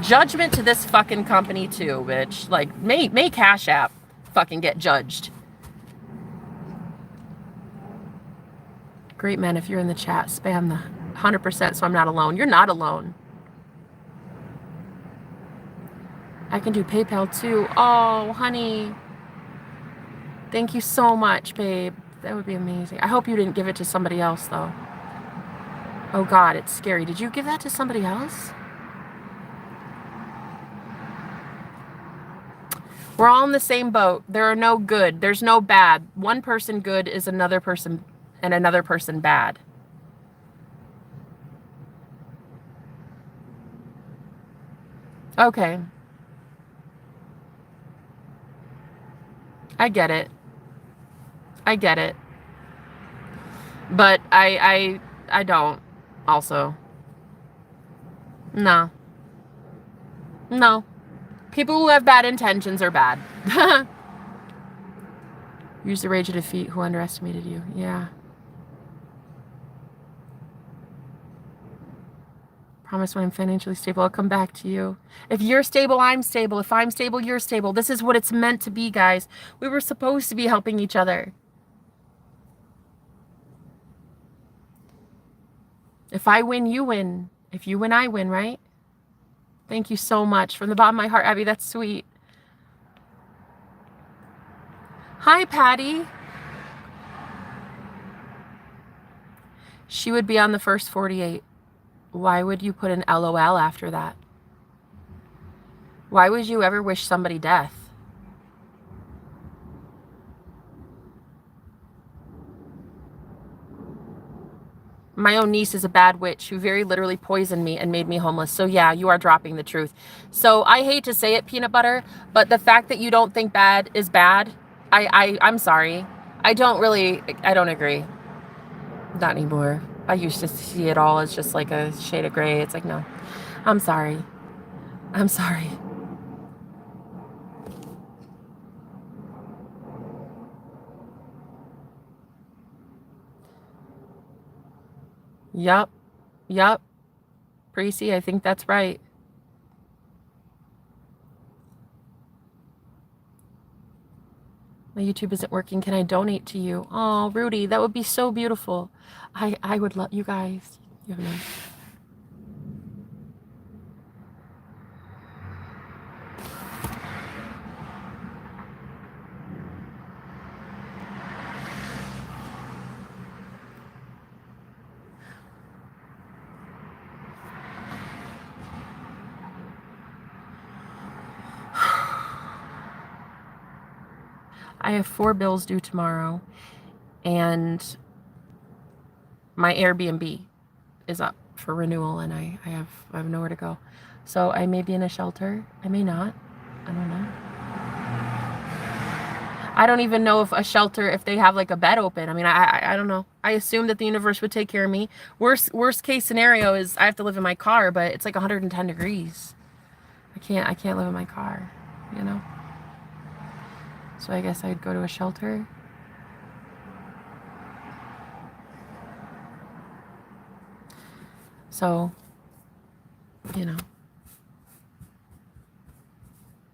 judgment to this fucking company too, bitch. Like, may Cash App fucking get judged. Great men, if you're in the chat, spam the 100% so I'm not alone. You're not alone. I can do PayPal too. Oh, honey. Thank you so much, babe. That would be amazing. I hope you didn't give it to somebody else, though. Oh, God, it's scary. Did you give that to somebody else? We're all in the same boat. There are no good. There's no bad. One person good is another person and another person bad. Okay. I get it. I get it. But I don't also. No. No. People who have bad intentions are bad. Use the rage to defeat who underestimated you. Yeah. Promise when I'm financially stable, I'll come back to you. If you're stable, I'm stable. If I'm stable, you're stable. This is what it's meant to be, guys. We were supposed to be helping each other. If I win, you win. If you win, I win, right? Thank you so much. From the bottom of my heart, Abby, that's sweet. Hi, Patty. She would be on the first 48. Why would you put an LOL after that? Why would you ever wish somebody death? My own niece is a bad witch who very literally poisoned me and made me homeless. So yeah, you are dropping the truth. So I hate to say it, peanut butter, but the fact that you don't think bad is bad, I'm sorry. I don't agree. Not anymore. I used to see it all as just like a shade of gray. It's like, no, I'm sorry. I'm sorry. Yup. Precy, I think that's right. My YouTube isn't working. Can I donate to you? Oh, Rudy, that would be so beautiful. I would love you guys. You have no. I have 4 bills due tomorrow, and my Airbnb is up for renewal, and I have nowhere to go. So I may be in a shelter. I may not. I don't know. I don't even know if a shelter, if they have like a bed open. I mean, I don't know. I assume that the universe would take care of me. Worst case scenario is I have to live in my car, but it's like 110 degrees. I can't live in my car, you know? So I guess I'd go to a shelter. So, you know,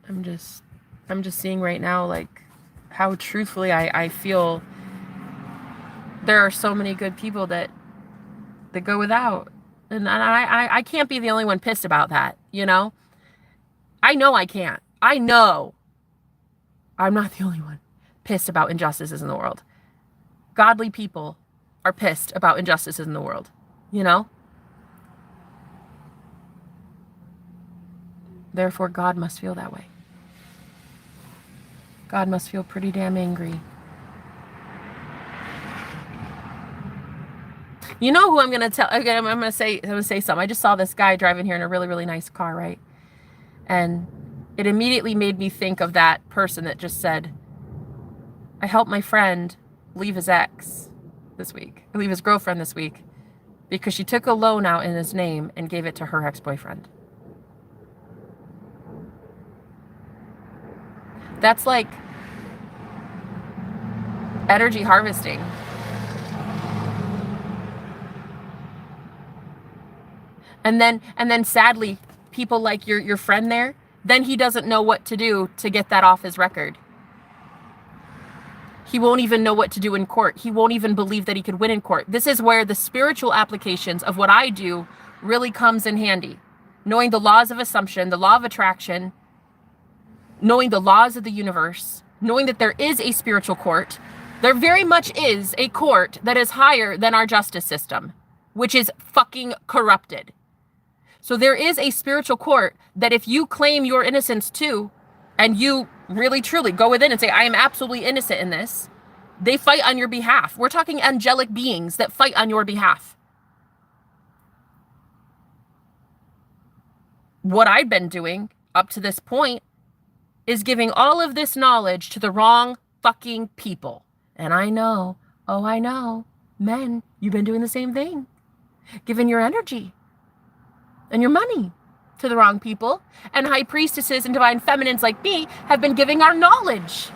I'm just seeing right now, like, how truthfully I feel there are so many good people that go without. And I can't be the only one pissed about that, you know? I know I can't. I know I'm not the only one pissed about injustices in the world. Godly people are pissed about injustices in the world, you know? Therefore, God must feel that way. God must feel pretty damn angry. You know who I'm going to tell? Again, I'm going to say something. I just saw this guy driving here in a really, really nice car, right? And it immediately made me think of that person that just said, I helped my friend leave his ex this week, leave his girlfriend this week, because she took a loan out in his name and gave it to her ex-boyfriend. That's like energy harvesting. And then sadly, people like your friend there, then he doesn't know what to do to get that off his record. He won't even know what to do in court. He won't even believe that he could win in court. This is where the spiritual applications of what I do really comes in handy. Knowing the laws of assumption, the law of attraction, knowing the laws of the universe, knowing that there is a spiritual court. There very much is a court that is higher than our justice system, which is fucking corrupted. So there is a spiritual court that if you claim your innocence too, and you really truly go within and say, I am absolutely innocent in this, they fight on your behalf. We're talking angelic beings that fight on your behalf. What I've been doing up to this point is giving all of this knowledge to the wrong fucking people. And I know, oh, I know, Men, you've been doing the same thing. Giving your energy and your money to the wrong people. And high priestesses and divine feminines like me have been giving our knowledge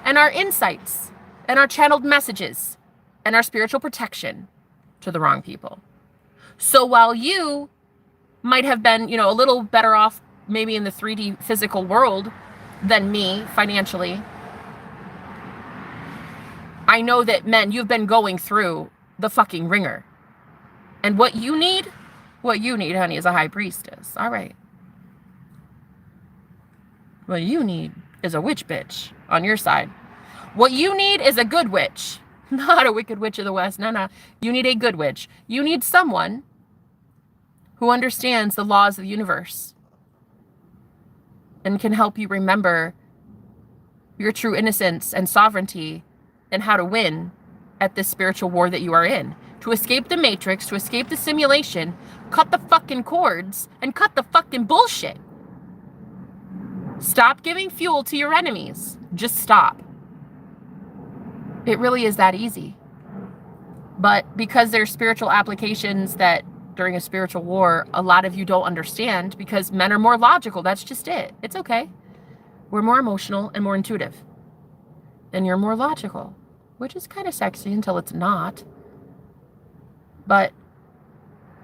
and our insights and our channeled messages and our spiritual protection to the wrong people. So while you might have been, a little better off maybe in the 3D physical world than me financially, I know that, men, you've been going through the fucking ringer. And what you need, honey, is a high priestess. All right. What you need is a witch bitch on your side. What you need is a good witch, not a wicked witch of the West. No. You need a good witch. You need someone who understands the laws of the universe and can help you remember your true innocence and sovereignty and how to win at this spiritual war that you are in. To escape the matrix, to escape the simulation, cut the fucking cords and cut the fucking bullshit. Stop giving fuel to your enemies. Just stop. It really is that easy. But because there's spiritual applications that during a spiritual war, a lot of you don't understand because men are more logical. That's just it. It's okay. We're more emotional and more intuitive. And you're more logical, which is kind of sexy until it's not. But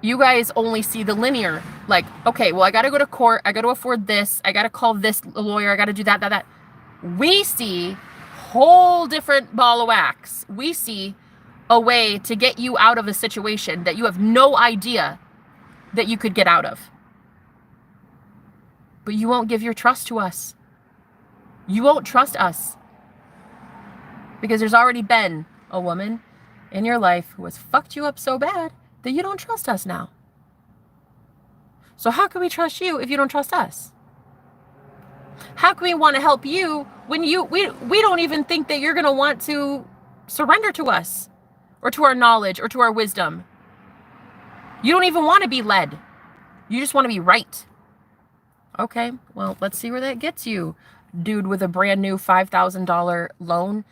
you guys only see the linear, like, okay, well, I got to go to court. I got to afford this. I got to call this lawyer. I got to do that. We see whole different ball of wax. We see a way to get you out of a situation that you have no idea that you could get out of. But you won't give your trust to us. You won't trust us. Because there's already been a woman in your life who has fucked you up so bad that you don't trust us now. So how can we trust you if you don't trust us? How can we want to help you when we don't even think that you're going to want to surrender to us or to our knowledge or to our wisdom? You don't even want to be led. You just want to be right. Okay, well, let's see where that gets you, dude with a brand new $5,000 loan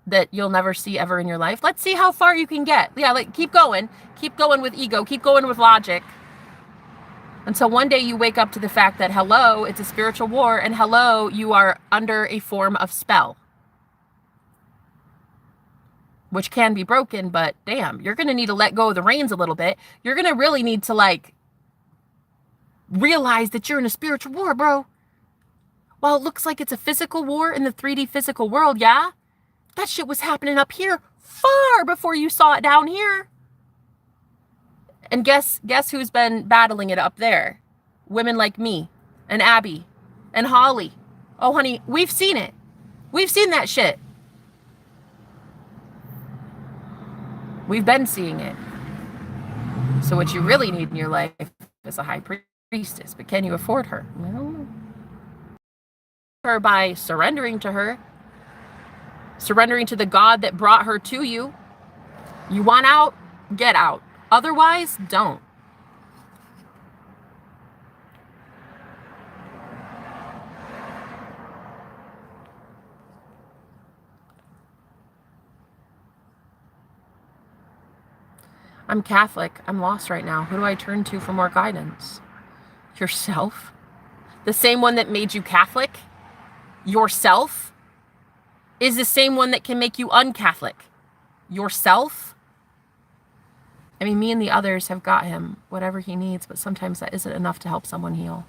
that you'll never see ever in your life. Let's see how far you can get. Yeah, like keep going with ego, keep going with logic. Until one day you wake up to the fact that, hello, it's a spiritual war, and hello, you are under a form of spell. Which can be broken, but damn, you're going to need to let go of the reins a little bit. You're going to really need to, realize that you're in a spiritual war, bro. While it looks like it's a physical war in the 3D physical world, yeah? That shit was happening up here far before you saw it down here. And guess who's been battling it up there? Women like me and Abby and Holly. Oh, honey, we've seen it. We've seen that shit. We've been seeing it. So what you really need in your life is a high priestess. But can you afford her? Well, her by surrendering to her. Surrendering to the God that brought her to you. You want out? Get out. Otherwise, don't. I'm Catholic. I'm lost right now. Who do I turn to for more guidance? Yourself? The same one that made you Catholic? Yourself? Is the same one that can make you un-Catholic. Yourself? I mean, me and the others have got him whatever he needs, but sometimes that isn't enough to help someone heal.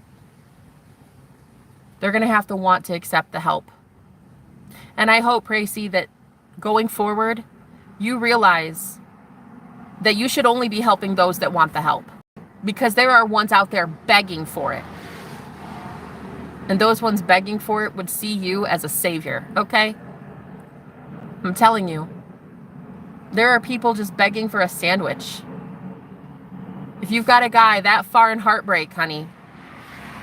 They're going to have to want to accept the help. And I hope, Tracy, that going forward, you realize that you should only be helping those that want the help. Because there are ones out there begging for it. And those ones begging for it would see you as a savior, okay? I'm telling you. There are people just begging for a sandwich. If you've got a guy that far in heartbreak, honey,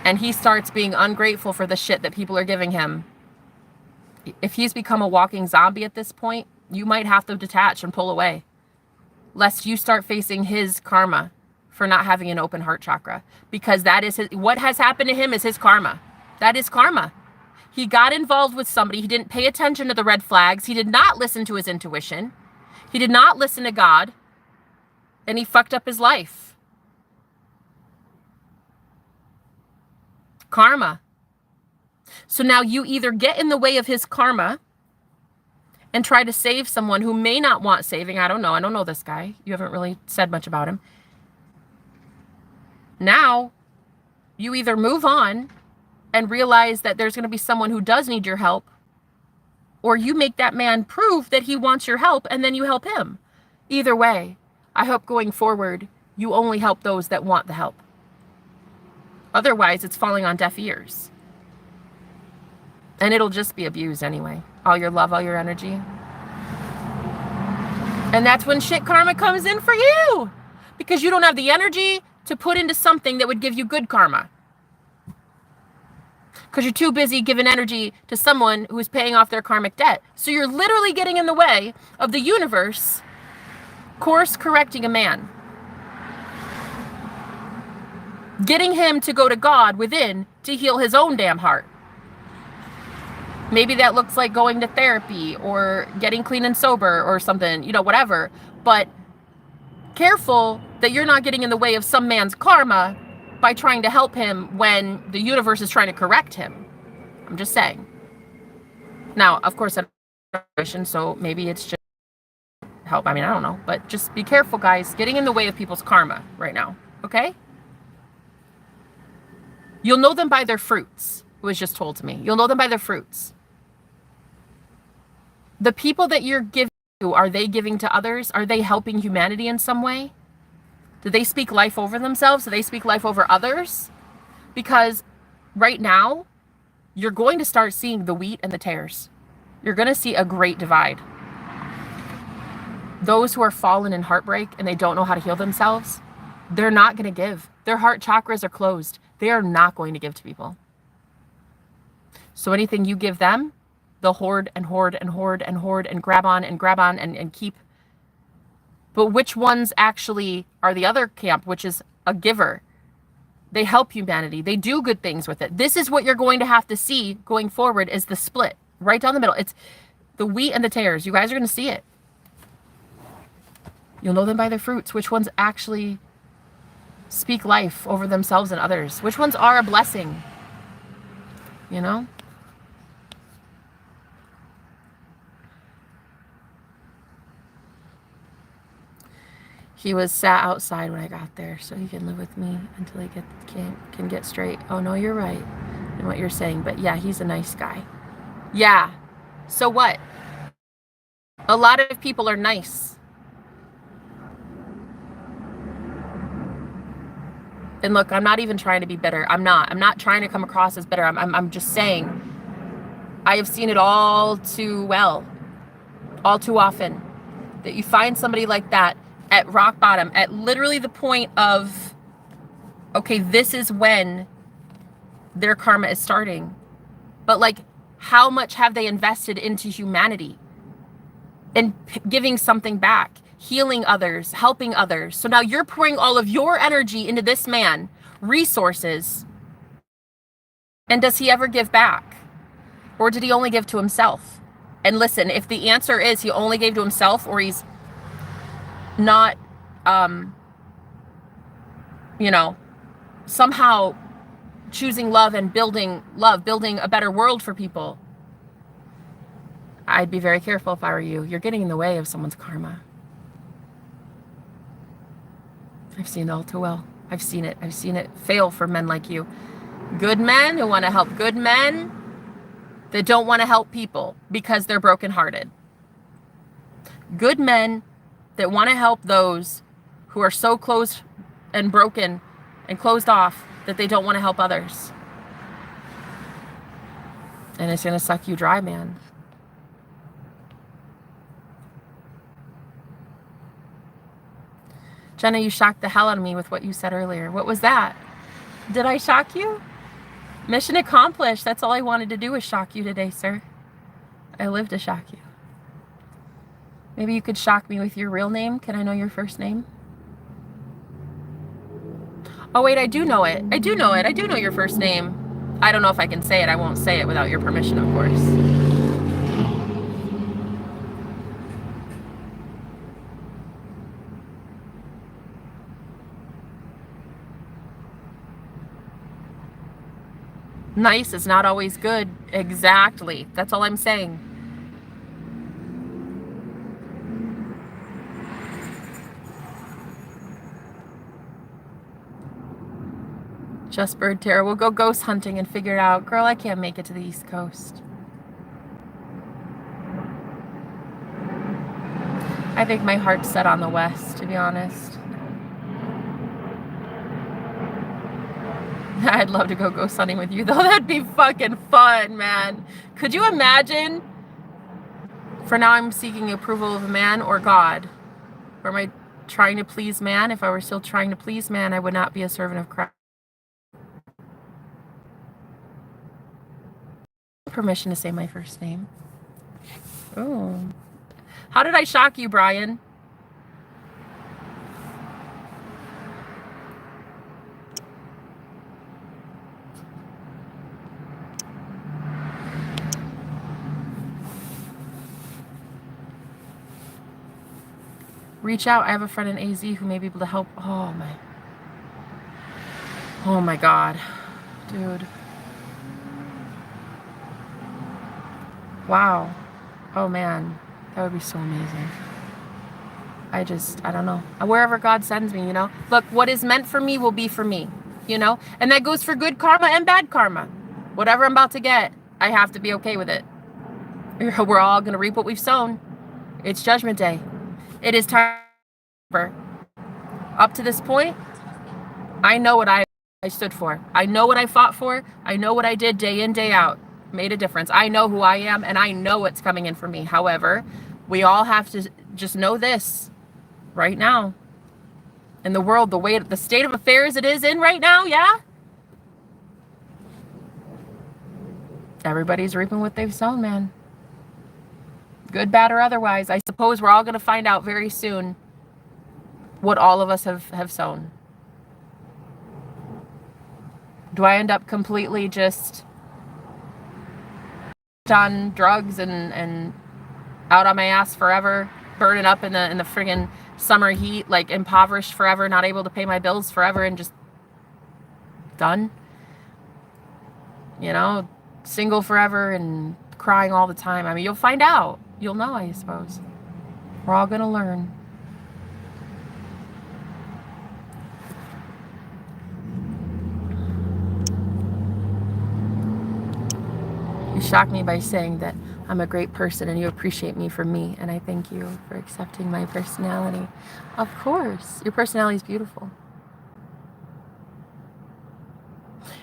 and he starts being ungrateful for the shit that people are giving him, if he's become a walking zombie at this point, you might have to detach and pull away, lest you start facing his karma for not having an open heart chakra. Because that is what has happened to him is his karma. That is karma. He got involved with somebody. He didn't pay attention to the red flags. He did not listen to his intuition. He did not listen to God. and he fucked up his life. Karma. So now you either get in the way of his karma and try to save someone who may not want saving. I don't know this guy. You haven't really said much about him. Now, you either move on and realize that there's going to be someone who does need your help, or you make that man prove that he wants your help and then you help him. Either way, I hope going forward, you only help those that want the help. Otherwise, it's falling on deaf ears. And it'll just be abused anyway. All your love, all your energy. And that's when shit karma comes in for you. Because you don't have the energy to put into something that would give you good karma. Because you're too busy giving energy to someone who is paying off their karmic debt. So you're literally getting in the way of the universe course correcting a man. Getting him to go to God within to heal his own damn heart. Maybe that looks like going to therapy or getting clean and sober or something, whatever. But careful that you're not getting in the way of some man's karma by trying to help him when the universe is trying to correct him. I'm just saying. Now, of course, so maybe it's just help. I don't know. But just be careful, guys, getting in the way of people's karma right now. Okay? You'll know them by their fruits. It was just told to me. You'll know them by their fruits. The people that you're giving to, are they giving to others? Are they helping humanity in some way? Do they speak life over themselves? Do they speak life over others? Because right now, you're going to start seeing the wheat and the tares. You're going to see a great divide. Those who are fallen in heartbreak and they don't know how to heal themselves, they're not going to give. Their heart chakras are closed. They are not going to give to people. So anything you give them, they'll hoard and hoard and hoard and hoard and grab on and keep. But which ones actually are the other camp, which is a giver? They help humanity. They do good things with it. This is what you're going to have to see going forward, is the split right down the middle. It's the wheat and the tares. You guys are going to see it. You'll know them by their fruits. Which ones actually speak life over themselves and others? Which ones are a blessing? He was sat outside when I got there, so he can live with me until he can get straight. Oh, no, you're right in what you're saying. But yeah, he's a nice guy. Yeah. So what? A lot of people are nice. And look, I'm not even trying to be bitter. I'm not trying to come across as bitter. I'm just saying I have seen it all too well, all too often, that you find somebody like that at rock bottom, at literally the point of, okay, this is when their karma is starting. But like, how much have they invested into humanity and giving something back, healing others, helping others? So now you're pouring all of your energy into this man, resources. And does he ever give back? Or did he only give to himself? And listen, if the answer is he only gave to himself, or he's not, somehow choosing love and building a better world for people, I'd be very careful if I were you. You're getting in the way of someone's karma. I've seen it all too well. I've seen it fail for men like you. Good men who want to help good men that don't want to help people because they're brokenhearted. Good men that want to help those who are so closed and broken and closed off that they don't want to help others. And it's going to suck you dry, man. Jenna, you shocked the hell out of me with what you said earlier. What was that? Did I shock you? Mission accomplished. That's all I wanted to do was shock you today, sir. I live to shock you. Maybe you could shock me with your real name. Can I know your first name? Oh, wait, I do know it. I do know your first name. I don't know if I can say it. I won't say it without your permission, of course. Nice is not always good. Exactly. That's all I'm saying. Just Bird Terror. We'll go ghost hunting and figure it out. Girl, I can't make it to the East Coast. I think my heart's set on the West, to be honest. I'd love to go ghost hunting with you, though. That'd be fucking fun, man. Could you imagine? For now, I'm seeking approval of man or God. Or am I trying to please man? If I were still trying to please man, I would not be a servant of Christ. Permission to say my first name. Oh. How did I shock you, Brian? Reach out. I have a friend in AZ who may be able to help. Oh my God. Dude. Wow. Oh man. That would be so amazing. I don't know. Wherever God sends me, you know? Look, what is meant for me will be for me, you know? And that goes for good karma and bad karma. Whatever I'm about to get, I have to be okay with it. We're all going to reap what we've sown. It's Judgment Day. It is time. Up to this point, I know what I stood for. I know what I fought for. I know what I did day in, day out. Made a difference. I know who I am, and I know what's coming in for me. However, we all have to just know this right now. In the world, the state of affairs it is in right now, yeah? Everybody's reaping what they've sown, man. Good, bad, or otherwise. I suppose we're all going to find out very soon what all of us have sown. Do I end up completely just on drugs and out on my ass forever, burning up in the friggin' summer heat, like impoverished forever, not able to pay my bills forever, and just done? You know, single forever and crying all the time. I mean, you'll find out. You'll know, I suppose. We're all gonna learn. You shock me by saying that I'm a great person and you appreciate me for me, and I thank you for accepting my personality. Of course, your personality is beautiful.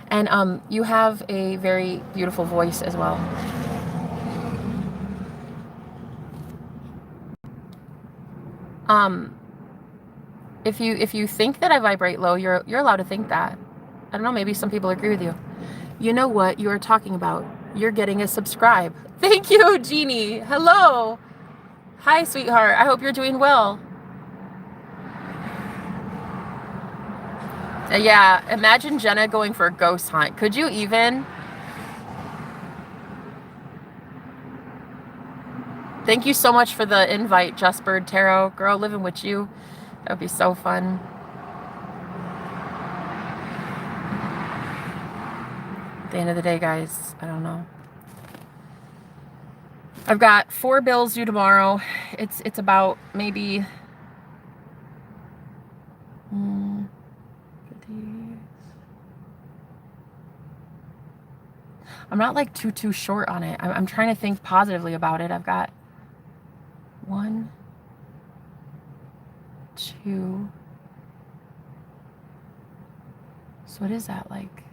And you have a very beautiful voice as well. If you think that I vibrate low, you're allowed to think that. I don't know, maybe some people agree with you. You know what you are talking about. You're getting a subscribe. Thank you, Jeannie. Hello. Hi, sweetheart. I hope you're doing well. Yeah, imagine Jenna going for a ghost hunt. Could you even? Thank you so much for the invite, Just Bird Tarot. Girl, living with you. That would be so fun. At the end of the day, guys, I don't know. I've got 4 bills due tomorrow. It's about maybe I'm not like too short on it. I'm trying to think positively about it. I've got 1, 2. So what is that like?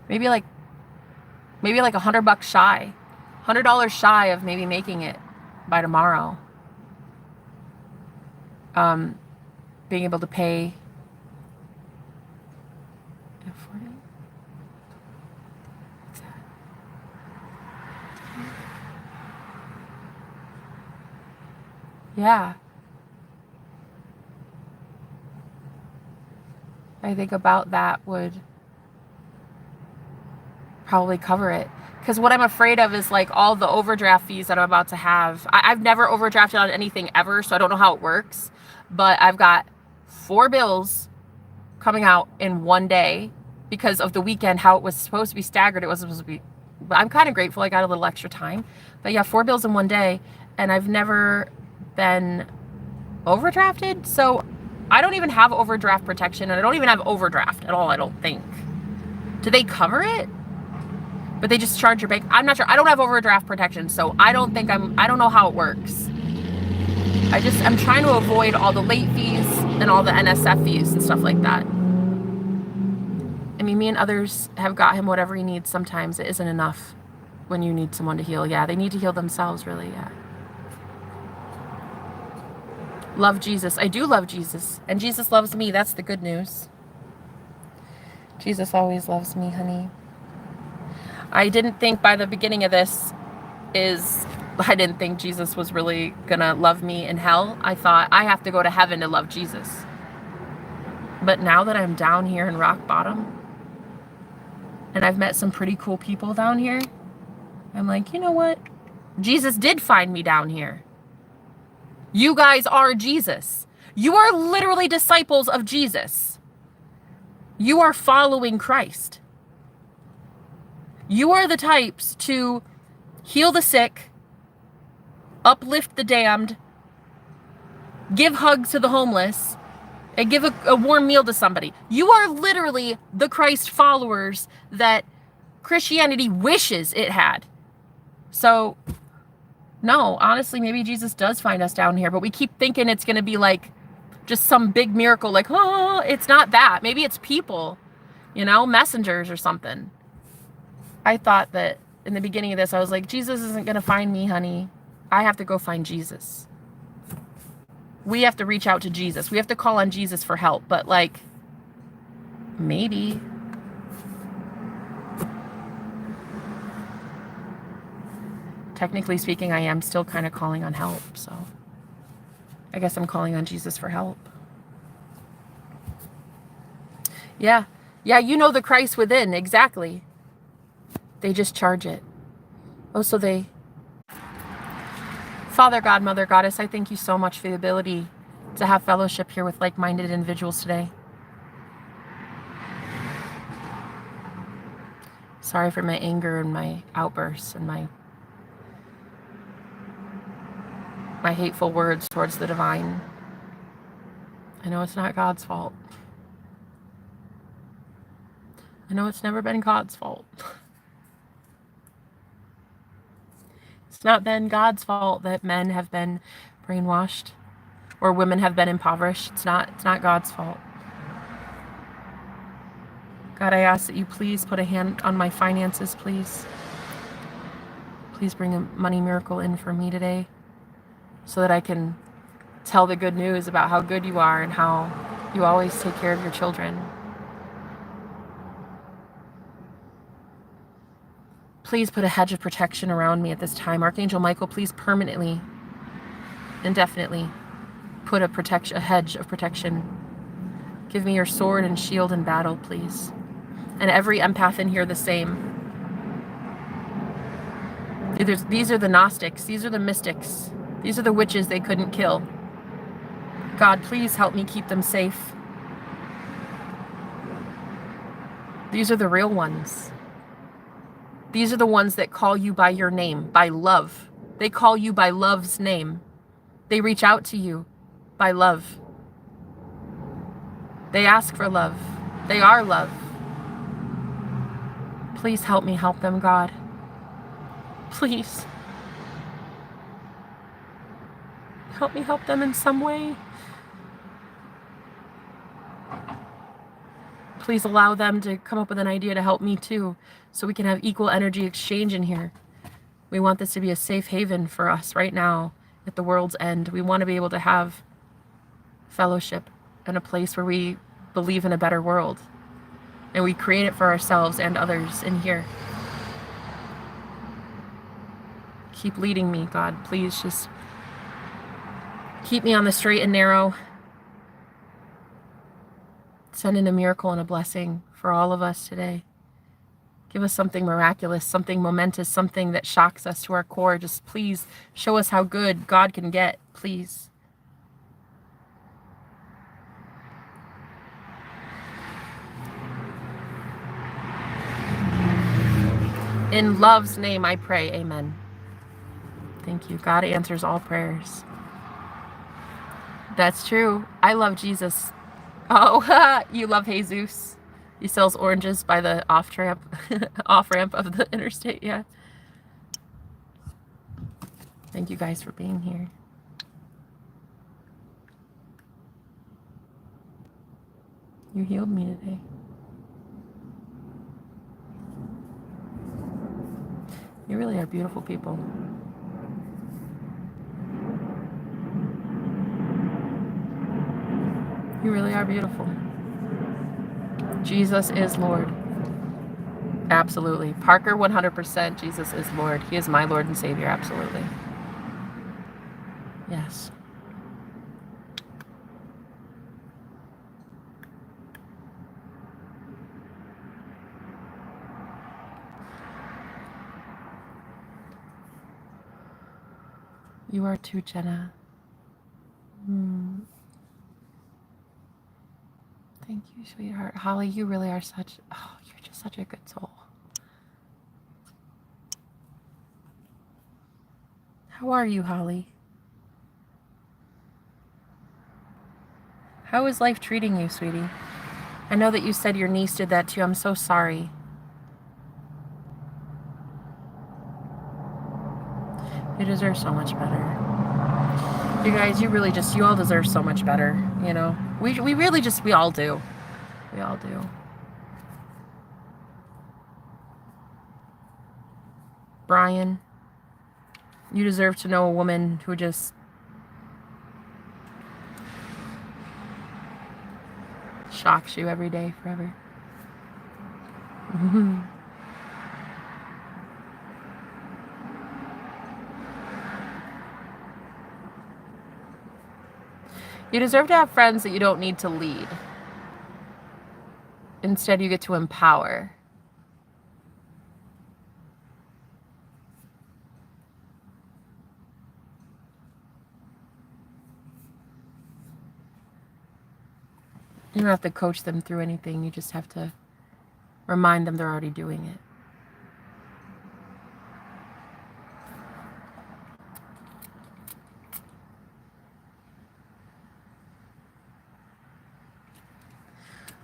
Maybe like $100 shy. $100 shy of maybe making it by tomorrow. Being able to pay. Yeah. I think about that would probably cover it. Because what I'm afraid of is like all the overdraft fees that I'm about to have. I've never overdrafted on anything ever, so I don't know how it works. But I've got 4 bills coming out in one day because of the weekend, how it was supposed to be staggered. It wasn't supposed to be, but I'm kind of grateful I got a little extra time. But yeah, 4 bills in one day, and I've never been overdrafted. So I don't even have overdraft protection, and I don't even have overdraft at all, I don't think. Do they cover it? But they just charge your bank. I'm not sure. I don't have overdraft protection, so I don't know how it works. I'm trying to avoid all the late fees and all the NSF fees and stuff like that. I mean, me and others have got him whatever he needs. Sometimes it isn't enough when you need someone to heal. Yeah, they need to heal themselves, really, yeah. Love Jesus. I do love Jesus. And Jesus loves me. That's the good news. Jesus always loves me, honey. I didn't think by the beginning of this I didn't think Jesus was really gonna love me in hell. I thought I have to go to heaven to love Jesus. But now that I'm down here in rock bottom, and I've met some pretty cool people down here, I'm like, you know what? Jesus did find me down here. You guys are Jesus. You are literally disciples of Jesus. You are following Christ. You are the types to heal the sick, uplift the damned, give hugs to the homeless, and give a warm meal to somebody. You are literally the Christ followers that Christianity wishes it had. So, no, honestly, maybe Jesus does find us down here, but we keep thinking it's going to be like just some big miracle, like, oh, it's not that. Maybe it's people, messengers or something. I thought that in the beginning of this, I was like, Jesus isn't going to find me, honey. I have to go find Jesus. We have to reach out to Jesus. We have to call on Jesus for help. But like, maybe. Technically speaking, I am still kind of calling on help. So I guess I'm calling on Jesus for help. Yeah. Yeah, you know the Christ within. Exactly. They just charge it. Oh, so they... Father God, Mother Goddess, I thank you so much for the ability to have fellowship here with like-minded individuals today. Sorry for my anger and my outbursts and my hateful words towards the divine. I know it's not God's fault. I know it's never been God's fault. It's not been God's fault that men have been brainwashed or women have been impoverished. It's not God's fault. God, I ask that you please put a hand on my finances, please. Please bring a money miracle in for me today so that I can tell the good news about how good you are and how you always take care of your children. Please put a hedge of protection around me at this time. Archangel Michael, please permanently, indefinitely put a hedge of protection. Give me your sword and shield in battle, please. And every empath in here the same. These are the Gnostics. These are the mystics. These are the witches they couldn't kill. God, please help me keep them safe. These are the real ones. These are the ones that call you by your name, by love. They call you by love's name. They reach out to you by love. They ask for love. They are love. Please help me help them, God. Please. Help me help them in some way. Please allow them to come up with an idea to help me too, so we can have equal energy exchange in here. We want this to be a safe haven for us right now at the world's end. We want to be able to have fellowship and a place where we believe in a better world. And we create it for ourselves and others in here. Keep leading me, God. Please just keep me on the straight and narrow. Send in a miracle and a blessing for all of us today. Give us something miraculous, something momentous, something that shocks us to our core. Just please show us how good God can get, please. In love's name I pray, amen. Thank you. God answers all prayers. That's true. I love Jesus. Oh, you love Jesus. He sells oranges by the off-ramp of the interstate, yeah. Thank you guys for being here. You healed me today. You really are beautiful people. You really are beautiful. Jesus is Lord. Absolutely. Parker, 100%. Jesus is Lord. He is my Lord and Savior. Absolutely. Yes. You are too, Jenna. Thank you, sweetheart. Holly, you really are you're just such a good soul. How are you, Holly? How is life treating you, sweetie? I know that you said your niece did that too. I'm so sorry. You deserve so much better. You guys, you all deserve so much better, you know? We all do. We all do. Brian, you deserve to know a woman who just shocks you every day forever. You deserve to have friends that you don't need to lead. Instead, you get to empower. You don't have to coach them through anything. You just have to remind them they're already doing it.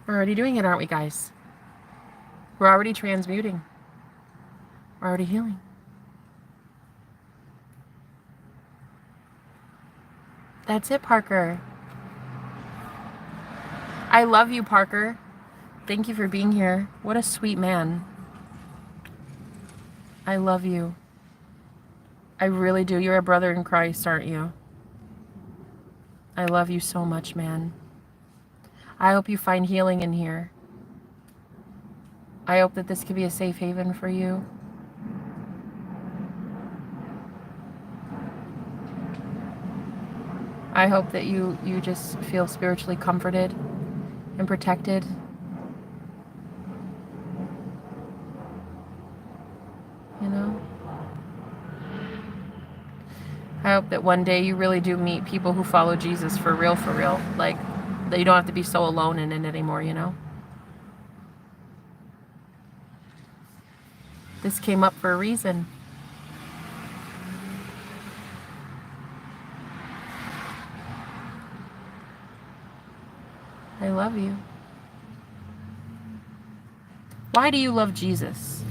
We're already doing it, aren't we, guys? We're already transmuting. We're already healing. That's it, Parker. I love you, Parker. Thank you for being here. What a sweet man. I love you. I really do. You're a brother in Christ, aren't you? I love you so much, man. I hope you find healing in here. I hope that this could be a safe haven for you. I hope that you just feel spiritually comforted and protected. You know? I hope that one day you really do meet people who follow Jesus for real, like that you don't have to be so alone in it anymore, you know? This came up for a reason. I love you. Why do you love Jesus?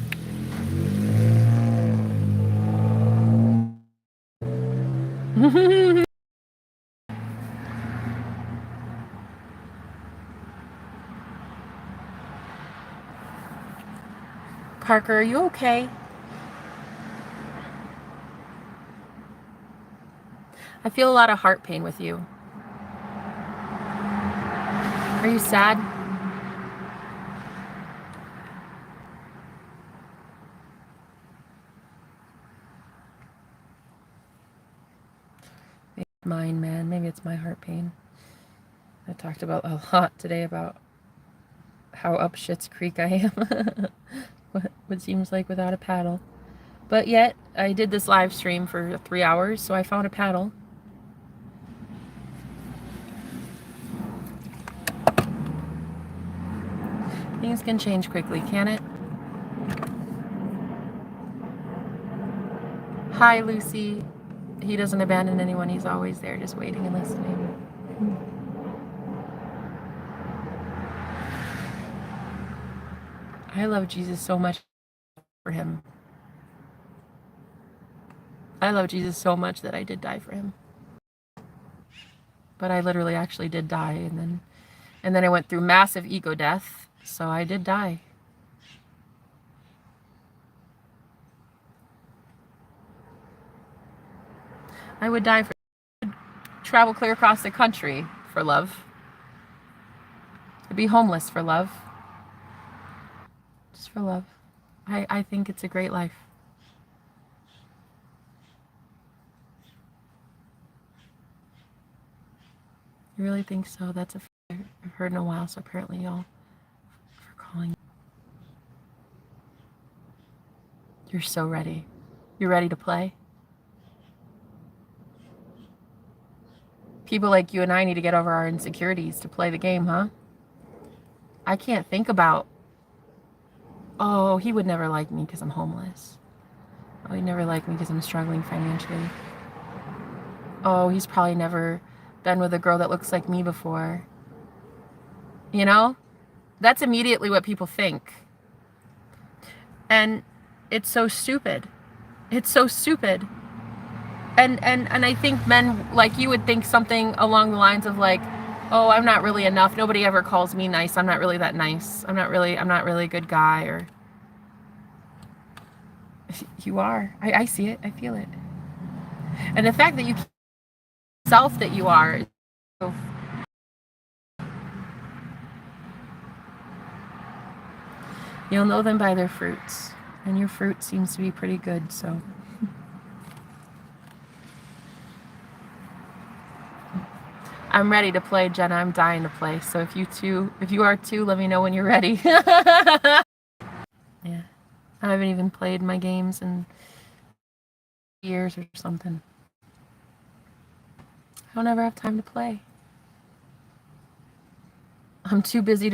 Parker, are you okay? I feel a lot of heart pain with you. Are you sad? Maybe it's mine, man. Maybe it's my heart pain. I talked about a lot today about how up Schitt's Creek I am. What seems like without a paddle. But yet, I did this live stream for 3 hours, so I found a paddle. Things can change quickly, can it? Hi, Lucy. He doesn't abandon anyone. He's always there, just waiting and listening. I love Jesus so much for him. I love Jesus so much that I did die for him. But I literally actually did die, and then I went through massive ego death, so I did die. I would die for travel clear across the country for love. To be homeless for love. Just for love. I think it's a great life. You really think so? That's a I've heard in a while, so apparently y'all for calling. You're so ready. You're ready to play? People like you and I need to get over our insecurities to play the game, huh? I can't think about, oh, he would never like me because I'm homeless. Oh, he'd never like me because I'm struggling financially. Oh, he's probably never been with a girl that looks like me before. You know? That's immediately what people think. And it's so stupid. It's so stupid. And I think men like you would think something along the lines of like, oh, I'm not really enough. Nobody ever calls me nice. I'm not really that nice. I'm not really a good guy. Or you are. I see it. I feel it. And the fact that you self that you are. You'll know them by their fruits. And your fruit seems to be pretty good, so. I'm ready to play, Jenna. I'm dying to play. So if you are too, let me know when you're ready. Yeah. I haven't even played my games in years or something. I don't ever have time to play. I'm too busy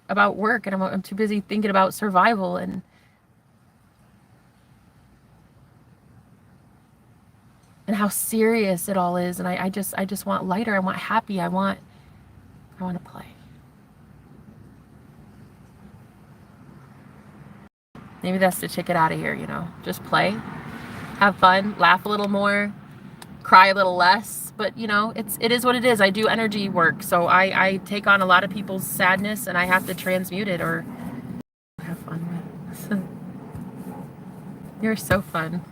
about work, and I'm too busy thinking about survival and how serious it all is. And I just want lighter. I want happy. I want to play. Maybe that's the ticket out of here, you know. Just play, have fun, laugh a little more, cry a little less. But you know, it is what it is. I do energy work, so I take on a lot of people's sadness, and I have to transmute it or have fun with. You're so fun.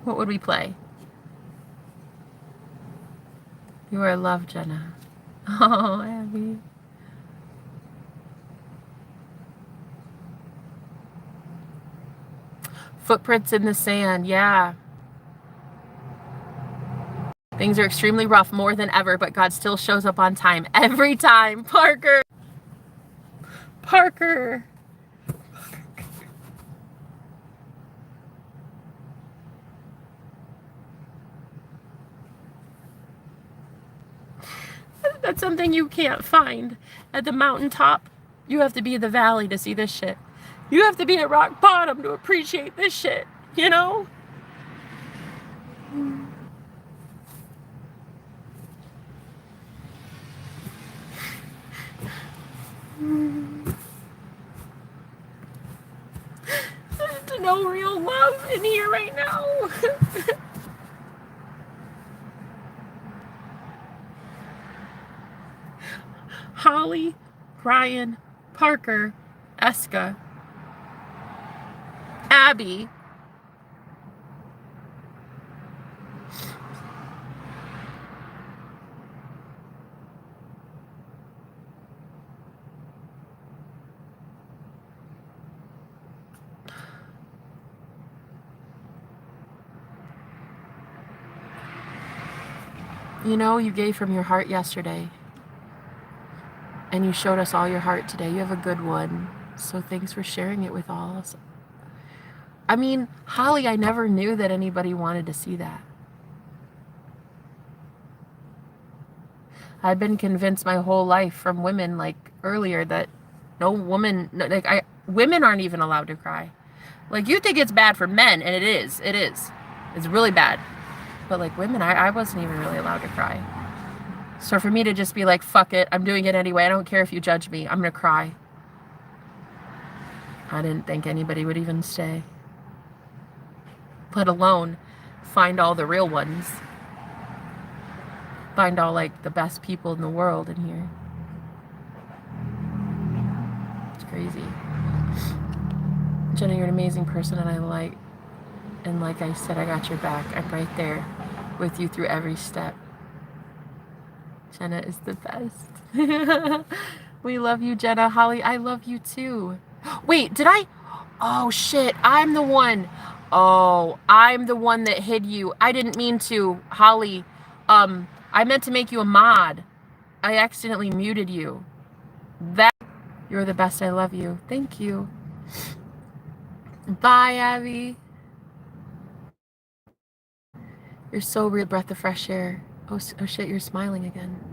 What would we play? You are love, Jenna. Oh, Abby. Footprints in the sand, yeah. Things are extremely rough, more than ever, but God still shows up on time. Every time. Parker! Parker! That's something you can't find at the mountaintop. You have to be in the valley to see this shit. You have to be at rock bottom to appreciate this shit, you know? There's no real love in here right now. Holly, Ryan, Parker, Eska, Abby. You know, you gave from your heart yesterday. And you showed us all your heart today. You have a good one. So thanks for sharing it with all us. I mean, Holly, I never knew that anybody wanted to see that. I've been convinced my whole life from women like earlier that No woman, no, like women aren't even allowed to cry. Like, you think it's bad for men, and it is. It is. It's really bad. But like women, I wasn't even really allowed to cry. So for me to just be like, fuck it, I'm doing it anyway. I don't care if you judge me. I'm gonna cry. I didn't think anybody would even stay. Let alone find all the real ones. Find all like the best people in the world in here. It's crazy. Jenna, you're an amazing person, and like I said, I got your back. I'm right there with you through every step. Jenna is the best. We love you, Jenna. Holly, I love you too. Wait, did I? Oh shit, I'm the one. Oh, I'm the one that hid you. I didn't mean to, Holly. I meant to make you a mod. I accidentally muted you. You're the best. I love you. Thank you. Bye, Abby. You're so real, breath of fresh air. Oh shit, you're smiling again.